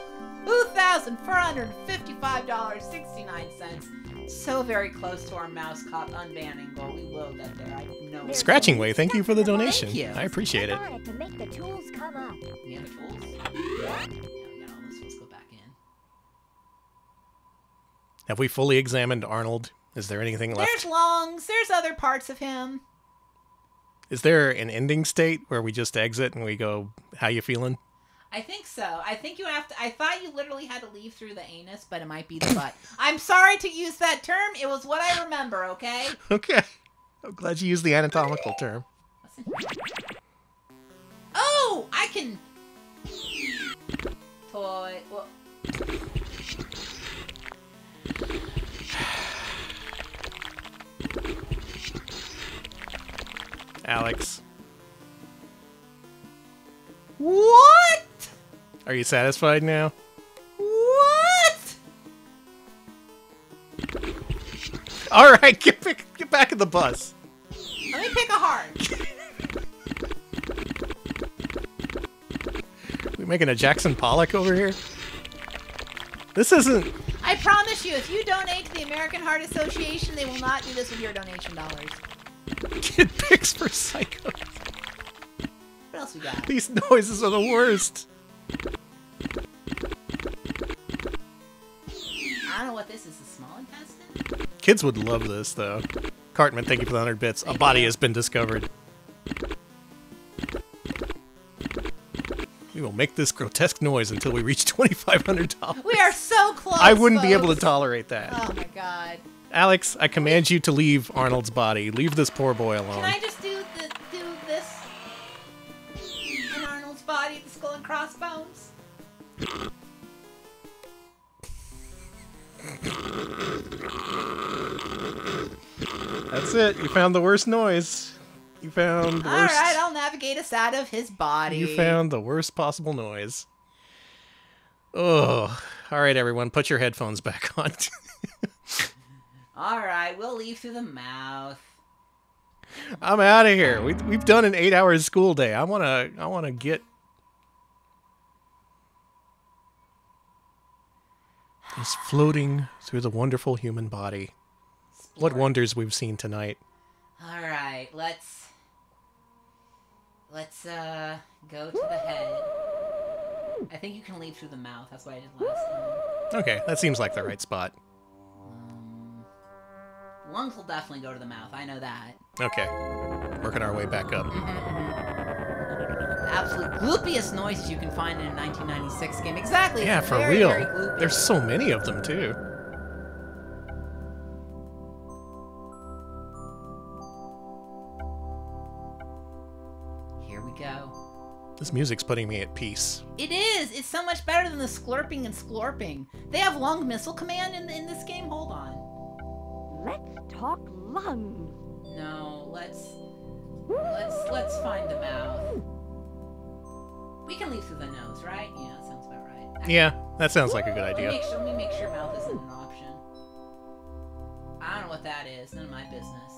$2,455.69. So very close to our Mouse Cop unbanning goal. We will get there. I know. Scratching Way, thank you for the donation. Thank you. I appreciate it. To make the tools come up. We have the tools? Yeah, we got all this. Let's go back in. Have we fully examined Arnold? Is there anything left? There's lungs. There's other parts of him. Is there an ending state where we just exit and we go, how you feeling? I think so. I think you have to... I thought you literally had to leave through the anus, but it might be the butt. I'm sorry to use that term. It was what I remember, okay? Okay. I'm glad you used the anatomical term. Oh! I can... Toy... Well... Alex. What? Are you satisfied now? All right, get back in the bus. Let me pick a heart. We making a Jackson Pollock over here? This isn't... I promise you, if you donate to the American Heart Association, they will not do this with your donation dollars. Kid picks for Psycho. What else we got? These noises are the worst. I don't know what this is, a small intestine? Kids would love this, though. Cartman, thank you for the 100 bits. A body has been discovered. We will make this grotesque noise until we reach $2,500. We are so close, I wouldn't be folks. able to tolerate that. Oh my god. Alex, I command you to leave Arnold's body. Leave this poor boy alone. Can I just do this? In Arnold's body, the skull and crossbones? That's it. You found the worst noise. You found the worst... Alright, I'll navigate us out of his body. You found the worst possible noise. Oh. Alright, everyone. Put your headphones back on. Alright, we'll leave through the mouth. I'm out of here. We've done an 8-hour school day. I wanna get... He's floating through the wonderful human body. What wonders we've seen tonight. Alright, let's go to the head. I think you can leave through the mouth. That's what I did last time. Okay, that seems like the right spot. Lungs will definitely go to the mouth. I know that. Okay. Working our way back up. The absolute gloopiest noises you can find in a 1996 game. Exactly. Yeah, it's for very, real. very gloopy. There's so many of them, too. Here we go. This music's putting me at peace. It is. It's so much better than the sklurping and sklorping. They have lung missile command in this game. Hold on. Let's talk lungs. No, let's find the mouth. We can leave through the nose, right? Yeah, that sounds about right. Yeah, that sounds like a good idea. Let me make sure mouth isn't an option. I don't know what that is. None of my business.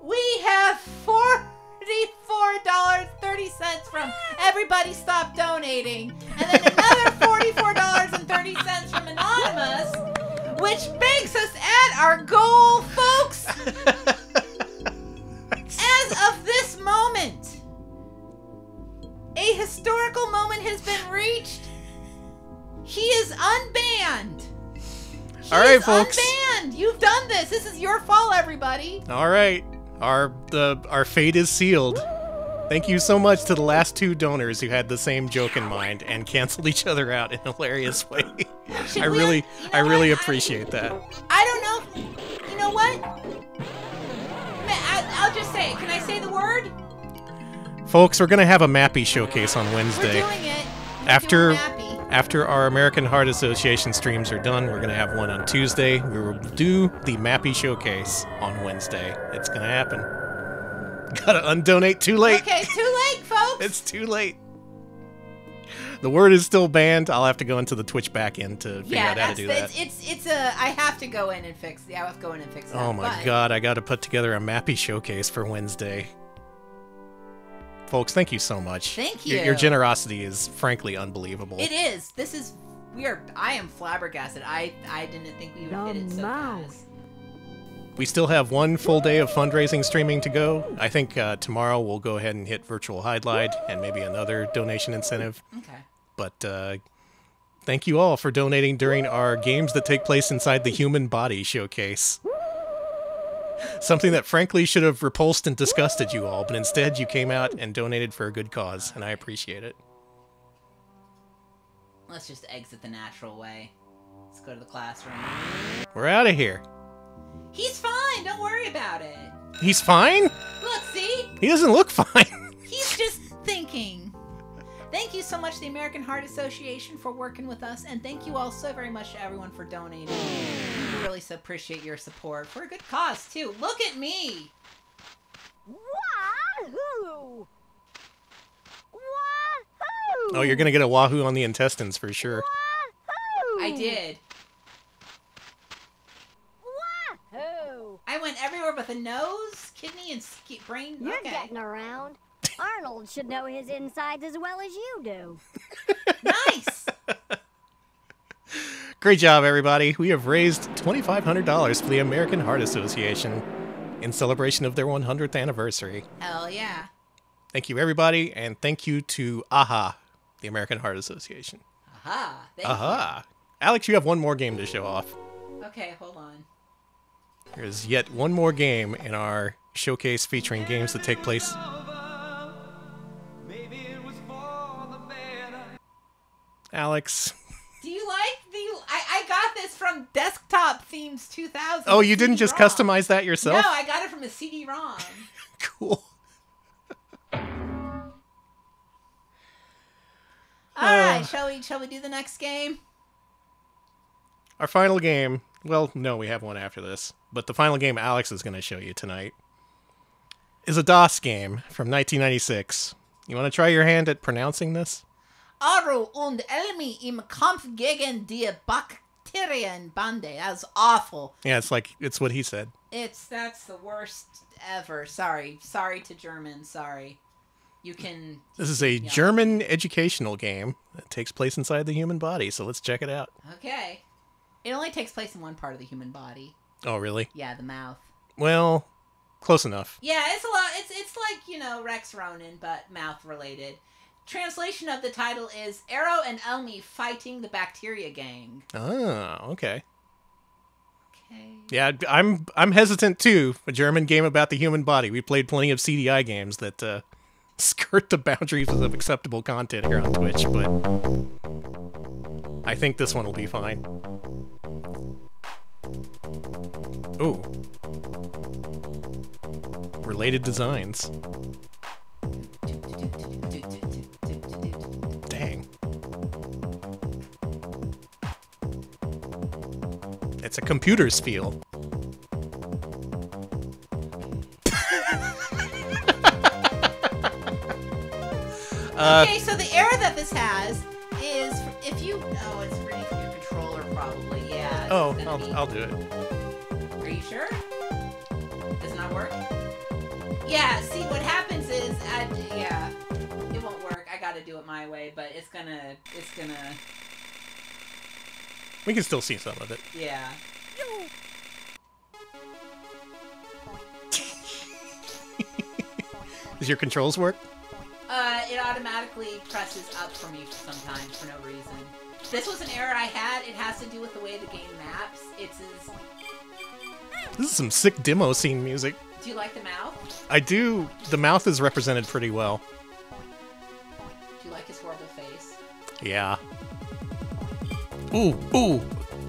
We have $44.30 from Everybody Stop Donating, and then another $44.30 from Anonymous, which makes us at our goal, folks. As of this moment, a historical moment has been reached. He is unbanned. All right, folks. Unbanned. You've done this. This is your fault, everybody. All right. Our fate is sealed. Thank you so much to the last two donors who had the same joke in mind and canceled each other out in a hilarious way. I really appreciate that. I don't know. You know what? I'll just say it. Can I say the word? Folks, we're gonna have a Mappy showcase on Wednesday. We're doing it. After our American Heart Association streams are done, we're gonna have one on Tuesday. We will do the Mappy showcase on Wednesday. It's gonna happen. Gotta undonate too late. Okay, too late, folks. It's too late. The word is still banned. I'll have to go into the Twitch backend to figure out how to do that. I have to go in and fix. Yeah, I have to go in and fix that. Oh my god, I gotta put together a Mappy showcase for Wednesday. Folks, thank you so much. Thank you. Your generosity is frankly unbelievable. It is. This is weird. I am flabbergasted. I didn't think we would hit it so fast. We still have one full day of fundraising streaming to go. I think tomorrow we'll go ahead and hit virtual highlight and maybe another donation incentive. Okay. But thank you all for donating during our games that take place inside the human body showcase. Something that frankly should have repulsed and disgusted you all, but instead you came out and donated for a good cause, and I appreciate it. Let's just exit the natural way. Let's go to the classroom. We're out of here. He's fine. Don't worry about it. He's fine? Look, see? He doesn't look fine. He's just thinking. Thank you so much to the American Heart Association for working with us, and thank you all so very much to everyone for donating. We really appreciate your support for a good cause, too. Look at me! Wahoo! Wahoo! Oh, you're gonna get a wahoo on the intestines for sure. Wahoo! I did. I went everywhere but the nose, kidney, and brain. You're okay. getting around. Arnold should know his insides as well as you do. Nice. Great job, everybody. We have raised $2,500 for the American Heart Association in celebration of their 100th anniversary. Hell yeah. Thank you, everybody, and thank you to AHA, the American Heart Association. Aha. Thank AHA. Alex, you have one more game to show off. you. Okay, hold on. There's yet one more game in our showcase featuring games that take place. Alex. Do you like I got this from Desktop Themes 2000. Oh, you didn't just CD-ROM. customize that yourself? No, I got it from a CD-ROM. Cool. Alright, shall we do the next game? Our final game, well, no, we have one after this, but the final game Alex is going to show you tonight is a DOS game from 1996. You want to try your hand at pronouncing this? Aru und Elmi im Kamp gegen die Backterien Bande. That was awful. Yeah, it's what he said. That's the worst ever. Sorry to Germans. Sorry. You can. This is a German educational game that takes place inside the human body, so let's check it out. Okay. It only takes place in one part of the human body. Oh, really? Yeah, the mouth. Well, close enough. Yeah, it's a lot. It's like, Rex Ronan, but mouth related. Translation of the title is Arrow and Elmi fighting the Bacteria Gang. Oh, okay. Okay. Yeah, I'm hesitant too. A German game about the human body. We played plenty of CDI games that skirt the boundaries of acceptable content here on Twitch, but I think this one will be fine. Ooh. Related designs. Dang. It's a computer's feel. Okay, so the error that this has is if you... Oh, it's reading from your controller probably, yeah. Oh, I'll do it. Are you sure? Does it not work? Yeah, see, what happens is... yeah, it won't work. I gotta do it my way, but it's gonna... We can still see some of it. Yeah. Does your controls work? It automatically presses up for me sometimes for no reason. This was an error I had. It has to do with the way the game maps. This is some sick demo scene music. Do you like the mouth? I do. The mouth is represented pretty well. Do you like his horrible face? Yeah. Ooh,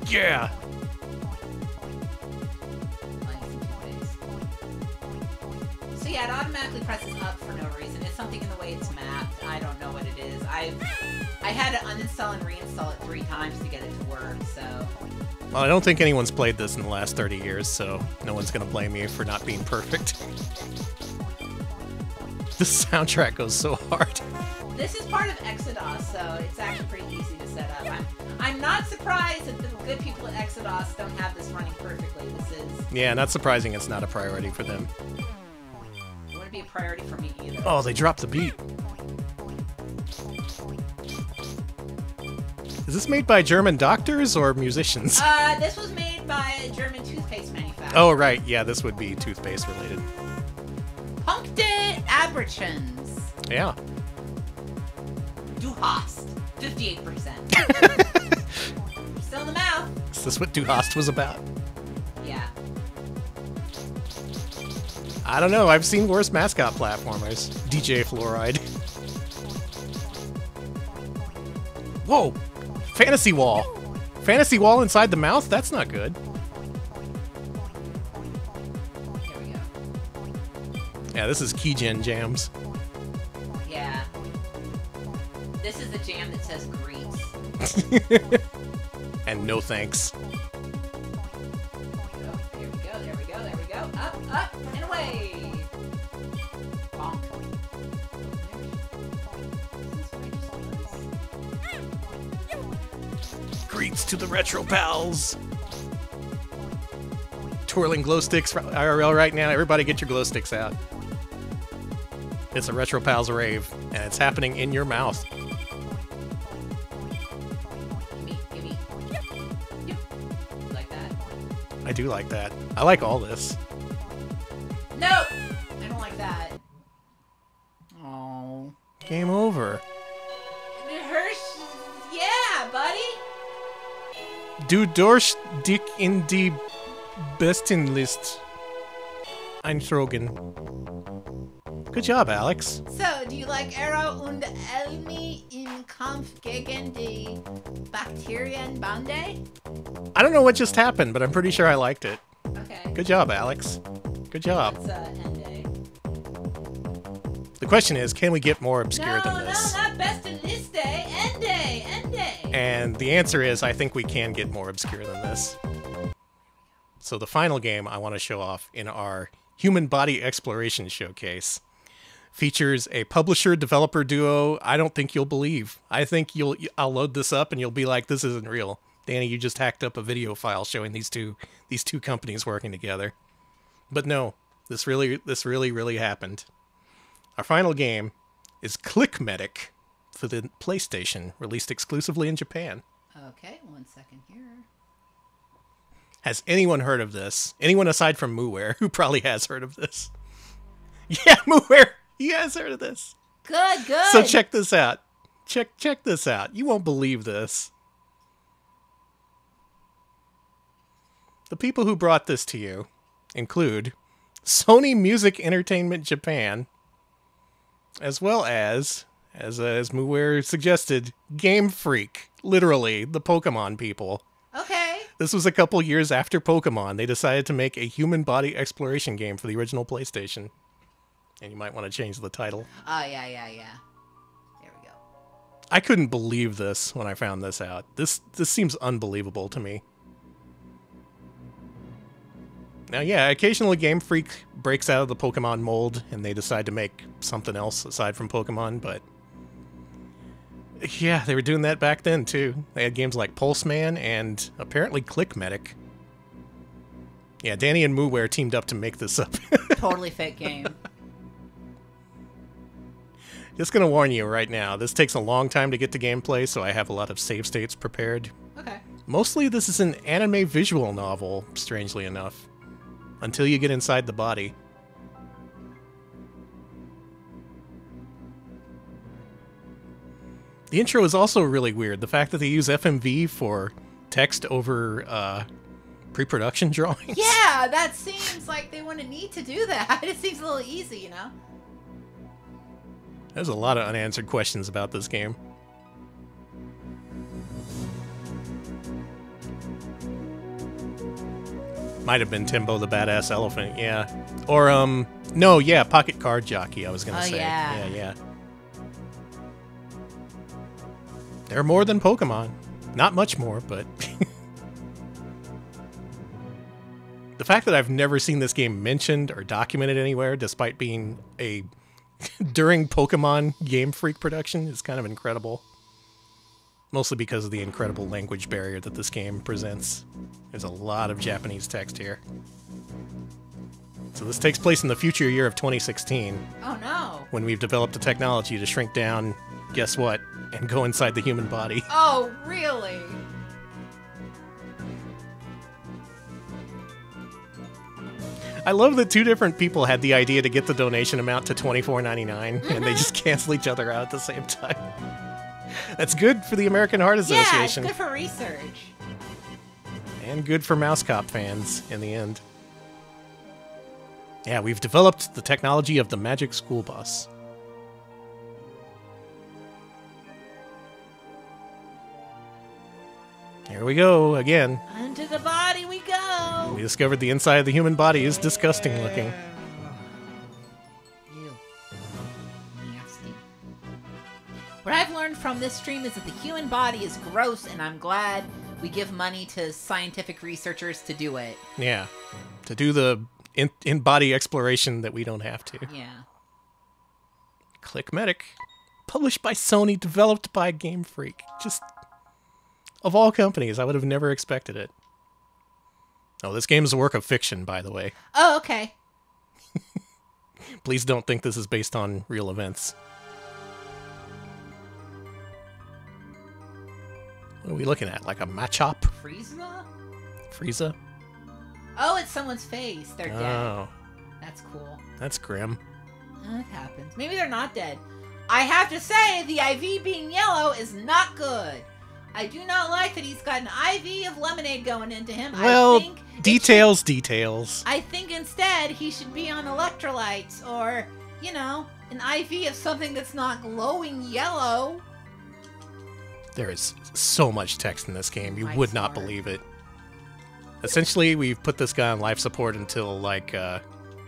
yeah. So yeah, it automatically presses up for no reason. It's something in the way it's mapped. I don't know what it is. I had to uninstall and reinstall it 3 times to get it to work, so... Well, I don't think anyone's played this in the last 30 years, so no one's gonna blame me for not being perfect. This soundtrack goes so hard. This is part of Exodus, so it's actually pretty easy to set up. I'm not surprised that the good people at Exodus don't have this running perfectly. This is... Yeah, not surprising it's not a priority for them. It wouldn't be a priority for me either. Oh, they dropped the beat. Is this made by German doctors or musicians? This was made by a German toothpaste manufacturer. Oh, right. Yeah, this would be toothpaste related. Punkte Aberchens. Yeah. Du hast 58%. Still in the mouth. Is this what Du Hast was about? Yeah. I don't know. I've seen worse mascot platformers. DJ Fluoride. Whoa! Fantasy wall! Fantasy wall inside the mouth? That's not good. Here we go. Yeah, this is Keygen jams. Yeah. This is the jam that says grease. And no thanks. There we go, there we go, there we go. Up, up, and away! Bonk. Greets to the retro pals. twirling glow sticks IRL right now. Everybody get your glow sticks out. It's a Retro Pals rave, and it's happening in your mouth. Gimme. Yep. Like that. I do like that. I like all this. No! I don't like that. Oh. Game over. It hurts. Yeah, buddy. Du dorst dich in die Bestenlist eintragen. Good job, Alex. So, do you like Arrow und Elmi im Kampf gegen die Backterien Bande? I don't know what just happened, but I'm pretty sure I liked it. Okay. Good job, Alex. Good job. That's Ende. The question is, can we get more obscure than this? No, not Bestenliste. Ende. And the answer is, I think we can get more obscure than this. So the final game I want to show off in our human body exploration showcase features a publisher-developer duo I don't think you'll believe. I think I'll load this up and you'll be like, this isn't real. Danny, you just hacked up a video file showing these two companies working together. But no, this really happened. Our final game is Clickmedic for the PlayStation, released exclusively in Japan. Okay, 1 second here. Has anyone heard of this? Anyone aside from Mooware, who probably has heard of this? Yeah, Mooware! He has heard of this. Good. So check this out. Check this out. You won't believe this. The people who brought this to you include Sony Music Entertainment Japan, as well as Mooware suggested, Game Freak. Literally, the Pokemon people. Okay. This was a couple years after Pokemon. They decided to make a human body exploration game for the original PlayStation. And you might want to change the title. Oh, yeah. There we go. I couldn't believe this when I found this out. This seems unbelievable to me. Now, yeah, occasionally Game Freak breaks out of the Pokemon mold and they decide to make something else aside from Pokemon, but yeah, they were doing that back then too. They had games like Pulseman and apparently Clickmedic. Yeah, Danny and Mooware teamed up to make this up. Totally fake game. Just gonna warn you right now, this takes a long time to get to gameplay, so I have a lot of save states prepared. Okay. Mostly this is an anime visual novel, strangely enough. Until you get inside the body. The intro is also really weird. The fact that they use FMV for text over pre-production drawings. Yeah, that seems like they wouldn't need to do that. It seems a little easy, you know? There's a lot of unanswered questions about this game. Might have been Timbo the Badass Elephant, yeah. Or, no, yeah, Pocket Card Jockey, I was gonna say. Yeah. Yeah. They're more than Pokemon. Not much more, but... The fact that I've never seen this game mentioned or documented anywhere, despite being a during Pokemon Game Freak production, is kind of incredible. Mostly because of the incredible language barrier that this game presents. There's a lot of Japanese text here. So this takes place in the future year of 2016. Oh no! When we've developed a technology to shrink down, guess what, and go inside the human body. Oh, really? I love that two different people had the idea to get the donation amount to $24.99, and they just cancel each other out at the same time. That's good for the American Heart Association. Yeah, it's good for research. And good for Mouse Cop fans, in the end. Yeah, we've developed the technology of the Magic School Bus. Here we go, again. Into the body we go! We discovered the inside of the human body is disgusting looking. Ew. Nasty. What I've learned from this stream is that the human body is gross, and I'm glad we give money to scientific researchers to do it. Yeah, to do the in-body exploration that we don't have to. Yeah. Clickmedic. Published by Sony, developed by Game Freak. Just, of all companies, I would have never expected it. Oh, this game is a work of fiction, by the way. Oh, okay. Please don't think this is based on real events. What are we looking at? Like a Machop? Frieza? Frieza? Oh, it's someone's face. They're dead. Oh. That's cool. That's grim. That happens. Maybe they're not dead. I have to say, the IV being yellow is not good. I do not like that he's got an IV of lemonade going into him. Well, I think details. I think instead he should be on electrolytes or, you know, an IV of something that's not glowing yellow. There is so much text in this game. You would not believe it. Essentially, we've put this guy on life support until, like,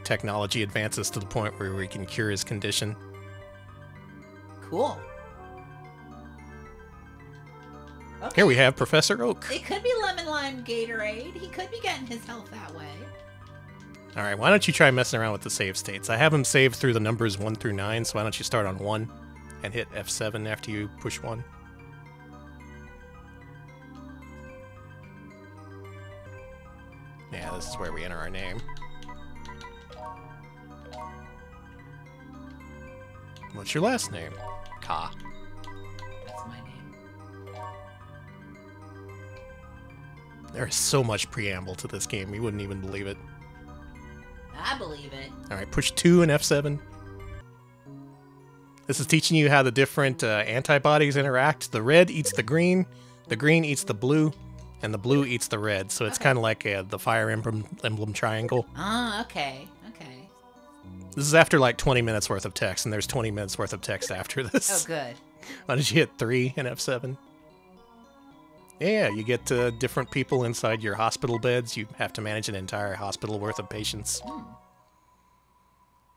technology advances to the point where we can cure his condition. Cool. Okay. Here we have Professor Oak. It could be Lemon Lime Gatorade. He could be getting his health that way. Alright, why don't you try messing around with the save states? I have him saved through the numbers 1 through 9, so why don't you start on 1 and hit F7 after you push 1. Yeah, this is where we enter our name. What's your last name? Ka. That's my name. There is so much preamble to this game, you wouldn't even believe it. I believe it. Alright, push 2 and F7. This is teaching you how the different antibodies interact. The red eats the green eats the blue, and the blue eats the red. So it's kind of like the Fire Emblem triangle. Ah, okay. Okay. This is after like 20 minutes worth of text, and there's 20 minutes worth of text after this. Oh, good. Why did you hit 3 and F7? Yeah, you get different people inside your hospital beds. You have to manage an entire hospital worth of patients.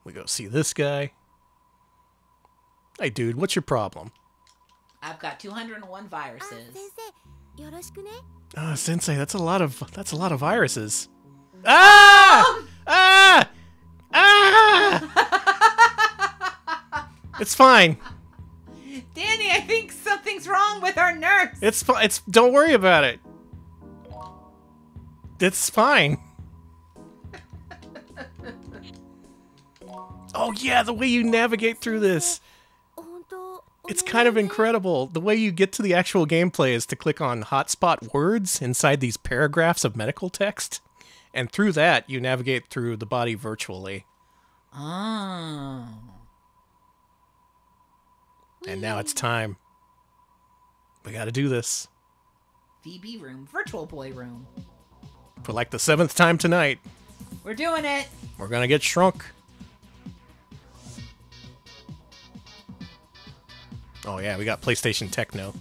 We go see this guy. Hey, dude, what's your problem? I've got 201 viruses. Ah, Sensei, that's a lot of viruses. Ah! Ah! Ah! It's fine. Danny, I think something's wrong with our nurse. It's don't worry about it. It's fine. Oh yeah, the way you navigate through this. It's kind of incredible. The way you get to the actual gameplay is to click on hotspot words inside these paragraphs of medical text. And through that, you navigate through the body virtually. Oh. And now it's time. We gotta do this. VB room. Virtual boy room. For like the 7th time tonight. We're doing it. We're gonna get shrunk. Oh yeah, we got PlayStation Techno.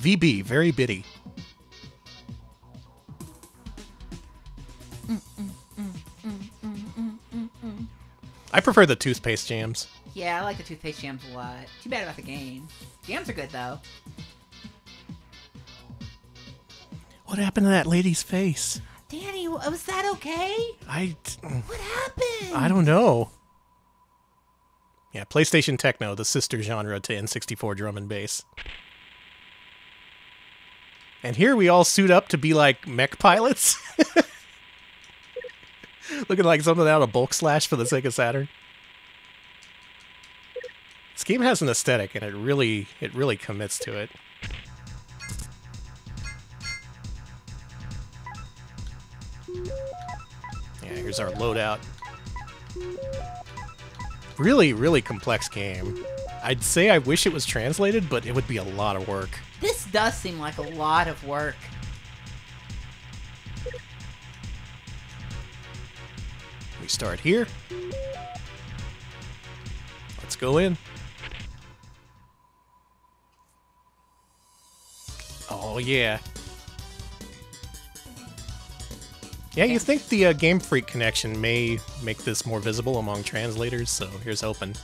VB, very bitty. I prefer the toothpaste jams. Yeah, I like the toothpaste jams a lot. Too bad about the game. Jams are good, though. What happened to that lady's face? Danny, was that okay? What happened? I don't know. Yeah, PlayStation Techno, the sister genre to N64 drum and bass. And here we all suit up to be like mech pilots. Looking like something out of Bulk Slash for the Sega Saturn. This game has an aesthetic, and it really commits to it. Yeah, here's our loadout. Really complex game. I'd say I wish it was translated, but it would be a lot of work. This does seem like a lot of work. We start here. Let's go in. Oh, yeah. Yeah, you think the Game Freak connection may make this more visible among translators, so here's hoping.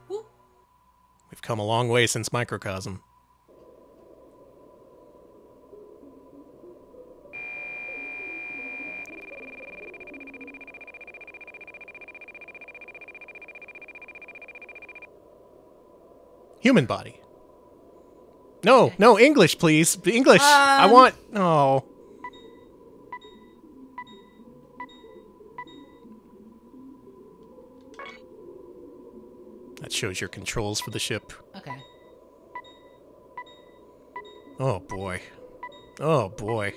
We've come a long way since Microcosm. Human body. No, no, English, please. English. I want... Oh. That shows your controls for the ship. Okay. Oh, boy. Oh, boy.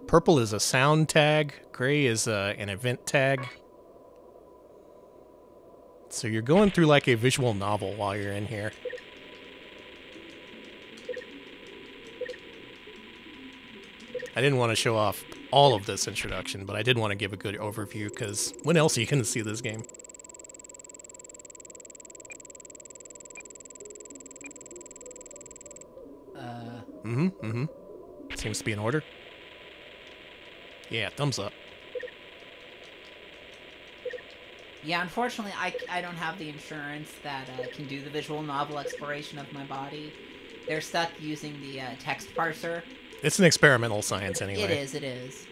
Purple is a sound tag. Gray is an event tag. So you're going through like a visual novel while you're in here. I didn't want to show off all of this introduction, but I did want to give a good overview, because when else are you going to see this game? Seems to be in order. Yeah, thumbs up. Yeah, unfortunately, I don't have the insurance that can do the visual novel exploration of my body. They're stuck using the text parser. It's an experimental science anyway. It is.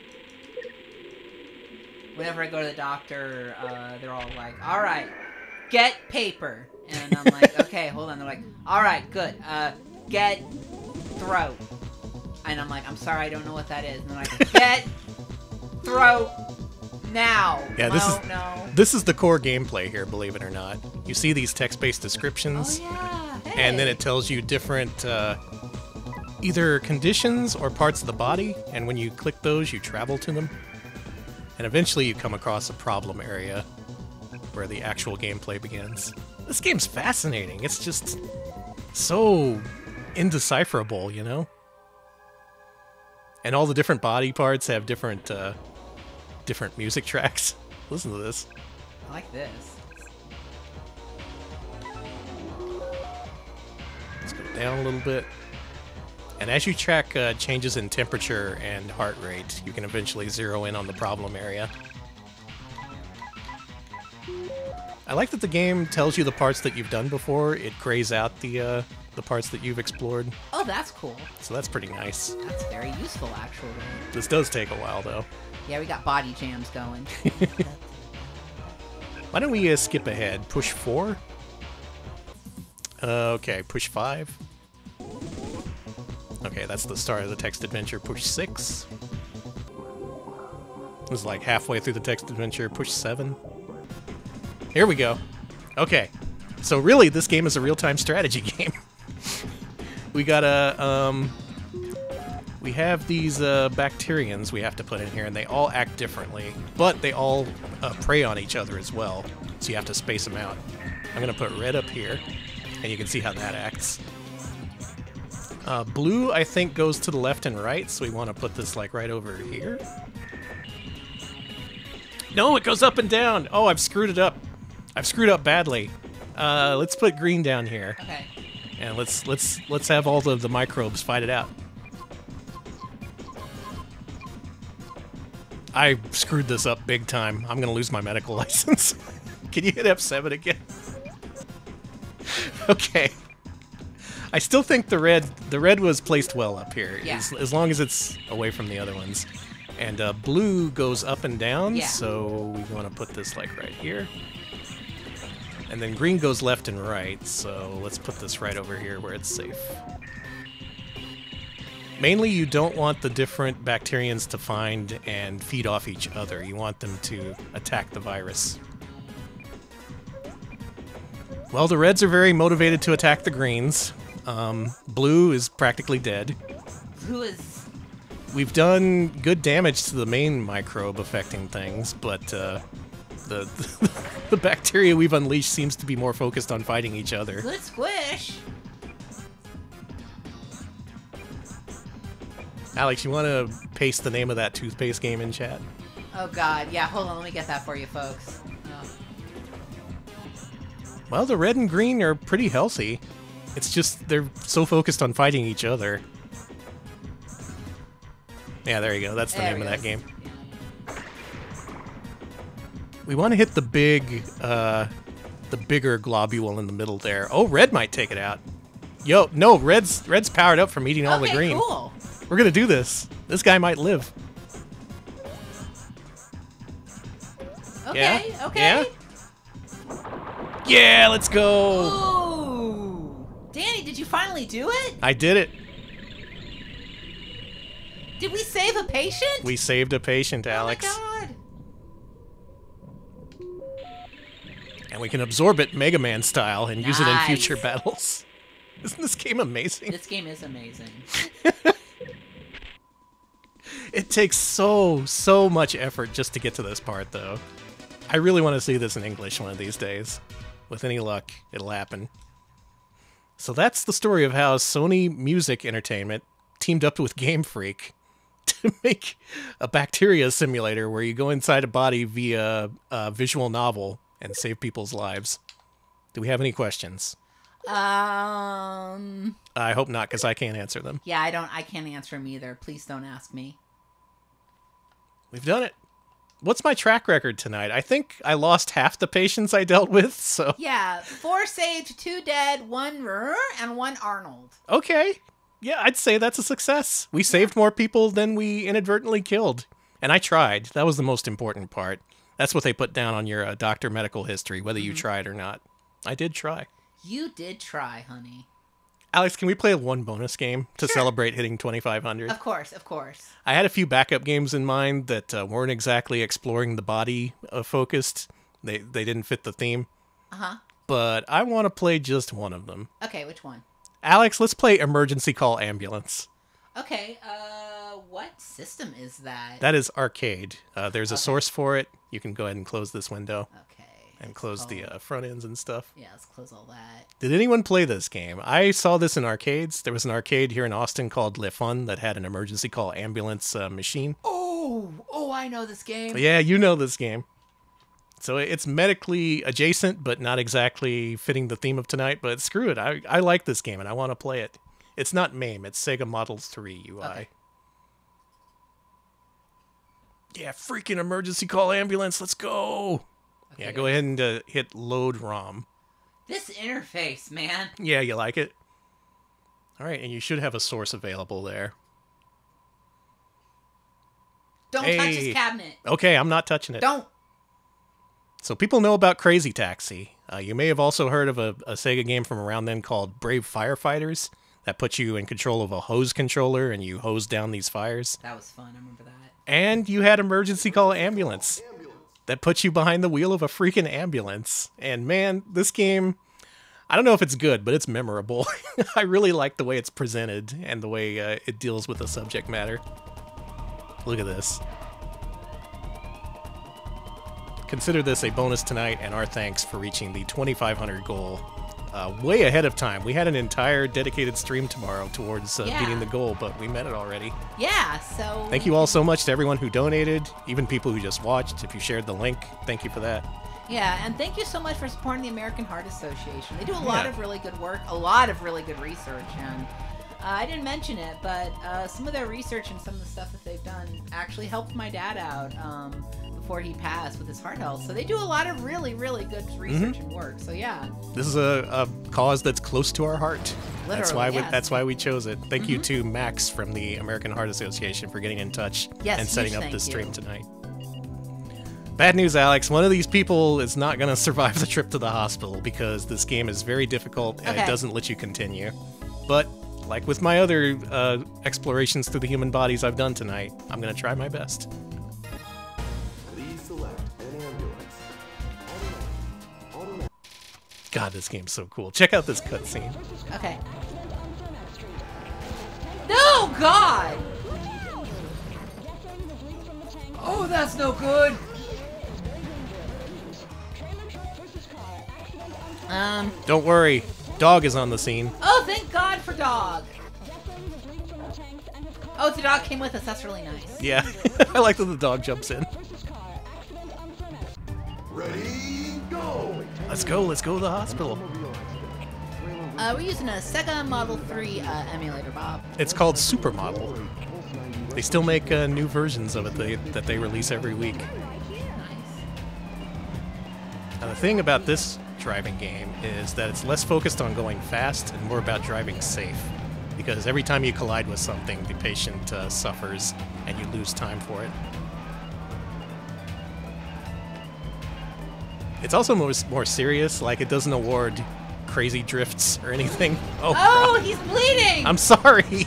Whenever I go to the doctor, they're all like, all right, get paper. And I'm like, okay, hold on. They're like, all right, good. Get throat. And I'm like, I'm sorry, I don't know what that is. And they're like, get throat now. Yeah, this is the core gameplay here, believe it or not. You see these text-based descriptions, and then it tells you different either conditions or parts of the body, and when you click those, you travel to them. And eventually you come across a problem area where the actual gameplay begins. This game's fascinating. It's just so indecipherable, you know? And all the different body parts have different different music tracks. Listen to this. I like this. Let's go down a little bit. And as you track changes in temperature and heart rate, you can eventually zero in on the problem area. I like that the game tells you the parts that you've done before. It grays out the parts that you've explored. Oh, that's cool. So that's pretty nice. That's very useful, actually. This does take a while, though. Yeah, we got body jams going. Why don't we skip ahead? Push 4? Okay, push 5. Okay, that's the start of the text adventure. Push 6. This is like halfway through the text adventure. Push 7. Here we go. Okay, so really, this game is a real-time strategy game. We gotta, we have these Backterians we have to put in here, and they all act differently, but they all prey on each other as well, so you have to space them out. I'm gonna put red up here, and you can see how that acts. Blue, I think, goes to the left and right, so we want to put this, like, right over here. No, it goes up and down! Oh, I've screwed it up. I've screwed up badly. Let's put green down here. Okay. And let's have all of the microbes fight it out. I screwed this up big time. I'm gonna lose my medical license. Can you hit F7 again? Okay. I still think the red was placed well up here, yeah. as long as it's away from the other ones. And blue goes up and down, yeah. So we want to put this like right here. And then green goes left and right, so let's put this right over here where it's safe. Mainly, you don't want the different Backterians to find and feed off each other. You want them to attack the virus. Well, the reds are very motivated to attack the greens. Blue is practically dead. Blue is... We've done good damage to the main microbe affecting things, but the bacteria we've unleashed seems to be more focused on fighting each other. Good squish! Alex, you want to paste the name of that toothpaste game in chat? Oh god, yeah, hold on, let me get that for you folks. Oh. Well, the red and green are pretty healthy. It's just they're so focused on fighting each other. Yeah, there you go. That's the name of that game. We want to hit the bigger globule in the middle there. Oh, red might take it out. Yo, no, red's powered up from eating all the green. Cool. We're gonna do this. This guy might live. Okay, yeah? okay. Yeah? Yeah, let's go. Ooh. Danny, did you you finally do it? I did it. Did we save a patient? We saved a patient, Alex. Oh my god. And we can absorb it Mega Man style and use it in Nice. future battles. Isn't this game amazing? This game is amazing. It takes so much effort just to get to this part, though. I really want to see this in English one of these days. With any luck, it'll happen. So that's the story of how Sony Music Entertainment teamed up with Game Freak to make a bacteria simulator where you go inside a body via a visual novel and save people's lives. Do we have any questions? I hope not, because I can't answer them. Yeah, I can't answer them either. Please don't ask me. We've done it. What's my track record tonight? I think I lost half the patients I dealt with, so... Yeah, 4 saved, 2 dead, 1 and 1 Arnold. Okay. Yeah, I'd say that's a success. We saved more people than we inadvertently killed. And I tried. That was the most important part. That's what they put down on your doctor medical history, whether you tried or not. I did try. You did try, honey. Alex, can we play one bonus game to celebrate hitting 2,500? Of course, of course. I had a few backup games in mind that weren't exactly exploring the body focused. They didn't fit the theme. Uh-huh. But I want to play just one of them. Okay, which one? Alex, let's play Emergency Call Ambulance. Okay, what system is that? That is arcade. There's a source for it. You can go ahead and close this window. Okay. And close the front ends and stuff. Yeah, let's close all that. Did anyone play this game? I saw this in arcades. There was an arcade here in Austin called Le Fun that had an Emergency Call Ambulance machine. Oh, I know this game. Yeah, you know this game. So it's medically adjacent, but not exactly fitting the theme of tonight. But screw it. I like this game, and I want to play it. It's not MAME. It's Sega Model 3 UI. Okay. Yeah, freaking Emergency Call Ambulance. Let's go. Okay, yeah, go ahead and hit Load ROM. This interface, man. Yeah, you like it? All right, and you should have a source available there. Don't touch his cabinet. Okay, I'm not touching it. Don't. So people know about Crazy Taxi. You may have also heard of a Sega game from around then called Brave Firefighters that puts you in control of a hose controller and you hose down these fires. That was fun. I remember that. And you had Emergency Call Ambulance that puts you behind the wheel of a freaking ambulance. And man, this game, I don't know if it's good, but it's memorable. I really like the way it's presented and the way it deals with the subject matter. Look at this. Consider this a bonus tonight, and our thanks for reaching the 2,500 goal way ahead of time. We had an entire dedicated stream tomorrow towards beating the goal, but we met it already. Yeah, so... Thank you all so much to everyone who donated, even people who just watched. If you shared the link, thank you for that. Yeah, and thank you so much for supporting the American Heart Association. They do a lot of really good work, a lot of really good research, and I didn't mention it, but some of their research and some of the stuff that they've done actually helped my dad out before he passed with his heart health. So they do a lot of really, really good research and work. So yeah. This is a cause that's close to our heart. Literally, that's why we chose it. Thank you to Max from the American Heart Association for getting in touch and setting up this stream tonight. Bad news, Alex. One of these people is not going to survive the trip to the hospital because this game is very difficult and it doesn't let you continue. But like with my other explorations through the human bodies I've done tonight, I'm going to try my best. Please select an ambulance. Automatic. God, this game's so cool. Check out this cutscene. Okay. No, God! Oh, that's no good! Don't worry. Dog is on the scene. Oh, thank God for Dog. Oh, the dog came with us. That's really nice. Yeah. I like that the dog jumps in. Ready, go! Let's go to the hospital. We're using a Sega Model 3 emulator, Bob. It's called Supermodel. They still make new versions of it that they release every week. Nice. Now, the thing about this driving game is that it's less focused on going fast and more about driving safe. Because every time you collide with something, the patient suffers and you lose time for it. It's also more serious, like it doesn't award crazy drifts or anything. Oh, he's bleeding! I'm sorry.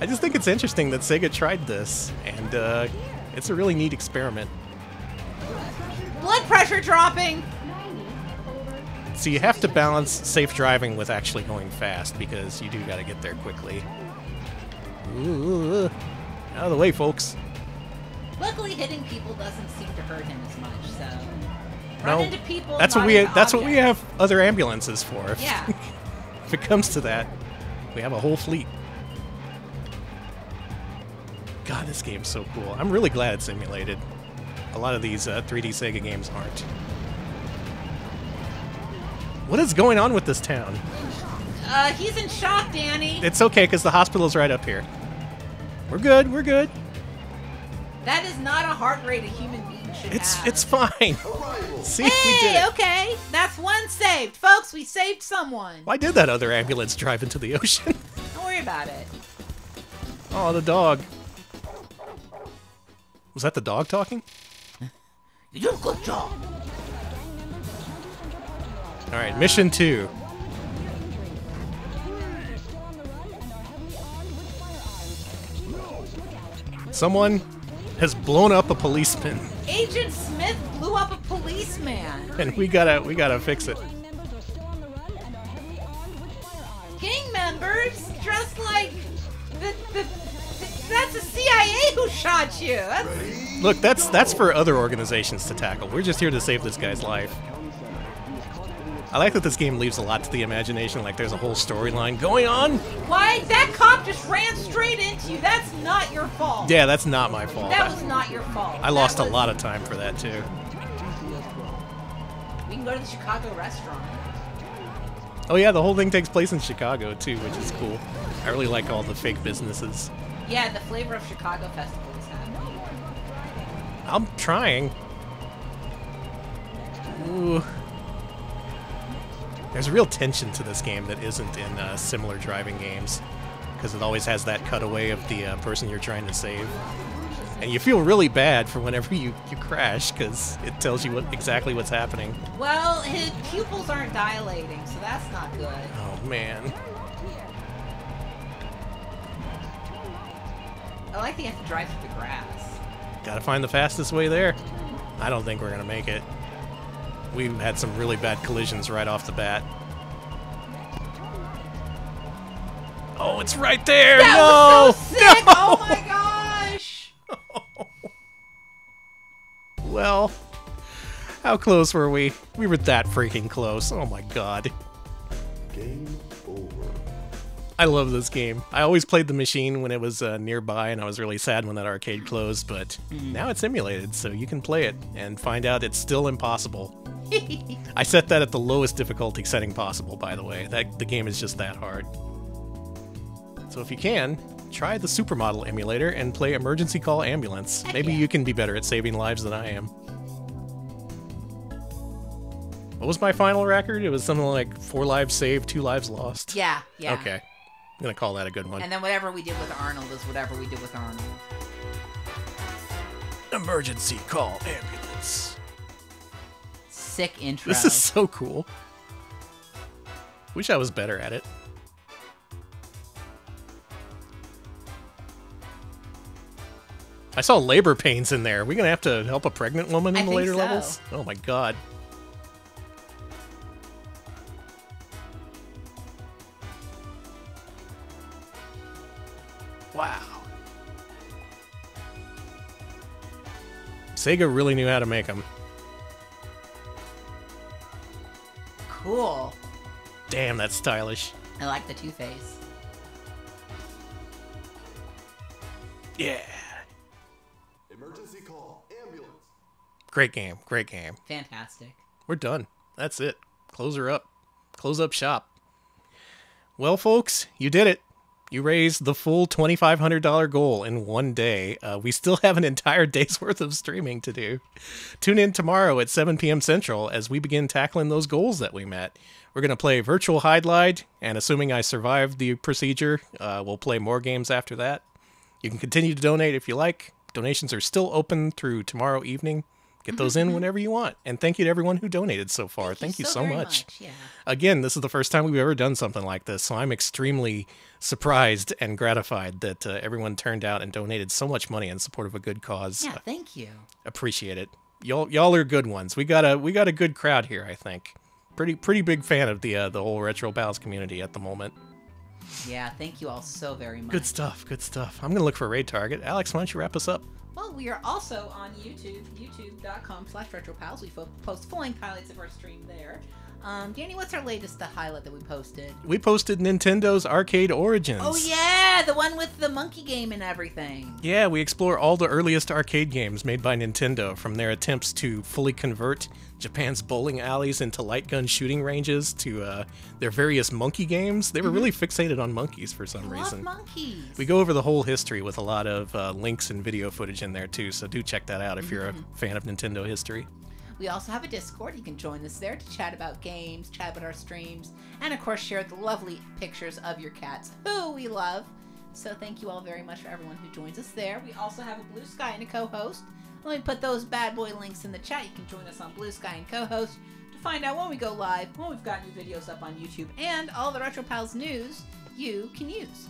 I just think it's interesting that Sega tried this, and it's a really neat experiment. Blood pressure dropping! So you have to balance safe driving with actually going fast, because you do got to get there quickly. Ooh, out of the way, folks. Luckily, hitting people doesn't seem to hurt him as much, so... No, Run into people, that's what we have other ambulances for. If, yeah. If it comes to that, we have a whole fleet. God, this game's so cool. I'm really glad it's simulated. A lot of these 3D Sega games aren't. What is going on with this town? He's in shock, Danny. It's okay, because the hospital's right up here. We're good, we're good. That is not a heart rate a human being should have. It's fine. See, hey, we did it. Okay. That's one saved. Folks, we saved someone. Why did that other ambulance drive into the ocean? Don't worry about it. Oh, the dog. Was that the dog talking? You did a good job. Alright, mission 2. Someone has blown up a policeman. Agent Smith blew up a policeman. And we gotta fix it. Gang members dressed like that's the CIA who shot you. Look, that's for other organizations to tackle. We're just here to save this guy's life. I like that this game leaves a lot to the imagination, like there's a whole storyline going on. Why? That cop just ran straight into you. That's not your fault. Yeah, that's not my fault. That was not your fault. I lost a lot of time for that, too. We can go to the Chicago restaurant. Oh yeah, the whole thing takes place in Chicago, too, which is cool. I really like all the fake businesses. Yeah, the Flavor of Chicago Festival is happening. I'm trying. Ooh. There's a real tension to this game that isn't in similar driving games, because it always has that cutaway of the person you're trying to save. And you feel really bad for whenever you crash, because it tells you exactly what's happening. Well, his pupils aren't dilating, so that's not good. Oh, man. I like that you have to drive through the grass. Gotta find the fastest way there. I don't think we're gonna make it. We've had some really bad collisions right off the bat. Oh, it's right there! That no! was so sick! No! Oh my gosh! Well, how close were we? We were that freaking close. Oh my god. Game over. I love this game. I always played the machine when it was nearby, and I was really sad when that arcade closed, but now it's simulated, so you can play it and find out it's still impossible. I set that at the lowest difficulty setting possible, by the way. The game is just that hard. So if you can, try the Supermodel emulator and play Emergency Call Ambulance. Maybe you can be better at saving lives than I am. What was my final record? It was something like 4 lives saved, 2 lives lost. Yeah. Okay. I'm gonna call that a good one. And then whatever we did with Arnold is whatever we did with Arnold. Emergency Call Ambulance. Sick intro. This is so cool. Wish I was better at it. I saw labor pains in there. Are we gonna have to help a pregnant woman in the later levels? Oh my god. Wow. Sega really knew how to make them. Cool. Damn, that's stylish. I like the Two-Face. Yeah. Emergency call. Ambulance. Great game. Great game. Fantastic. We're done. That's it. Close her up. Close up shop. Well, folks, you did it. You raised the full $2,500 goal in one day. We still have an entire day's worth of streaming to do. Tune in tomorrow at 7 p.m. Central as we begin tackling those goals that we met. We're going to play Virtual Hide, and assuming I survive the procedure, we'll play more games after that. You can continue to donate if you like. Donations are still open through tomorrow evening. Get those in whenever you want. And thank you to everyone who donated so far. Thank you so much. Yeah. Again, this is the first time we've ever done something like this, so I'm extremely surprised and gratified that everyone turned out and donated so much money in support of a good cause. Yeah, thank you. Appreciate it. Y'all are good ones. We got a good crowd here, I think. Pretty big fan of the whole Retro Pals community at the moment. Yeah, thank you all so very much. Good stuff. I'm gonna look for a raid target. Alex, why don't you wrap us up? Well, we are also on YouTube, youtube.com/retropals. We post full-length highlights of our stream there. Danny, what's our latest highlight that we posted? We posted Nintendo's Arcade Origins. Oh, yeah! The one with the monkey game and everything. Yeah, we explore all the earliest arcade games made by Nintendo, from their attempts to fully convert Japan's bowling alleys into light gun shooting ranges to their various monkey games. They were really fixated on monkeys for some reason. Love monkeys. We go over the whole history with a lot of links and video footage in there, too, so do check that out if you're a fan of Nintendo history. We also have a Discord. You can join us there to chat about games, chat about our streams, and of course share the lovely pictures of your cats, who we love. So thank you all very much for everyone who joins us there. We also have a Blue Sky and a co-host. Let me put those bad boy links in the chat. You can join us on Blue Sky and co-host to find out when we go live, when we've got new videos up on YouTube, and all the Retro Pals news you can use.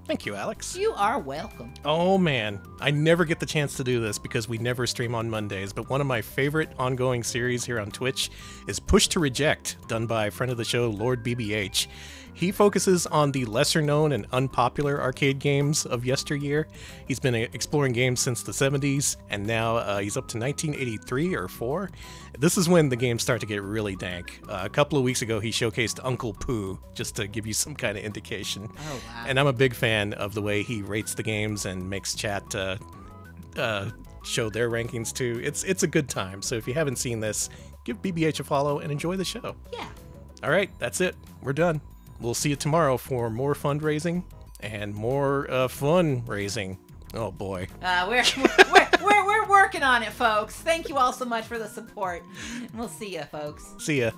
Thank you, Alex. You are welcome. Oh, man. I never get the chance to do this because we never stream on Mondays, but one of my favorite ongoing series here on Twitch is Push to Reject, done by a friend of the show, Lord BBH. He focuses on the lesser-known and unpopular arcade games of yesteryear. He's been exploring games since the 70s, and now he's up to 1983 or 4. This is when the games start to get really dank. A couple of weeks ago, he showcased Uncle Pooh, just to give you some kind of indication. Oh, wow. And I'm a big fan of the way he rates the games and makes chat show their rankings, too. It's a good time, so if you haven't seen this, give BBH a follow and enjoy the show. Yeah. All right, that's it. We're done. We'll see you tomorrow for more fundraising and more fundraising. Oh boy. We're working on it, folks. Thank you all so much for the support. We'll see ya, folks. See ya.